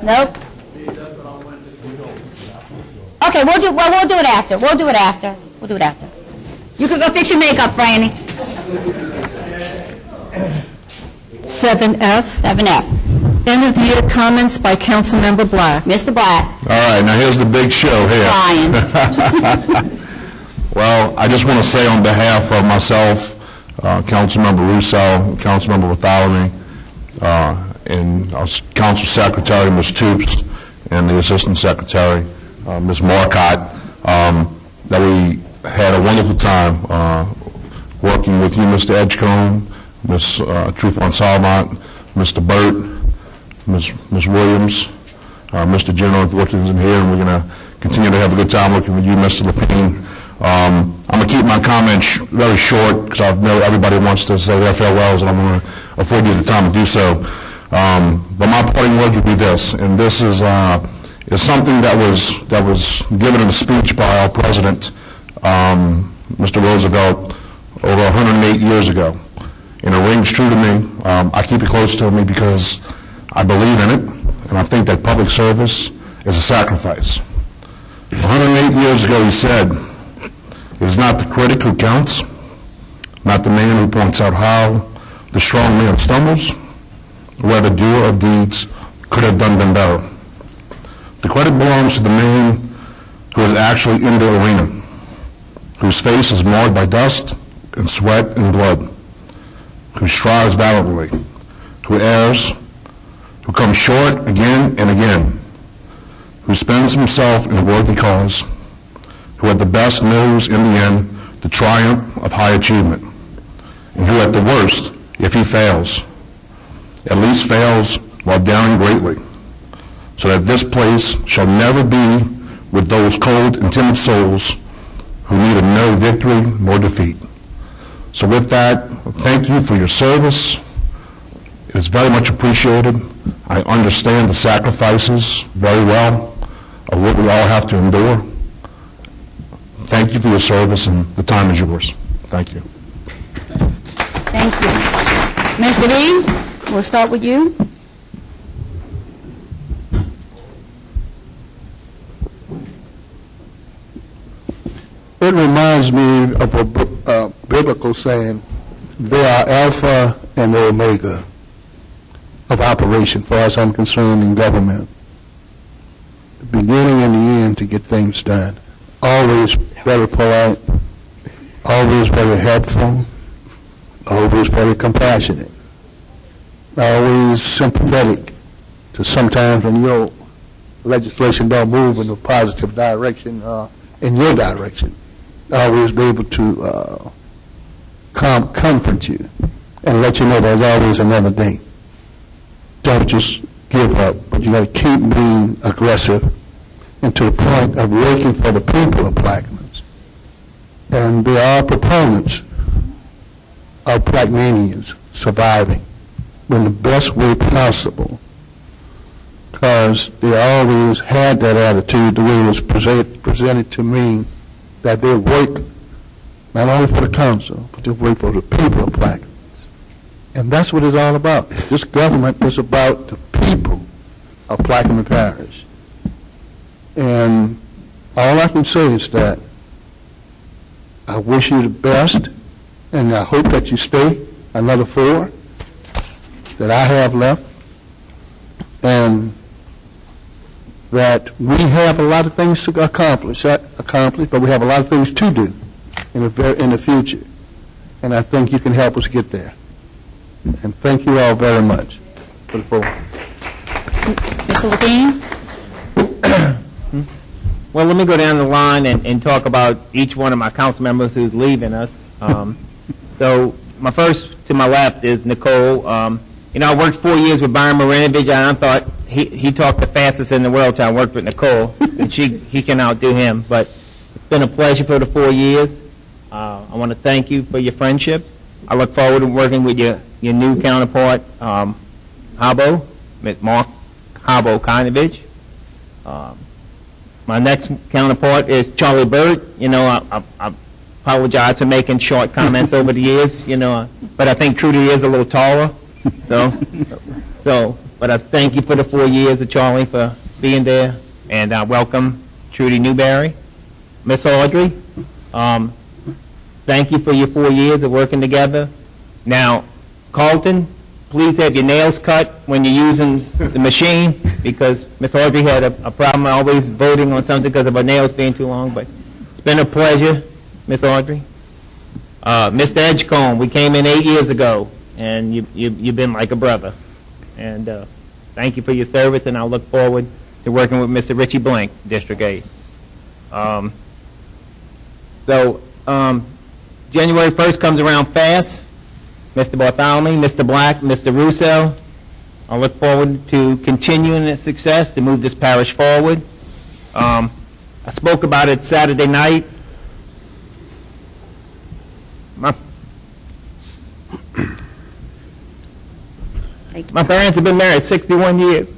Nope. Okay, we'll do it after. We'll do it after. You can go fix your makeup, Franny. 7F. 7F. End of the year comments by Councilmember Black. Mr. Black. All right, now here's the big show here. Brian. Well, I just want to say on behalf of myself, Councilmember Russo, Councilmember Bartholomew, and our Council Secretary, Ms. Toops, and the Assistant Secretary, Ms. Marcotte, that we had a wonderful time working with you, Mr. Edgecombe, Ms. Trufant Salmont, Mr. Burt, Ms. Williams, Mr. General, unfortunately, isn't here, and we're going to continue to have a good time working with you, Mr. Lepine. I'm going to keep my comments very short because I know everybody wants to say their farewells, and I'm going to afford you the time to do so. But my parting words would be this, and this is something that was given in a speech by our president, Mr. Roosevelt, over 108 years ago. And it rings true to me. I keep it close to me because I believe in it, and I think that public service is a sacrifice. 108 years ago, he said, "It is not the critic who counts, not the man who points out how the strong man stumbles, or where the doer of deeds could have done them better. The credit belongs to the man who is actually in the arena, whose face is marred by dust and sweat and blood, who strives valiantly, who errs, who comes short again and again, who spends himself in a worthy cause, who at the best knows in the end the triumph of high achievement, and who at the worst, if he fails, at least fails while daring greatly, so that this place shall never be with those cold and timid souls who neither know victory nor defeat." So with that, thank you for your service. It is very much appreciated. I understand the sacrifices very well of what we all have to endure. Thank you for your service, and the time is yours. Thank you. Thank you. Mr. Lee, we'll start with you. It reminds me of a biblical saying, "They are Alpha and the Omega of operation," far as I'm concerned, in government. The beginning and the end to get things done. Always very polite, always very helpful, always very compassionate, always sympathetic to sometimes when your legislation don't move in a positive direction, in your direction. Always be able to comfort you and let you know there's always another day. Don't just give up, but you got to keep being aggressive and to the point of working for the people of Plaquemines. And there are proponents of Plaqueminians surviving in the best way possible, because they always had that attitude, the way it was presented to me, that they work not only for the council, but they work for the people of Plaquemines. And that's what it's all about. This government is about the people of Plaquemine Parish. And all I can say is that I wish you the best, and I hope that you stay another 4 that I have left, and that we have a lot of things to accomplish, but we have a lot of things to do in the future. And I think you can help us get there. And thank you all very much for the floor. Mr. Levine? Well, let me go down the line and talk about each one of my council members who's leaving us. So my first to my left is Nicole. I worked 4 years with Byron Marinovich, and I thought he talked the fastest in the world till I worked with Nicole, and he can outdo him. But it's been a pleasure for the 4 years. I want to thank you for your friendship. I look forward to working with your new counterpart, Habo, Mark Habo Kainovich. My next counterpart is Charlie Bird. I apologize for making short comments over the years, but I think Trudy is a little taller. But I thank you for the 4 years, Charlie, for being there, and welcome Trudy Newberry. Miss Audrey, thank you for your 4 years of working together. Now, Carlton, please have your nails cut when you're using the machine, because Miss Audrey had a problem always voting on something because of her nails being too long, but it's been a pleasure, Miss Audrey. Mr. Edgecombe, we came in 8 years ago, and you've been like a brother. And thank you for your service, and I'll look forward to working with Mr. Richie Blank, District 8. January 1st comes around fast. Mr. Bartholomew, Mr. Black, Mr. Russo, I look forward to continuing its success to move this parish forward. I spoke about it Saturday night. My parents have been married 61 years.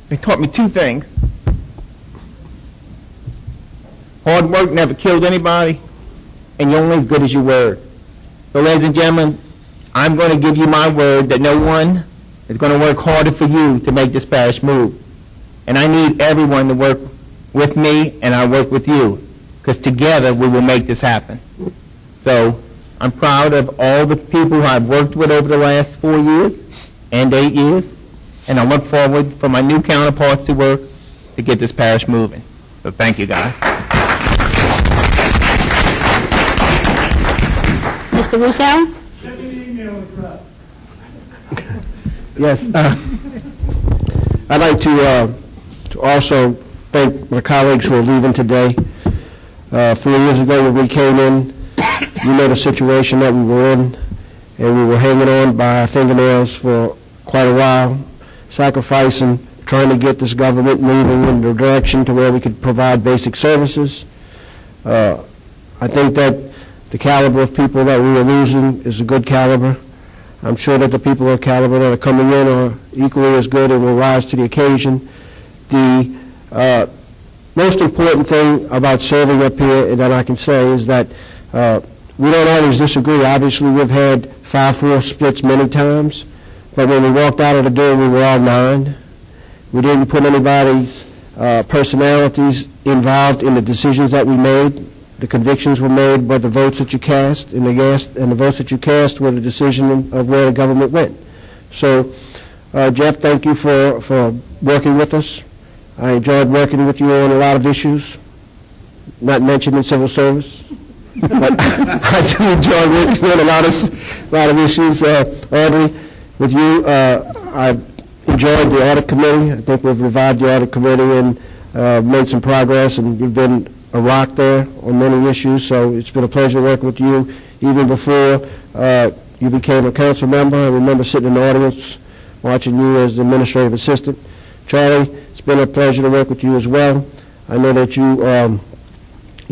They taught me two things. Hard work never killed anybody, and you're only as good as your word. So, ladies and gentlemen, I'm going to give you my word that no one is going to work harder for you to make this parish move. And I need everyone to work with me, and I work with you, because together we will make this happen. So, I'm proud of all the people who I've worked with over the last 4 years and 8 years, and I look forward for my new counterparts to work to get this parish moving. So thank you, guys. Mr. Russo? Yes. I'd like to also thank my colleagues who are leaving today. 4 years ago when we came in, you know the situation that we were in, and we were hanging on by our fingernails for quite a while, sacrificing, trying to get this government moving in the direction to where we could provide basic services. I think that the caliber of people that we are losing is a good caliber. I'm sure that the people of caliber that are coming in are equally as good and will rise to the occasion. The most important thing about serving up here that I can say is that we don't always disagree. Obviously, we've had 5-4 splits many times, but when we walked out of the door, we were all 9. We didn't put anybody's personalities involved in the decisions that we made. The convictions were made by the votes that you cast, and the votes that you cast were the decision of where the government went. So, Jeff, thank you for working with us. I enjoyed working with you on a lot of issues, not mentioned in civil service. But I do enjoy working on a lot of issues. Audrey, with you, I enjoyed the audit committee. I think we've revived the audit committee and made some progress, and you've been a rock there on many issues, so it's been a pleasure working with you. Even before you became a council member, I remember sitting in the audience watching you as the administrative assistant. Charlie, it's been a pleasure to work with you as well. I know that you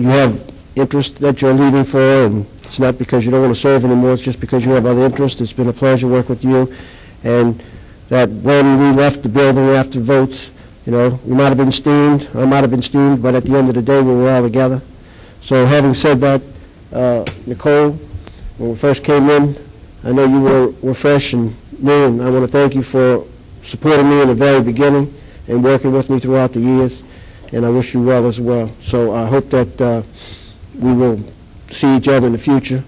have interest that you're leaving for, and it's not because you don't want to serve anymore, it's just because you have other interests. It's been a pleasure working with you, and that when we left the building after votes, you know, we might have been steamed, I might have been steamed, but at the end of the day, we were all together. So having said that, Nicole, when we first came in, I know you were fresh and new, and I want to thank you for supporting me in the very beginning and working with me throughout the years, and I wish you well as well. So I hope that we will see each other in the future.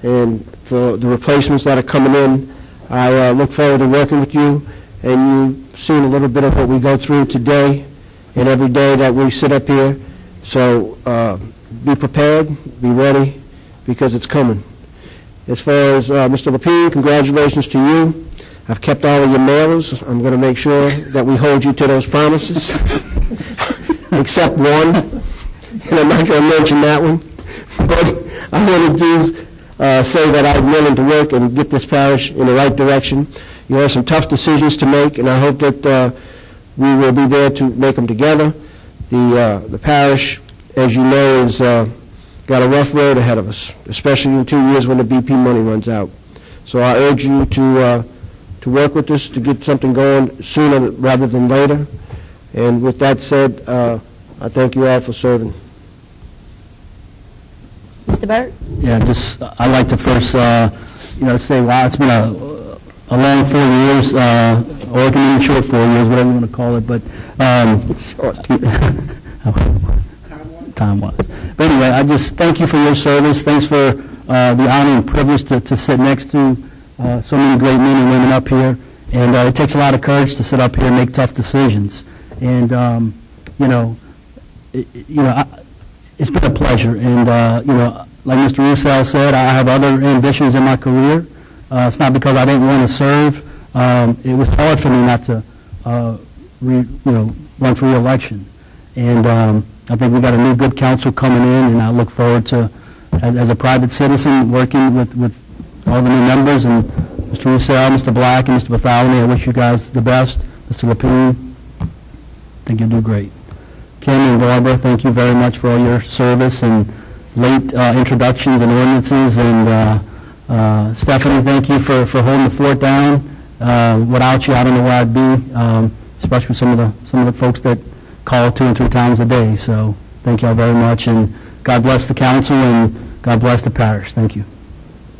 And for the replacements that are coming in, I look forward to working with you. And you've seen a little bit of what we go through today and every day that we sit up here. So be prepared, be ready, because it's coming. As far as Mr. Lapine, congratulations to you. I've kept all of your mailers. I'm going to make sure that we hold you to those promises, except one, and I'm not going to mention that one. But I want to say that I'm willing to work and get this parish in the right direction. You have some tough decisions to make, and I hope that we will be there to make them together. The parish, as you know, is got a rough road ahead of us, especially in 2 years when the BP money runs out. So I urge you to work with us to get something going sooner rather than later. And with that said, I thank you all for serving. Mr. Burt? Yeah, I'd like to first, say, wow, it's been a long 4 years or it can be short 4 years, whatever you want to call it, but, time-wise. But anyway, I just thank you for your service. Thanks for the honor and privilege to sit next to so many great men and women up here. And it takes a lot of courage to sit up here and make tough decisions. And, it's been a pleasure. And, like Mr. Roussel said, I have other ambitions in my career. It's not because I didn't want to serve. It was hard for me not to, run for re-election. And I think we've got a new good council coming in, and I look forward to, as a private citizen, working with all the new members, and Mr. Roussel, Mr. Black, and Mr. Bartholomew. I wish you guys the best. Mr. Lapine, I think you'll do great. Kim and Barbara, thank you very much for all your service and late introductions and ordinances. And Stephanie, thank you for holding the fort down. Without you, I don't know where I'd be, especially some of the folks that call 2 and 3 times a day. So thank you all very much, and God bless the council and God bless the parish. Thank you.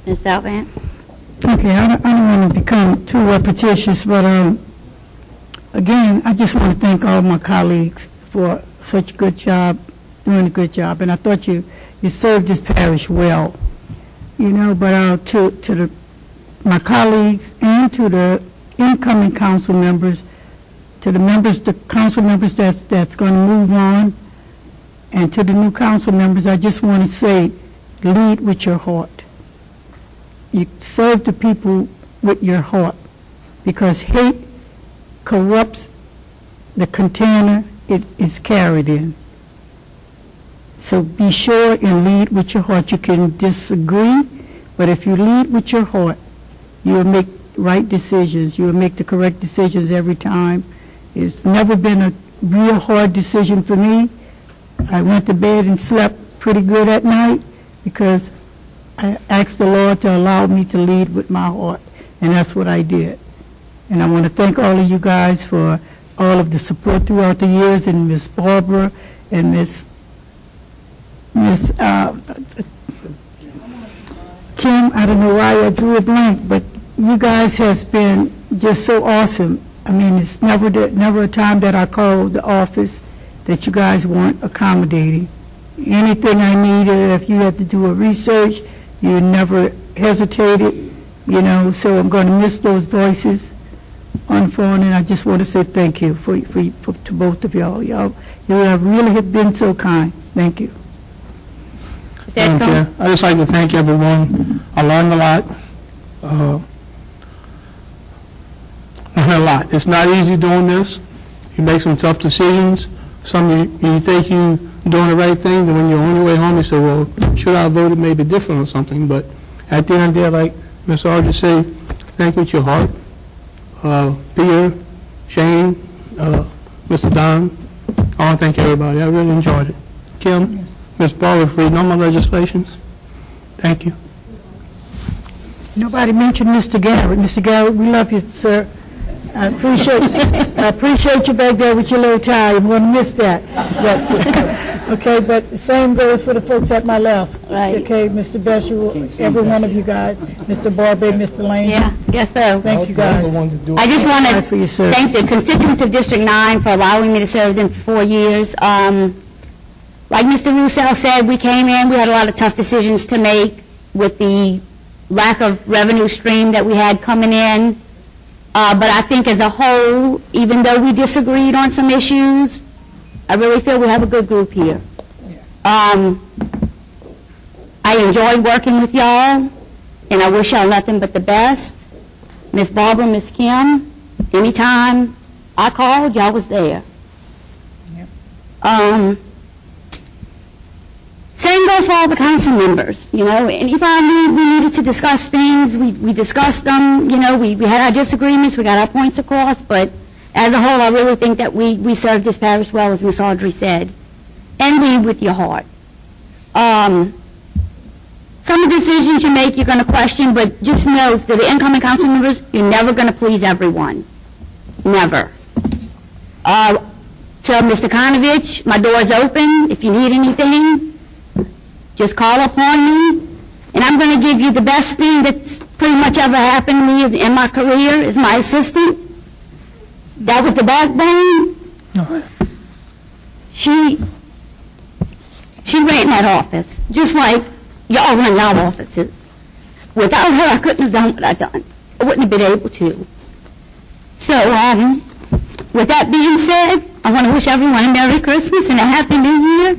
Ms. Salvant? Okay, I don't want to become too repetitious, but again, I just want to thank all my colleagues for such a good job, doing a good job, and I thought you served this parish well, but to my colleagues and to the incoming council members, to the council members that's going to move on, and to the new council members, I just want to say, lead with your heart. You serve the people with your heart, because hate corrupts the container it is carried in. So be sure and lead with your heart. You can disagree, but if you lead with your heart, you will make right decisions. You will make the correct decisions every time. It's never been a real hard decision for me. I went to bed and slept pretty good at night because I asked the Lord to allow me to lead with my heart, and that's what I did. And I want to thank all of you guys for all of the support throughout the years, and Miss Barbara and Miss Kim. I don't know why I drew a blank, but you guys has been just so awesome. I mean, it's never a time that I called the office that you guys weren't accommodating. Anything I needed, if you had to do a research, you never hesitated, so I'm going to miss those voices on phone, and I just want to say thank you to both of y'all. You have really been so kind. Thank you. Thank you. I'd just like to thank everyone. I learned a lot. It's not easy doing this. You make some tough decisions. Some you think you're doing the right thing, but when you're on your way home, you say, well, should I have voted maybe different or something? But at the end of the day, like Ms. R just said, think with your heart. Peter, Shane, Mr. Don, I want to thank everybody. I really enjoyed it. Kim, Ms. Barbara, for reading all my legislations. Thank you. Nobody mentioned Mr. Garrett. Mr. Garrett, we love you, sir. I appreciate you back there with your little tie. You wouldn't miss that. But the same goes for the folks at my left. Right. Okay, Mr. Beshel, every one of you guys, Mr. Barber, Mr. Lane. Yeah, guess so. Thank you guys. I just want to thank the constituents of District 9 for allowing me to serve them for 4 years. Like Mr. Roussel said, we came in, we had a lot of tough decisions to make with the lack of revenue stream that we had coming in. But I think as a whole, even though we disagreed on some issues, I really feel we have a good group here. I enjoyed working with y'all, and I wish y'all nothing but the best. Miss Barbara, Miss Kim, anytime I called, y'all was there. Same goes for all the council members. Anytime we needed to discuss things, we discussed them. We had our disagreements, we got our points across, but as a whole, I really think that we served this parish well, as Ms. Audrey said. And lead with your heart. Some of the decisions you make, you're going to question, but just know that the incoming council members, you're never going to please everyone. Never. To Mr. Konovich, my door's open. If you need anything, just call upon me, and I'm going to give you the best thing that's pretty much ever happened to me in my career as my assistant. that was the backbone. She ran that office, just like y'all run y'all offices. Without her, I couldn't have done what I done. I wouldn't have been able to. So, with that being said, I want to wish everyone a Merry Christmas and a Happy New Year,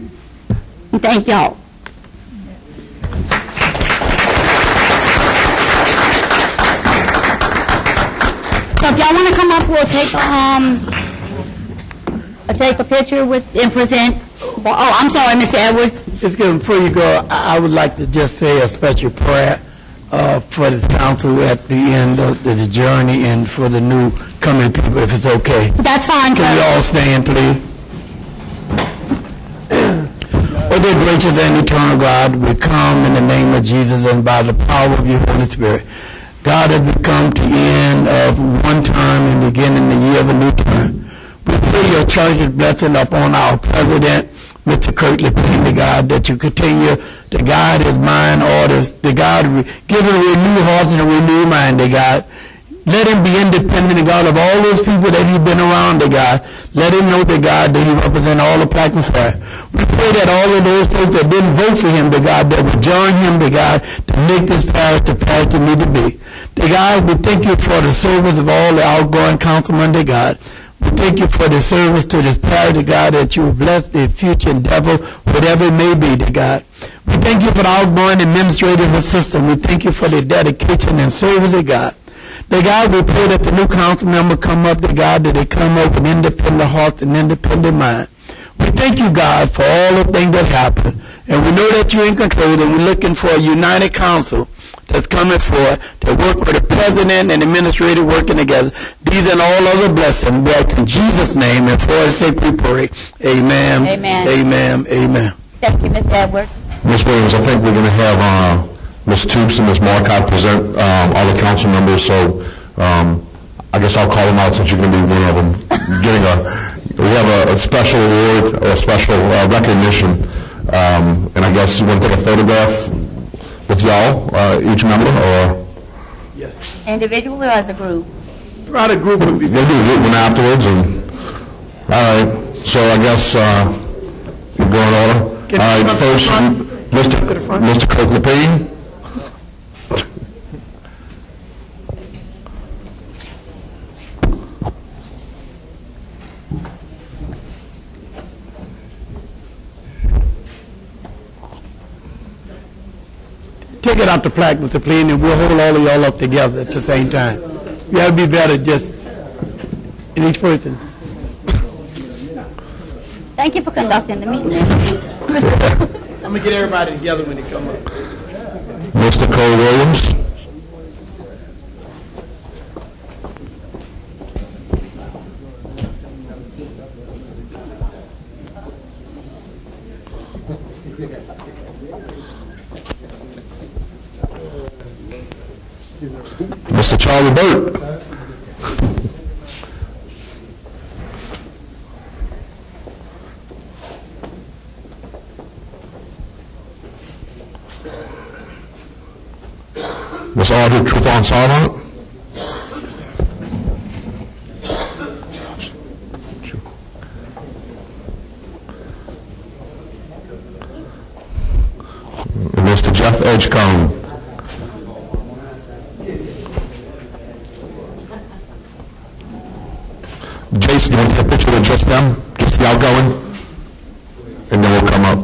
and thank y'all. So if y'all want to come up, we'll take a picture with and present. Oh, I'm sorry, Mr. Edwards. Just before you go, I would like to just say a special prayer for this council at the end of the journey and for the new coming people, if it's okay. That's fine, sir. Can we all stand, please? Oh, dear gracious and eternal God, we come in the name of Jesus and by the power of your Holy Spirit. God, as we come to the end of one term and beginning the year of a new term, we pray your church's blessing upon our president, Mr. Kirtley Payne, God, that you continue to guide his mind orders, God, give him a renewed heart and a renewed mind, God. Let him be independent, God, of all those people that he's been around, God. Let him know, God, that he represents all of Plaquemines Parish. We pray that all of those folks that didn't vote for him, God, that would join him, God, to make this parish the parish it need to be. God, we thank you for the service of all the outgoing councilmen, God. We thank you for the service to this parish, God, that you will bless their future endeavor, whatever it may be, God. We thank you for the outgoing administrative assistant. We thank you for their dedication and service, God. God, we pray that the new council member come up, God, that they come up with independent hearts and independent mind. We thank you, God, for all the things that happen. And we know that you're in control, and we're looking for a united council that's coming forward to work with the president and administrator working together. These and all other blessings, we ask in Jesus' name, and for his sake we pray. Amen. Amen. Amen. Amen. Thank you, Ms. Edwards. Ms. Williams, I think we're going to have Ms. Toops and Ms. Marcotte present all the council members, so I guess I'll call them out since you're going to be one of them. We have a special award, or a special recognition, and I guess you want to take a photograph with y'all, each member, or? Yes. Individually or as a group? Throughout a group would be. They'll do a group one afterwards, and, all right, so I guess we'll go in order. All right, first, Mr. Kirk Lepine. Take it out the plaque, Mr. Payne, and we'll hold all of y'all up together at the same time. You got to be better just in each person. Thank you for conducting the meeting. I'm going to get everybody together when they come up. Mr. Cole Williams. Mr. Charlie Burt. Ms. Audrey Trufant-Sarlant. Mr. Jeff Edgecombe. Jason, you want to take a picture with just them? Just the outgoing? And then we'll come up.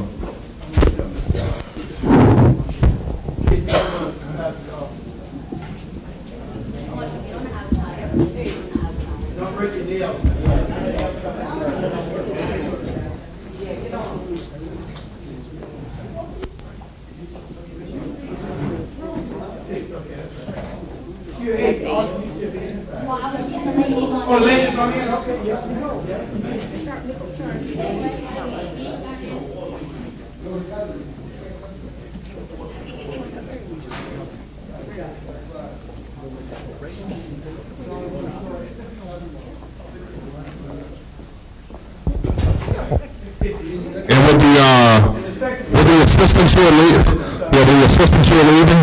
Will the assistants who are leaving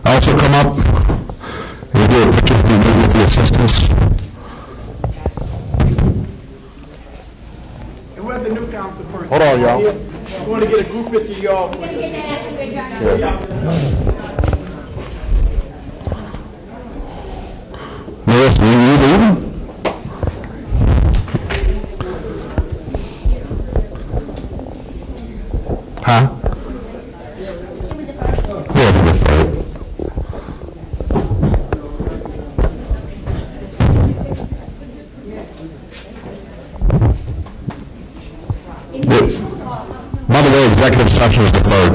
also come up? We'll do a picture with the assistants. council person. Hold on, y'all. I want to get a group picture of y'all. Melissa, you leaving? Huh? Yeah, we deferred. By the way, executive session is deferred.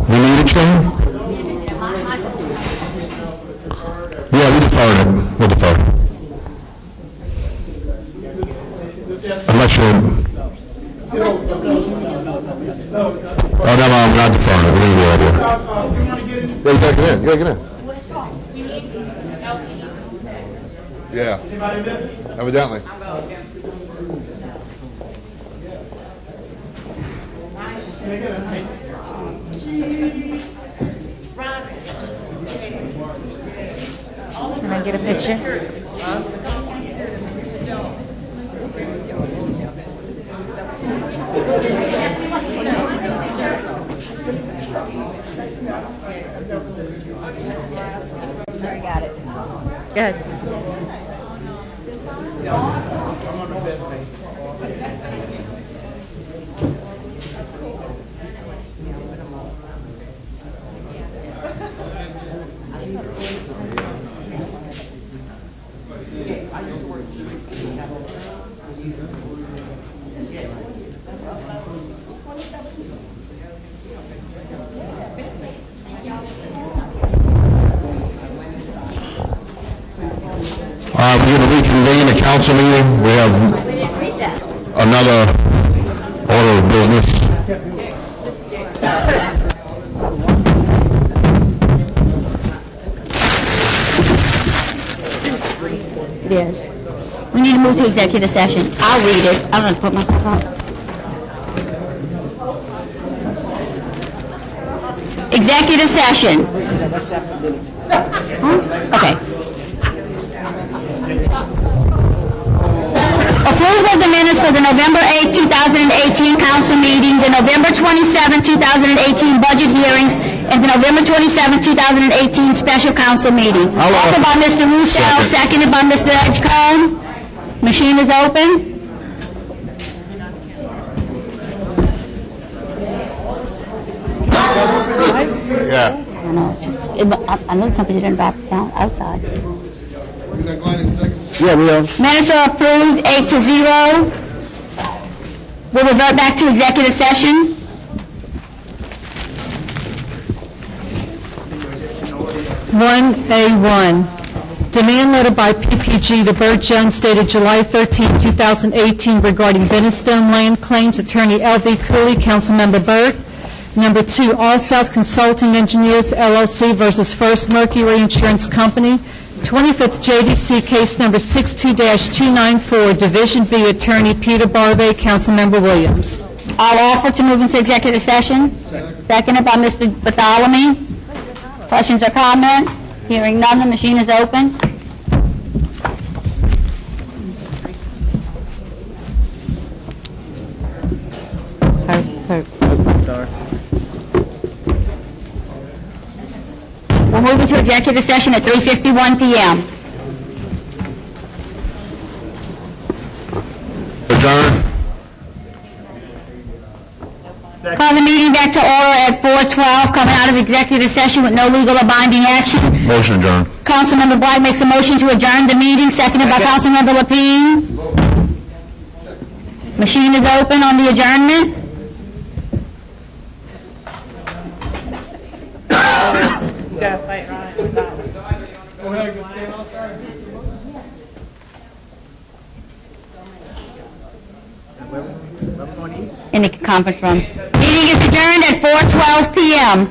We need a change? Yeah, we deferred it. We'll defer. Unless you're... Oh, no, I'm not deferring it. We're going to go over. Yeah, you gotta get in. You gotta get in. Yeah. Evidently. Can I get a picture? I got it. Good. We're going to reconvene the council meeting. We have another order of business. It is. We need to move to executive session. I'll read it. I'm going to put myself up. Executive session. Huh? Okay. Approval of the minutes for the November 8, 2018 council meeting, the November 27, 2018 budget hearings, and the November 27, 2018 special council meeting. Offered by Mr. Russo, seconded by Mr. Edgecombe. Machine is open. Yeah. I know somebody didn't wrap it down outside. Yeah, we are. Minutes are approved, 8-0. We'll revert back to executive session. One A1, demand letter by PPG to Burt Jones dated July 13, 2018 regarding Bennestone land claims, Attorney L.V. Cooley, Councilmember Burt. Number 2, All South Consulting Engineers, LLC versus First Mercury Insurance Company. 25th JDC case number 62-294, Division B, Attorney Peter Barbay, Councilmember Williams. I'll offer to move into executive session. Seconded by Mr. Bartholomew. Questions or comments? Hearing none, the machine is open. Sorry. We'll move into executive session at 3:51 p.m. Adjourn. Call the meeting back to order at 4:12, coming out of executive session with no legal or binding action. Motion adjourned. Councilmember Black makes a motion to adjourn the meeting, seconded by Councilmember Lapine. Machine is open on the adjournment. You gotta fight, Ryan. In the conference room. Meeting is adjourned at 4:12 p.m.